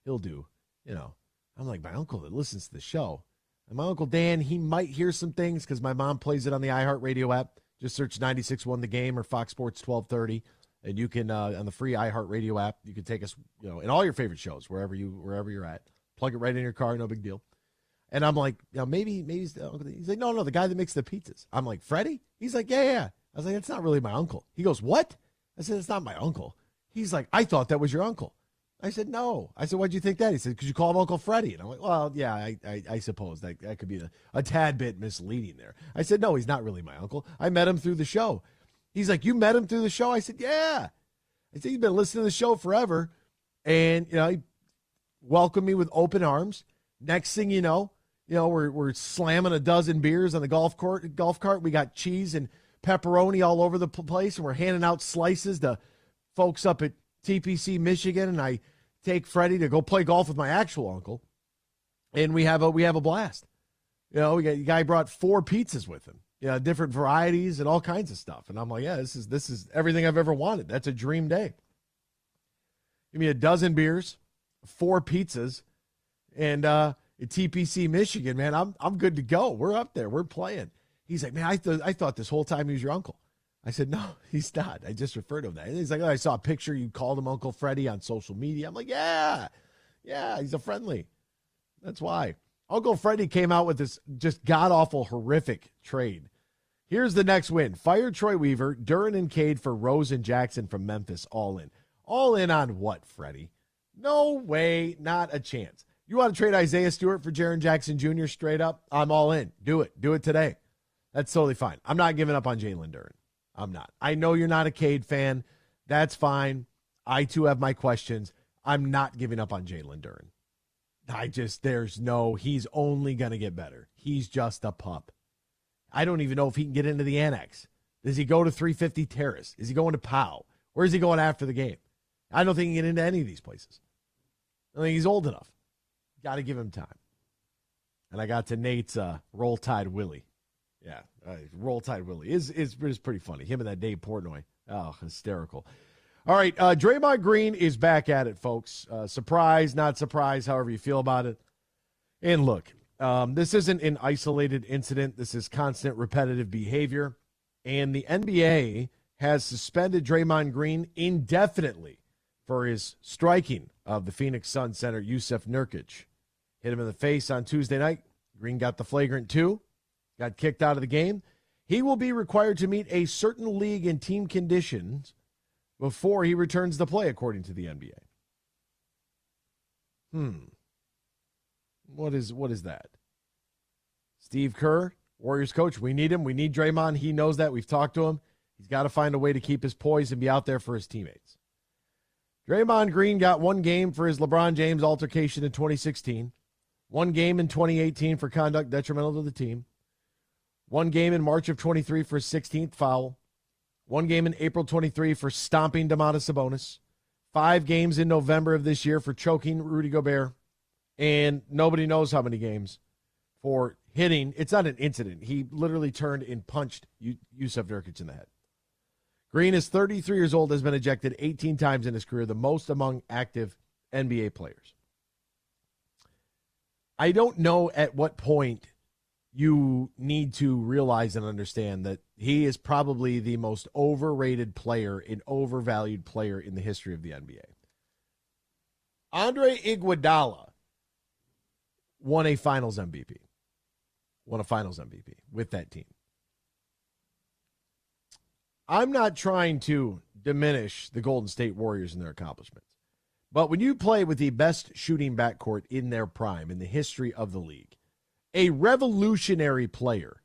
he'll do, I'm like, my uncle that listens to the show. And my Uncle Dan, he might hear some things because my mom plays it on the iHeartRadio app. Just search 96.1 The Game or Fox Sports 1230. And you can, on the free iHeartRadio app, you can take us, in all your favorite shows, wherever you're at. Plug it right in your car, no big deal. And I'm like, maybe he's the uncle. He's like, no, the guy that makes the pizzas. I'm like, Freddie? He's like, yeah. I was like, it's not really my uncle. He goes, what? I said, it's not my uncle. He's like, I thought that was your uncle. I said, no. I said, why'd you think that? He said, because you call him Uncle Freddie. And I'm like, well, yeah, I suppose that could be a tad bit misleading there. I said, no, he's not really my uncle. I met him through the show. He's like, you met him through the show? I said, yeah. I said, you've been listening to the show forever. And, he welcomed me with open arms. Next thing you know, we're slamming a dozen beers on the golf cart. We got cheese and pepperoni all over the place, and we're handing out slices to folks up at TPC Michigan, and I take Freddie to go play golf with my actual uncle, and we have a blast. The guy brought 4 pizzas with him, different varieties and all kinds of stuff, and I'm like, yeah, this is everything I've ever wanted. That's a dream day. Give me a dozen beers, 4 pizzas, and at TPC Michigan, man, I'm good to go. We're up there. We're playing. He's like, man, I thought this whole time he was your uncle. I said, no, he's not. I just referred to him that. And he's like, I saw a picture. You called him Uncle Freddie on social media. I'm like, yeah, he's a friendly. That's why. Uncle Freddie came out with this just god-awful, horrific trade. Here's the next win. Fire Troy Weaver, Duran and Cade for Rose and Jackson from Memphis, all in. All in on what, Freddie? No way, not a chance. You want to trade Isaiah Stewart for Jaren Jackson Jr. straight up? I'm all in. Do it. Do it today. That's totally fine. I'm not giving up on Jalen Duren. I'm not. I know you're not a Cade fan. That's fine. I, too, have my questions. I'm not giving up on Jalen Duren. He's only going to get better. He's just a pup. I don't even know if he can get into the annex. Does he go to 350 Terrace? Is he going to Powell? Where is he going after the game? I don't think he can get into any of these places. I think he's old enough. Got to give him time. And I got to Nate's Roll Tide Willie. Yeah, Roll Tide Willie is pretty funny. Him and that Dave Portnoy. Oh, hysterical. All right, Draymond Green is back at it, folks. Surprise, not surprise, however you feel about it. And look, this isn't an isolated incident. This is constant repetitive behavior. And the NBA has suspended Draymond Green indefinitely for his striking of the Phoenix Suns center, Yusuf Nurkic. Hit him in the face on Tuesday night. Green got the flagrant 2, got kicked out of the game. He will be required to meet a certain league and team conditions before he returns to play, according to the NBA. What is that? Steve Kerr, Warriors coach, we need him. We need Draymond. He knows that. We've talked to him. He's got to find a way to keep his poise and be out there for his teammates. Draymond Green got 1 game for his LeBron James altercation in 2016, 1 game in 2018 for conduct detrimental to the team, 1 game in March of 23 for his 16th foul, 1 game in April 23 for stomping Domantas Sabonis, 5 games in November of this year for choking Rudy Gobert, and nobody knows how many games for hitting. It's not an incident. He literally turned and punched Yusuf Nurkic in the head. Green is 33 years old, has been ejected 18 times in his career, the most among active NBA players. I don't know at what point you need to realize and understand that he is probably the most overrated player and overvalued player in the history of the NBA. Andre Iguodala won a Finals MVP with that team. I'm not trying to diminish the Golden State Warriors and their accomplishments, but when you play with the best shooting backcourt in their prime in the history of the league, a revolutionary player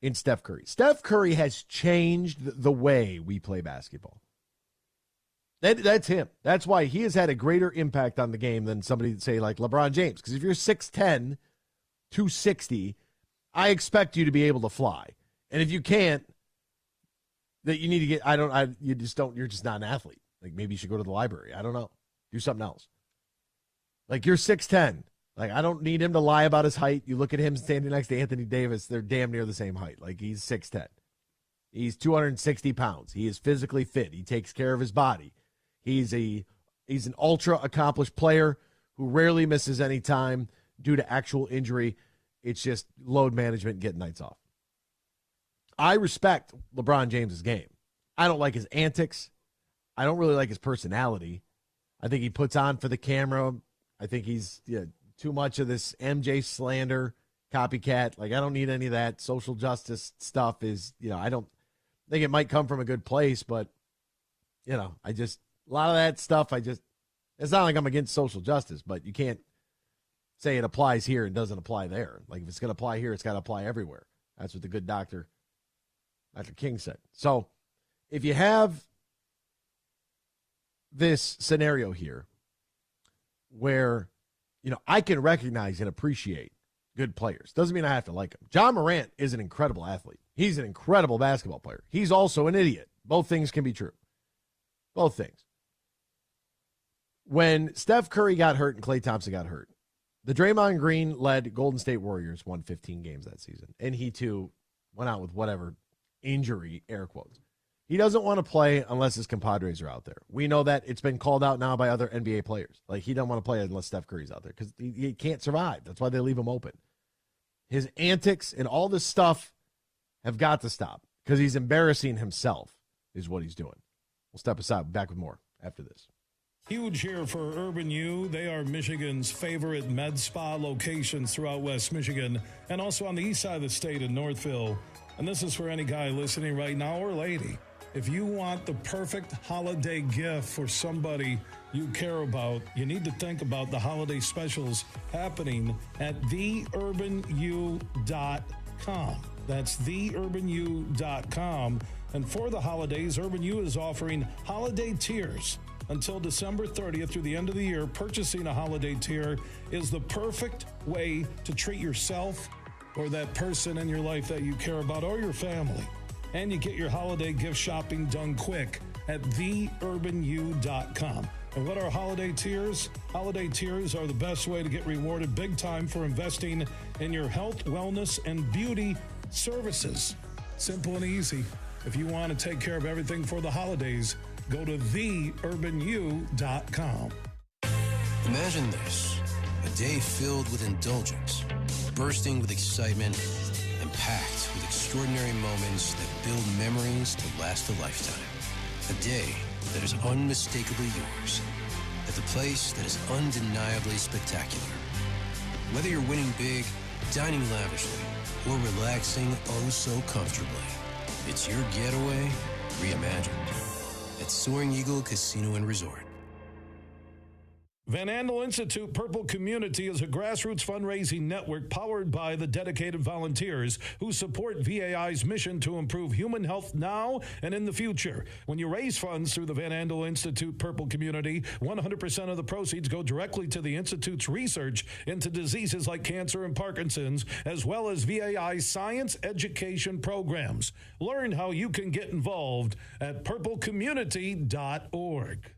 in Steph Curry. Steph Curry has changed the way we play basketball. That's him. That's why he has had a greater impact on the game than somebody, say, like LeBron James. Because if you're 6'10", 260, I expect you to be able to fly. And if you can't, that you need to get, you're just not an athlete. Like maybe you should go to the library. I don't know. Do something else. Like you're 6'10". Like I don't need him to lie about his height. You look at him standing next to Anthony Davis, they're damn near the same height. Like he's 6'10". He's 260 pounds. He is physically fit. He takes care of his body. He's an ultra accomplished player who rarely misses any time due to actual injury. It's just load management, getting nights off. I respect LeBron James's game. I don't like his antics. I don't really like his personality. I think he puts on for the camera. I think he's too much of this MJ slander, copycat. Like, I don't need any of that. Social justice stuff is, I don't think it might come from a good place, but, a lot of that stuff, it's not like I'm against social justice, but you can't say it applies here and doesn't apply there. Like, if it's going to apply here, it's got to apply everywhere. That's what the good Dr. King said. So if you have this scenario here where, I can recognize and appreciate good players. Doesn't mean I have to like them. John Morant is an incredible athlete. He's an incredible basketball player. He's also an idiot. Both things can be true. Both things. When Steph Curry got hurt and Klay Thompson got hurt, the Draymond Green-led Golden State Warriors won 15 games that season. And he, too, went out with whatever injury, air quotes. He doesn't want to play unless his compadres are out there. We know that. It's been called out now by other NBA players. Like, he doesn't want to play unless Steph Curry's out there because he can't survive. That's why they leave him open. His antics and all this stuff have got to stop because he's embarrassing himself is what he's doing. We'll step aside. Back with more after this. Huge here for Urban U. They are Michigan's favorite med spa locations throughout West Michigan and also on the east side of the state in Northville. And this is for any guy listening right now or lady. If you want the perfect holiday gift for somebody you care about, you need to think about the holiday specials happening at theurbanu.com. That's theurbanu.com. And for the holidays, Urban U is offering holiday tiers. Until December 30th through the end of the year, purchasing a holiday tier is the perfect way to treat yourself or that person in your life that you care about or your family. And you get your holiday gift shopping done quick at theurbanu.com. And what are holiday tiers? Holiday tiers are the best way to get rewarded big time for investing in your health, wellness, and beauty services. Simple and easy. If you want to take care of everything for the holidays, go to theurbanu.com. Imagine this, a day filled with indulgence, bursting with excitement, and packed with extraordinary moments that build memories to last a lifetime. A day that is unmistakably yours, at the place that is undeniably spectacular. Whether you're winning big, dining lavishly, or relaxing oh so comfortably, it's your getaway reimagined at Soaring Eagle Casino and Resort. Van Andel Institute Purple Community is a grassroots fundraising network powered by the dedicated volunteers who support VAI's mission to improve human health now and in the future. When you raise funds through the Van Andel Institute Purple Community, 100% of the proceeds go directly to the Institute's research into diseases like cancer and Parkinson's, as well as VAI's science education programs. Learn how you can get involved at purplecommunity.org.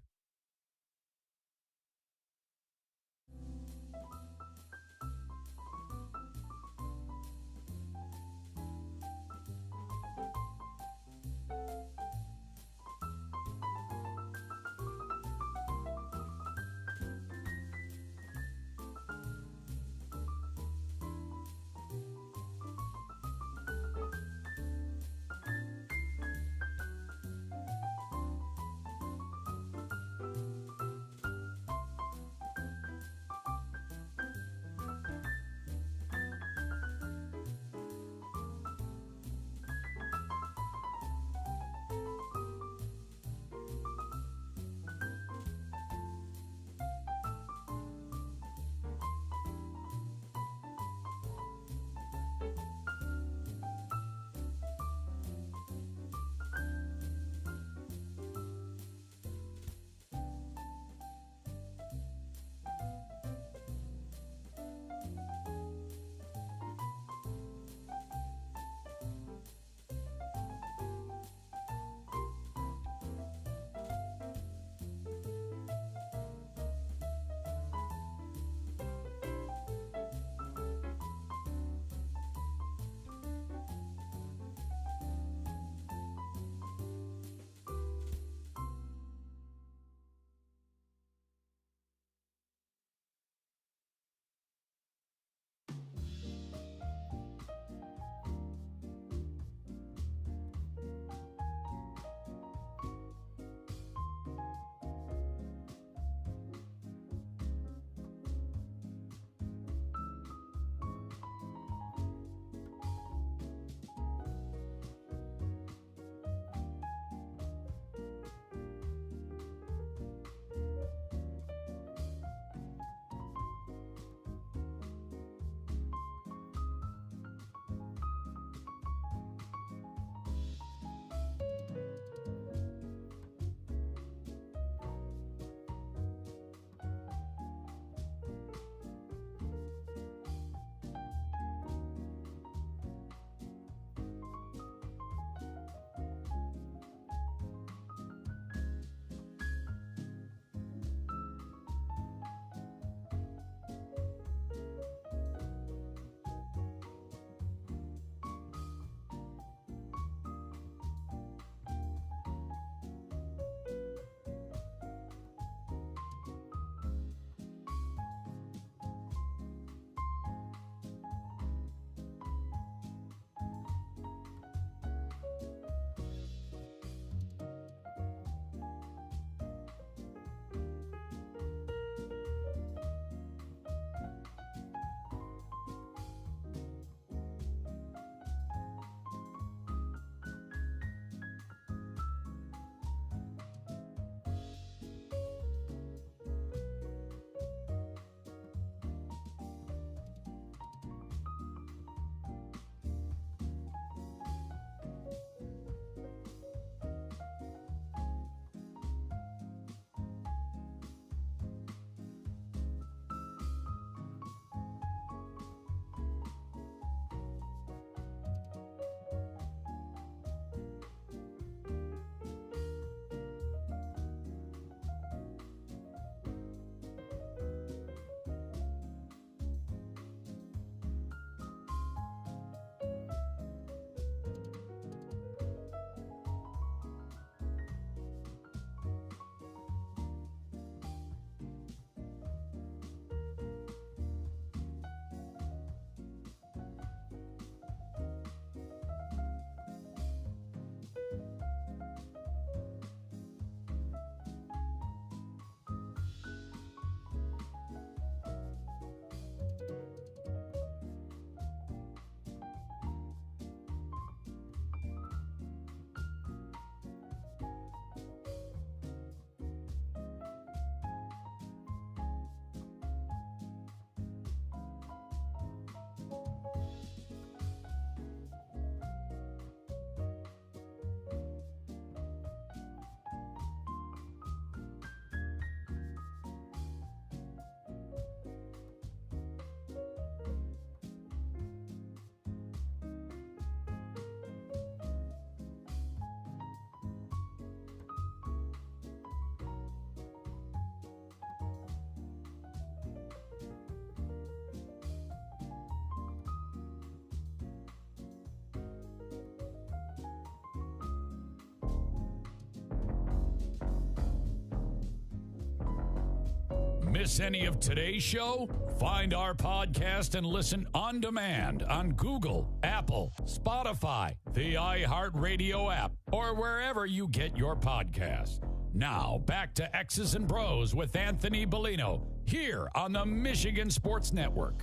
Miss any of today's show? Find our podcast and listen on demand on Google, Apple, Spotify, the iHeartRadio app, or wherever you get your podcasts. Now, back to X's and Bros with Anthony Bellino here on the Michigan Sports Network.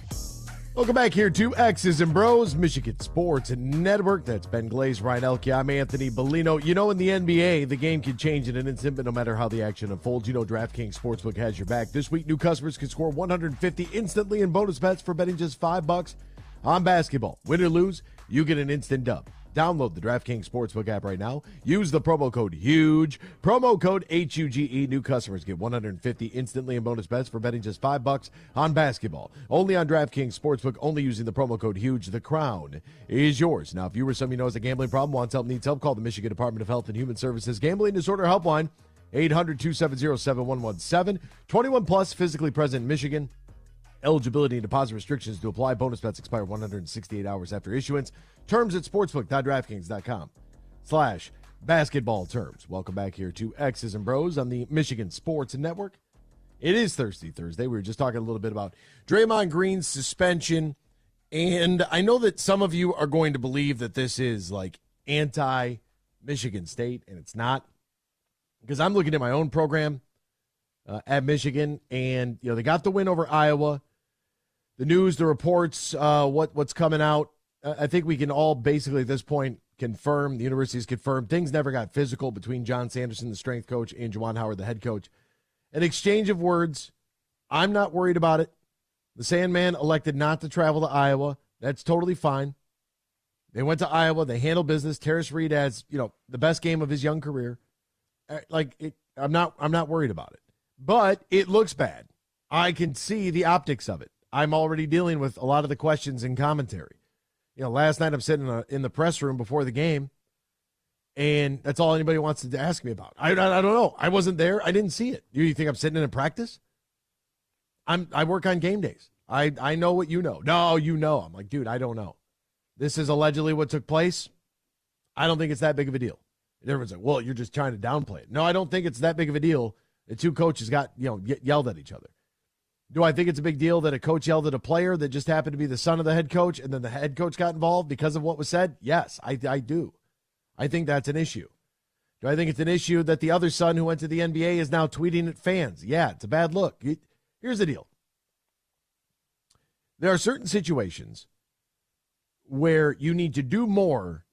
Welcome back here to X's and Bros, Michigan Sports Network. That's Ben Glaze, Ryan Elke. I'm Anthony Bellino. You know, in the NBA, the game can change in an instant, but no matter how the action unfolds, you know DraftKings Sportsbook has your back. This week, new customers can score $150 instantly in bonus bets for betting just $5 on basketball. Win or lose, you get an instant dub. Download the DraftKings Sportsbook app right now. Use the promo code HUGE. Promo code HUGE. New customers get $150 instantly in bonus bets for betting just $5 on basketball. Only on DraftKings Sportsbook, only using the promo code HUGE. The crown is yours. Now, if you or someone you know has a gambling problem, wants help, needs help, call the Michigan Department of Health and Human Services Gambling Disorder Helpline, 800-270-7117. 21 plus, physically present in Michigan. Eligibility and deposit restrictions to apply. Bonus bets expire 168 hours after issuance. Terms at sportsbook.draftkings.com/basketball terms. Welcome back here to X's and Bros on the Michigan Sports Network. It is Thursday. We were just talking a little bit about Draymond Green's suspension. And I know that some of you are going to believe that this is like anti-Michigan State, and it's not. Because I'm looking at my own program at Michigan, and you know they got the win over Iowa. The news, the reports, what's coming out, I think we can all basically at this point confirm, the university has confirmed, things never got physical between John Sanderson, the strength coach, and Juwan Howard, the head coach. An exchange of words. I'm not worried about it. The Sandman elected not to travel to Iowa. That's totally fine. They went to Iowa. They handled business. Terrace Reed has, the best game of his young career. I'm not worried about it. But it looks bad. I can see the optics of it. I'm already dealing with a lot of the questions and commentary. Last night I'm sitting in the press room before the game, and that's all anybody wants to ask me about. I don't know. I wasn't there. I didn't see it. You think I'm sitting in a practice? I work on game days. I know what you know. No, you know. I'm like, dude, I don't know. This is allegedly what took place. I don't think it's that big of a deal. And everyone's like, well, you're just trying to downplay it. No, I don't think it's that big of a deal. The two coaches got, yelled at each other. Do I think it's a big deal that a coach yelled at a player that just happened to be the son of the head coach and then the head coach got involved because of what was said? Yes, I do. I think that's an issue. Do I think it's an issue that the other son who went to the NBA is now tweeting at fans? Yeah, it's a bad look. Here's the deal. There are certain situations where you need to do more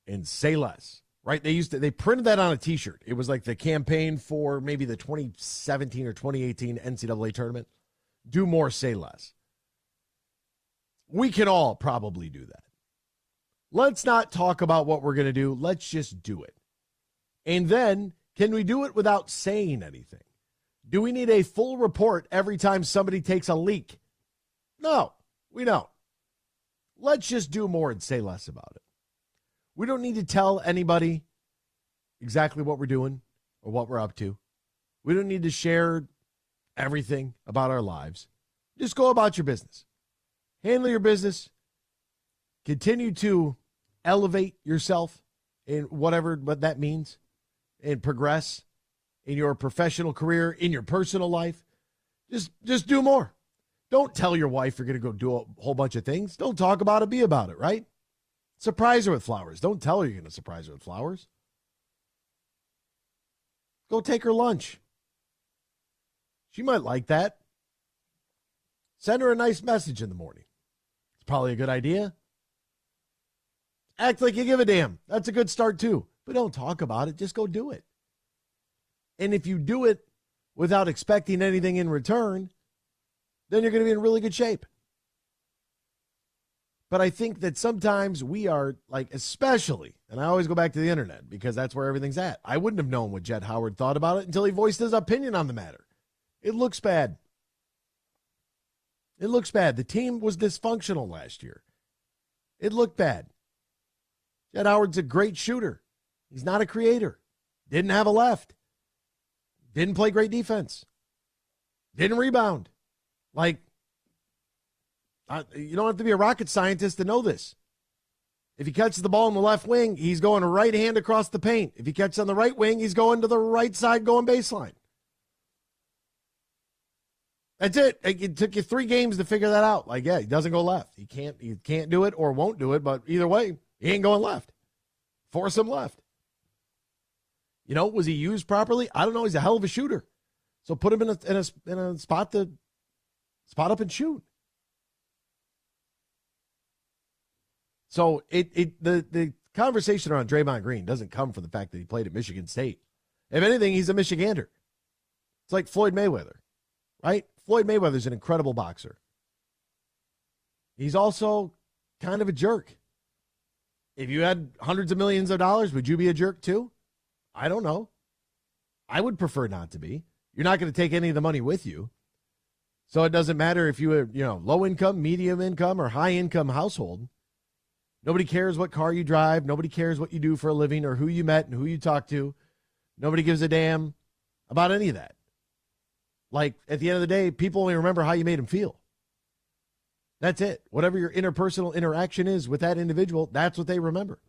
and say less, right? They printed that on a T-shirt. It was like the campaign for maybe the 2017 or 2018 NCAA tournament. Do more, say less. We can all probably do that. Let's not talk about what we're going to do. Let's just do it. And then, can we do it without saying anything? Do we need a full report every time somebody takes a leak? No, we don't. Let's just do more and say less about it. We don't need to tell anybody exactly what we're doing or what we're up to. We don't need to share everything about our lives. Just go about your business. Handle your business. Continue to elevate yourself in whatever what that means and progress in your professional career, in your personal life. Just do more. Don't tell your wife you're going to go do a whole bunch of things. Don't talk about it, be about it, right? Surprise her with flowers. Don't tell her you're going to surprise her with flowers. Go take her lunch. She might like that. Send her a nice message in the morning. It's probably a good idea. Act like you give a damn. That's a good start too. But don't talk about it. Just go do it. And if you do it without expecting anything in return, then you're going to be in really good shape. But I think that sometimes we are especially, and I always go back to the internet because that's where everything's at. I wouldn't have known what Jet Howard thought about it until he voiced his opinion on the matter. It looks bad. It looks bad. The team was dysfunctional last year. It looked bad. Jet Howard's a great shooter. He's not a creator. Didn't have a left. Didn't play great defense. Didn't rebound. You don't have to be a rocket scientist to know this. If he catches the ball in the left wing, he's going right hand across the paint. If he catches on the right wing, he's going to the right side, going baseline. That's it. It took you 3 games to figure that out. Like, yeah, he doesn't go left. He can't do it or won't do it, but either way, he ain't going left. Force him left. You know, was he used properly? I don't know. He's a hell of a shooter. So put him in a spot to spot up and shoot. So the conversation around Draymond Green doesn't come from the fact that he played at Michigan State. If anything, he's a Michigander. It's like Floyd Mayweather, right? Floyd Mayweather's an incredible boxer. He's also kind of a jerk. If you had hundreds of millions of dollars, would you be a jerk too? I don't know. I would prefer not to be. You're not going to take any of the money with you. So it doesn't matter if you are, low income, medium income, or high income household. Nobody cares what car you drive. Nobody cares what you do for a living or who you met and who you talk to. Nobody gives a damn about any of that. Like, at the end of the day, people only remember how you made them feel. That's it. Whatever your interpersonal interaction is with that individual, that's what they remember.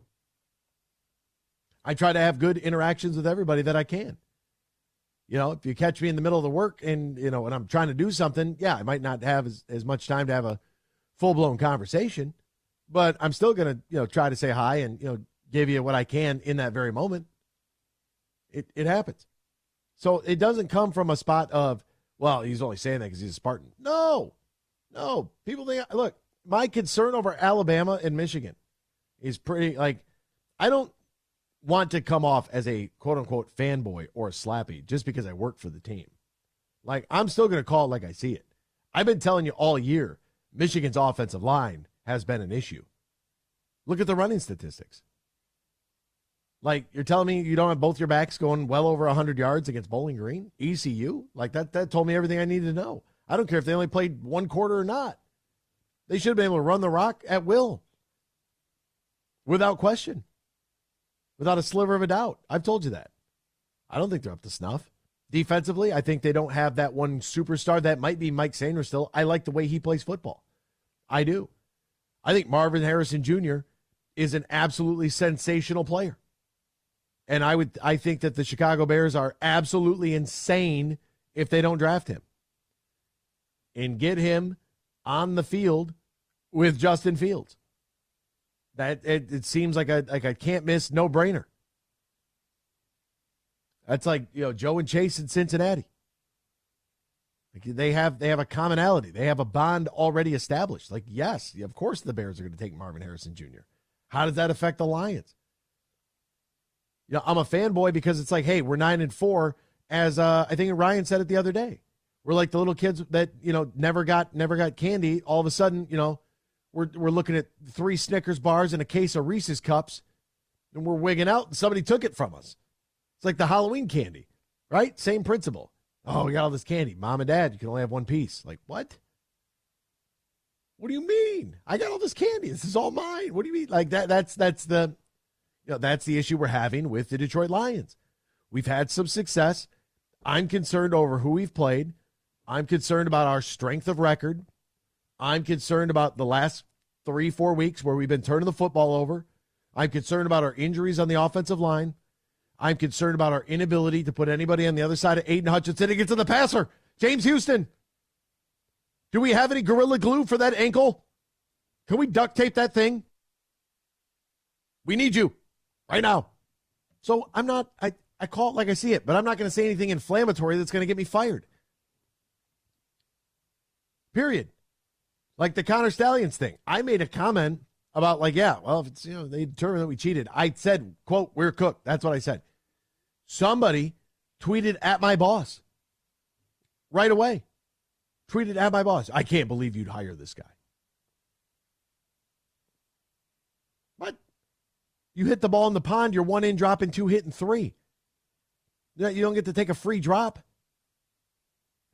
I try to have good interactions with everybody that I can. If you catch me in the middle of the work and, and I'm trying to do something, yeah, I might not have as much time to have a full-blown conversation, but I'm still going to, try to say hi and, give you what I can in that very moment. It happens. So it doesn't come from a spot of, well, he's only saying that because he's a Spartan. No. People think, look, my concern over Alabama and Michigan is pretty, I don't want to come off as a quote-unquote fanboy or a slappy just because I work for the team. I'm still going to call it like I see it. I've been telling you all year, Michigan's offensive line has been an issue. Look at the running statistics. You're telling me you don't have both your backs going well over 100 yards against Bowling Green? ECU? That told me everything I needed to know. I don't care if they only played one quarter or not. They should have been able to run the rock at will. Without question. Without a sliver of a doubt. I've told you that. I don't think they're up to snuff. Defensively, I think they don't have that one superstar. That might be Mike Sainer still. I like the way he plays football. I do. I think Marvin Harrison Jr. is an absolutely sensational player. And I think that the Chicago Bears are absolutely insane if they don't draft him and get him on the field with Justin Fields. That it seems like a can't miss no brainer. That's like Joe and Chase in Cincinnati. They have a commonality. They have a bond already established. Yes, of course the Bears are going to take Marvin Harrison Jr. How does that affect the Lions? I'm a fanboy because it's like, hey, we're 9-4, as I think Ryan said it the other day. We're like the little kids that never got candy. All of a sudden, we're looking at 3 Snickers bars and a case of Reese's cups, and we're wigging out, and somebody took it from us. It's like the Halloween candy, right? Same principle. Oh, we got all this candy. Mom and Dad, you can only have one piece. What? What do you mean? I got all this candy. This is all mine. What do you mean? That's the that's the issue we're having with the Detroit Lions. We've had some success. I'm concerned over who we've played. I'm concerned about our strength of record. I'm concerned about the last 3-4 weeks where we've been turning the football over. I'm concerned about our injuries on the offensive line. I'm concerned about our inability to put anybody on the other side of Aiden Hutchinson and get to the passer. James Houston. Do we have any Gorilla Glue for that ankle? Can we duct tape that thing? We need you right now. So I'm not, I call it like I see it, but I'm not going to say anything inflammatory that's going to get me fired. Period. Like the Connor Stallions thing. I made a comment about if it's, they determined that we cheated. I said, quote, we're cooked. That's what I said. Somebody tweeted at my boss right away. Tweeted at my boss. I can't believe you'd hire this guy. What? You hit the ball in the pond, you're 1 in, dropping 2, hitting 3. You don't get to take a free drop.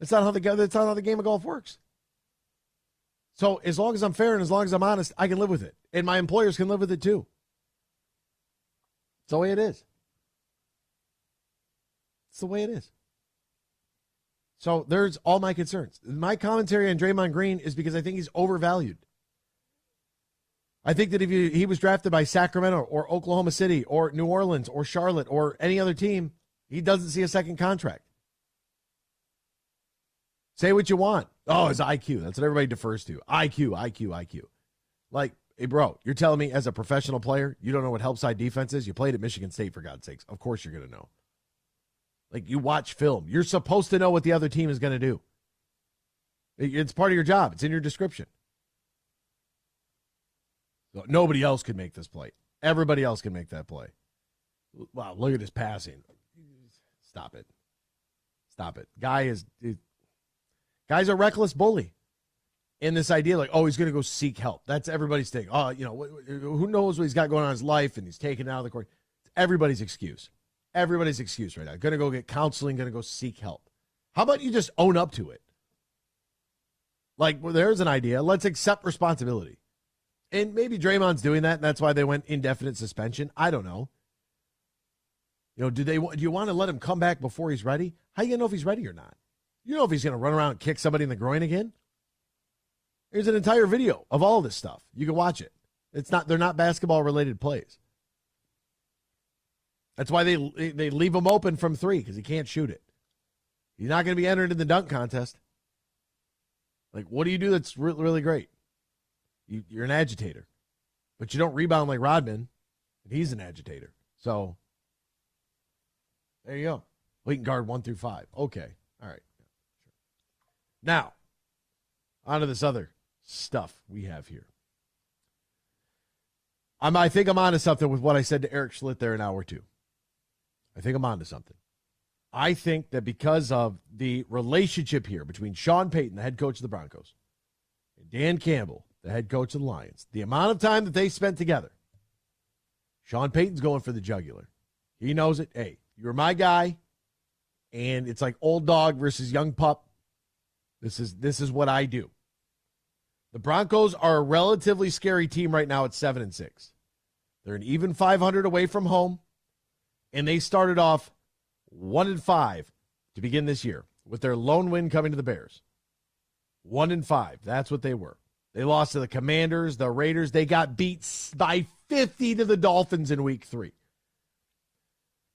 That's not how the game of golf works. So as long as I'm fair and as long as I'm honest, I can live with it. And my employers can live with it too. It's the way it is. It's the way it is. So there's all my concerns. My commentary on Draymond Green is because I think he's overvalued. I think that if he was drafted by Sacramento or Oklahoma City or New Orleans or Charlotte or any other team, he doesn't see a second contract. Say what you want. Oh, it's IQ. That's what everybody defers to. IQ, IQ, IQ. Like, hey, bro, you're telling me as a professional player, you don't know what help side defense is? You played at Michigan State, for God's sakes. Of course you're going to know. Like, you watch film. You're supposed to know what the other team is going to do. It's part of your job. It's in your description. So nobody else can make this play. Everybody else can make that play. Wow, look at his passing. Stop it. Stop it. Guy's a reckless bully. And this idea like, oh, he's going to go seek help. That's everybody's thing. Oh, who knows what he's got going on in his life, and he's taken out of the court. It's everybody's excuse. Everybody's excuse right now. Going to go get counseling, going to go seek help. How about you just own up to it? Like, well, there's an idea. Let's accept responsibility. And maybe Draymond's doing that, and that's why they went indefinite suspension. I don't know. Do you want to let him come back before he's ready? How you going to know if he's ready or not? You know if he's going to run around and kick somebody in the groin again? There's an entire video of all this stuff. You can watch it. They're not basketball-related plays. That's why they leave him open from three, because he can't shoot it. He's not going to be entered in the dunk contest. Like, what do you do that's really great? You're an agitator. But you don't rebound like Rodman, and he's an agitator. So, there you go. We can guard 1 through 5. Okay. All right. Now, on to this other stuff we have here. I think I'm onto something with what I said to Erik Schiltt there in hour 2. I think I'm onto something. I think that because of the relationship here between Sean Payton, the head coach of the Broncos, and Dan Campbell, the head coach of the Lions, the amount of time that they spent together, Sean Payton's going for the jugular. He knows it. Hey, you're my guy, and it's like old dog versus young pup. This is what I do. The Broncos are a relatively scary team right now at 7-6. They're an even 500 away from home, and they started off 1-5 to begin this year with their lone win coming to the Bears. 1-5. That's what they were. They lost to the Commanders, the Raiders. They got beat by 50 to the Dolphins in week 3.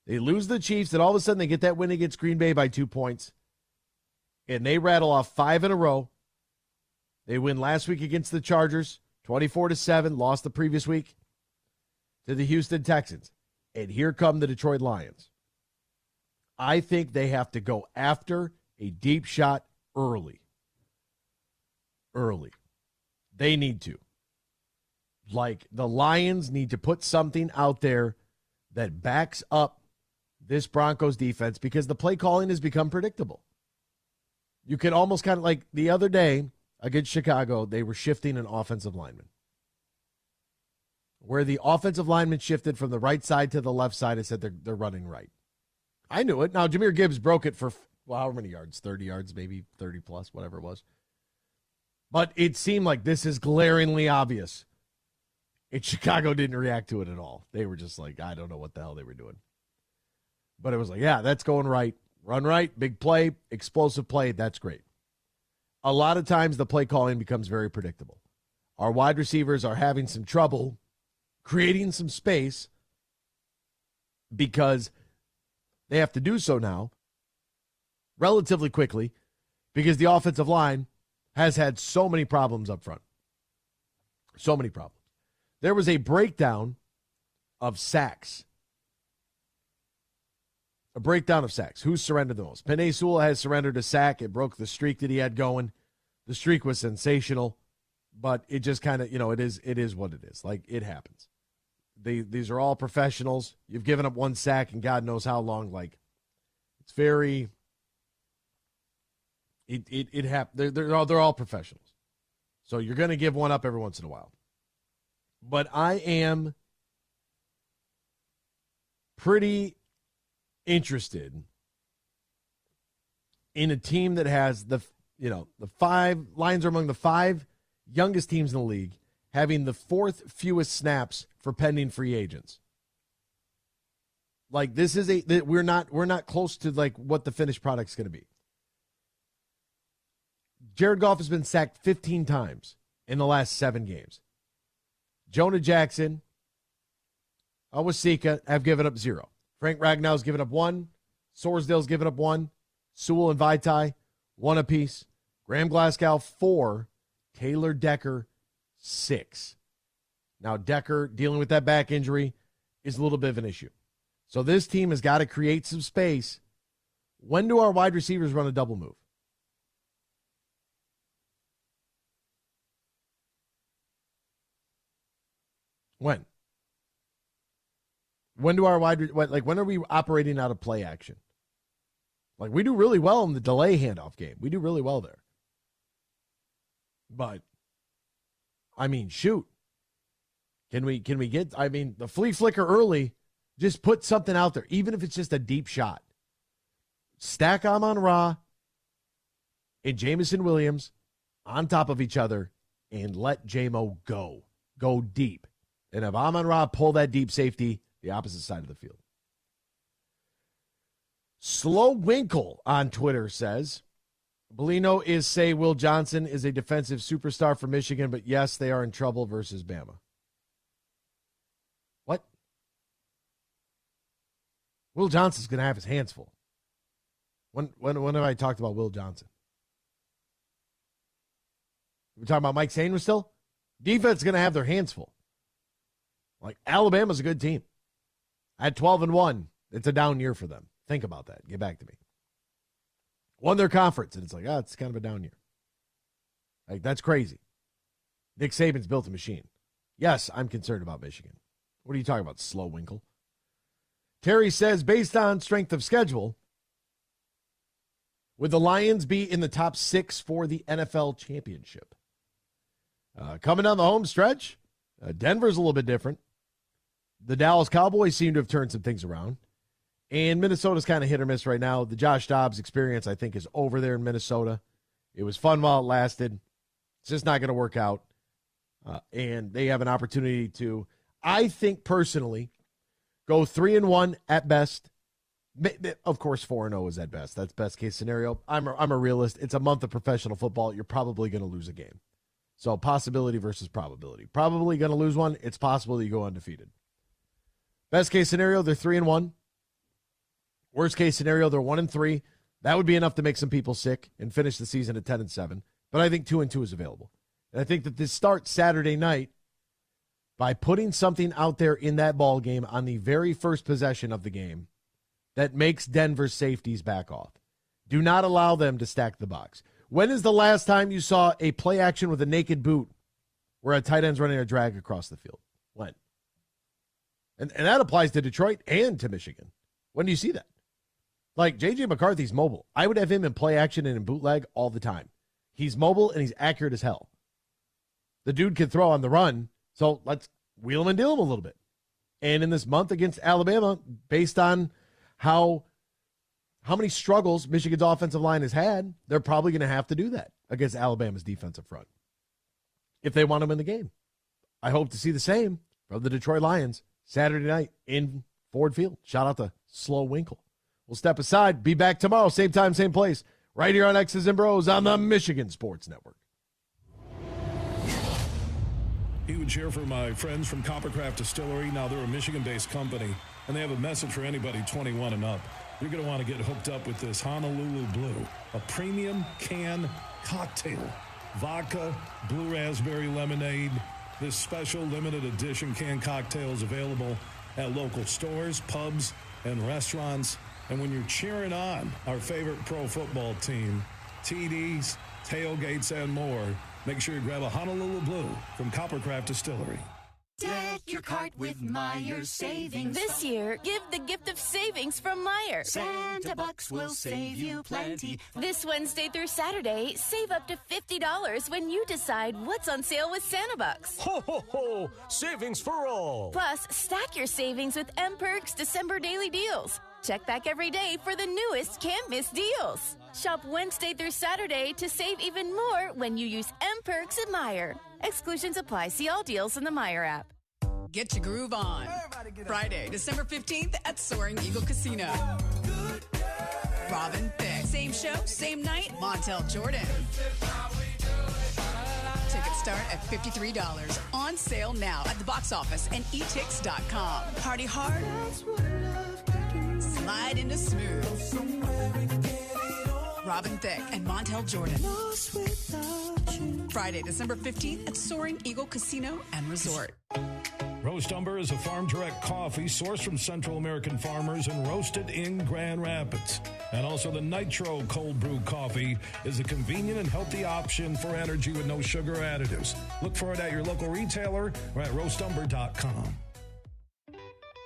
They lose the Chiefs, and all of a sudden they get that win against Green Bay by 2 points. And they rattle off 5 in a row. They win last week against the Chargers, 24-7, lost the previous week to the Houston Texans. And here come the Detroit Lions. I think they have to go after a deep shot early. Early. They need to. Like, the Lions need to put something out there that backs up this Broncos defense, because the play calling has become predictable. You can almost kind of, like the other day against Chicago, they were shifting an offensive lineman. Where the offensive lineman shifted from the right side to the left side, I said they're running right. I knew it. Now, Jahmyr Gibbs broke it for, well, how many yards? 30 yards, maybe 30 plus, whatever it was. But it seemed like this is glaringly obvious. And Chicago didn't react to it at all. They were just like, I don't know what the hell they were doing. But it was like, yeah, that's going right. Run right, big play, explosive play, that's great. A lot of times the play calling becomes very predictable. Our wide receivers are having some trouble creating some space because they have to do so now relatively quickly because the offensive line has had so many problems up front. So many problems. There was a breakdown of sacks. A breakdown of sacks. Who surrendered the most? Penei Sewell has surrendered a sack. It broke the streak that he had going. The streak was sensational, but it just kind of, it is what it is. Like, it happens. These are all professionals. You've given up one sack and God knows how long. Like, it's very, it happened. They're all professionals. So you're going to give one up every once in a while. But I am pretty interested in a team that has the 5 Lions are among the 5 youngest teams in the league, having the 4th fewest snaps for pending free agents. Like, this is we're not close to like what the finished product's going to be. Jared Goff has been sacked 15 times in the last 7 games. Jonah Jackson, Awasika have given up 0. Frank Ragnow's given up 1. Sorsdale's given up 1. Sewell and Vaitai, 1 apiece. Graham Glasgow 4, Taylor Decker 6. Now, Decker, dealing with that back injury, is a little bit of an issue. So this team has got to create some space. When do our wide receivers run a double move? When? When do our when are we operating out of play action? Like, we do really well in the delay handoff game. We do really well there. But, I mean, shoot. Can we get, the flea flicker early, just put something out there, even if it's just a deep shot. Stack Amon-Ra and Jamison Williams on top of each other and let J-Mo go. Go deep. And if Amon-Ra pull that deep safety, the opposite side of the field. Slow Winkle on Twitter says, Bellino is say Will Johnson is a defensive superstar for Michigan, but yes, they are in trouble versus Bama. What? Will Johnson's going to have his hands full. When have I talked about Will Johnson? We're talking about Mike Sainristil still? Defense is going to have their hands full. Like, Alabama's a good team. At 12-1, it's a down year for them. Think about that. Get back to me. Won their conference, and it's like, it's kind of a down year. Like, that's crazy. Nick Saban's built a machine. Yes, I'm concerned about Michigan. What are you talking about, Slow Winkle? Terry says, based on strength of schedule, would the Lions be in the top 6 for the NFL championship? Coming down the home stretch, Denver's a little bit different. The Dallas Cowboys seem to have turned some things around. And Minnesota's kind of hit or miss right now. The Josh Dobbs experience, I think, is over there in Minnesota. It was fun while it lasted. It's just not going to work out. And they have an opportunity to, I think personally, go 3-1 at best. Of course, 4-0 is at best. That's best case scenario. I'm a realist. It's a month of professional football. You're probably going to lose a game. So possibility versus probability. Probably going to lose one. It's possible that you go undefeated. Best case scenario, they're 3-1. Worst case scenario, they're 1-3. That would be enough to make some people sick and finish the season at 10-7. But I think 2-2 is available. And I think that this starts Saturday night by putting something out there in that ball game on the very first possession of the game that makes Denver's safeties back off. Do not allow them to stack the box. When is the last time you saw a play action with a naked boot where a tight end's running a drag across the field? When? And that applies to Detroit and to Michigan. When do you see that? Like, J.J. McCarthy's mobile. I would have him in play action and in bootleg all the time. He's mobile and he's accurate as hell. The dude can throw on the run, so let's wheel him and deal him a little bit. And in this month against Alabama, based on how many struggles Michigan's offensive line has had, they're probably going to have to do that against Alabama's defensive front if they want to win the game. I hope to see the same from the Detroit Lions Saturday night in Ford Field. Shout out to Slow Winkle. We'll step aside. Be back tomorrow, same time, same place, right here on X's and Bros on the Michigan Sports Network. Huge here for my friends from Coppercraft Distillery. Now, they're a Michigan-based company, and they have a message for anybody 21 and up. You're going to want to get hooked up with this Honolulu Blue, a premium can cocktail. Vodka, blue raspberry lemonade. This special limited edition can cocktail is available at local stores, pubs, and restaurants. And when you're cheering on our favorite pro football team, TDs, tailgates, and more, make sure you grab a Honolulu Blue from Coppercraft Distillery. Deck your cart with Meijer Savings. This year, give the gift of savings from Meijer. Santa Bucks will save you plenty. This Wednesday through Saturday, save up to $50 when you decide what's on sale with Santa Bucks. Ho, ho, ho! Savings for all! Plus, stack your savings with M-Perks December daily deals. Check back every day for the newest can't-miss deals. Shop Wednesday through Saturday to save even more when you use M-Perks at Meijer. Exclusions apply. See all deals in the Meijer app. Get your groove on. Friday, December 15th at Soaring Eagle Casino. Robin Thicke. Same show, same night, Montel Jordan. Tickets start at $53. On sale now at the box office and etix.com. Party hard. Slide into smooth. Robin Thicke, and Montel Jordan. Friday, December 15th at Soaring Eagle Casino and Resort. Roast Umber is a farm-direct coffee sourced from Central American farmers and roasted in Grand Rapids. And also the Nitro Cold Brew Coffee is a convenient and healthy option for energy with no sugar additives. Look for it at your local retailer or at roastumber.com.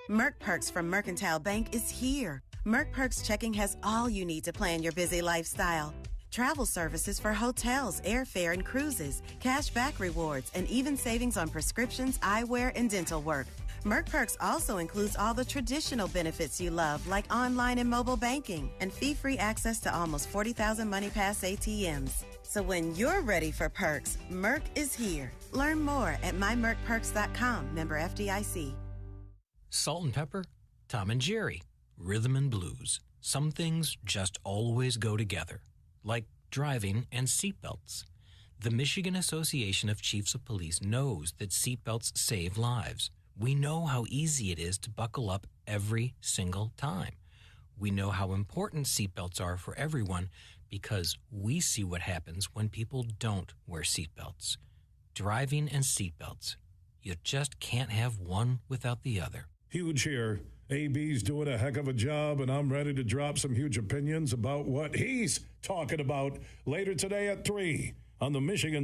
Merck Perks from Mercantile Bank is here. Merck Perks checking has all you need to plan your busy lifestyle. Travel services for hotels, airfare, and cruises, cash back rewards, and even savings on prescriptions, eyewear, and dental work. Merck Perks also includes all the traditional benefits you love, like online and mobile banking, and fee-free access to almost 40,000 MoneyPass ATMs. So when you're ready for perks, Merck is here. Learn more at mymerckperks.com, member FDIC. Salt and pepper, Tom and Jerry, rhythm and blues. Some things just always go together, like driving and seatbelts. The Michigan Association of Chiefs of Police knows that seatbelts save lives. We know how easy it is to buckle up every single time. We know how important seatbelts are for everyone because we see what happens when people don't wear seatbelts. Driving and seatbelts. You just can't have one without the other. Huge here. AB's doing a heck of a job, and I'm ready to drop some huge opinions about what he's talking about later today at 3 on the Michigan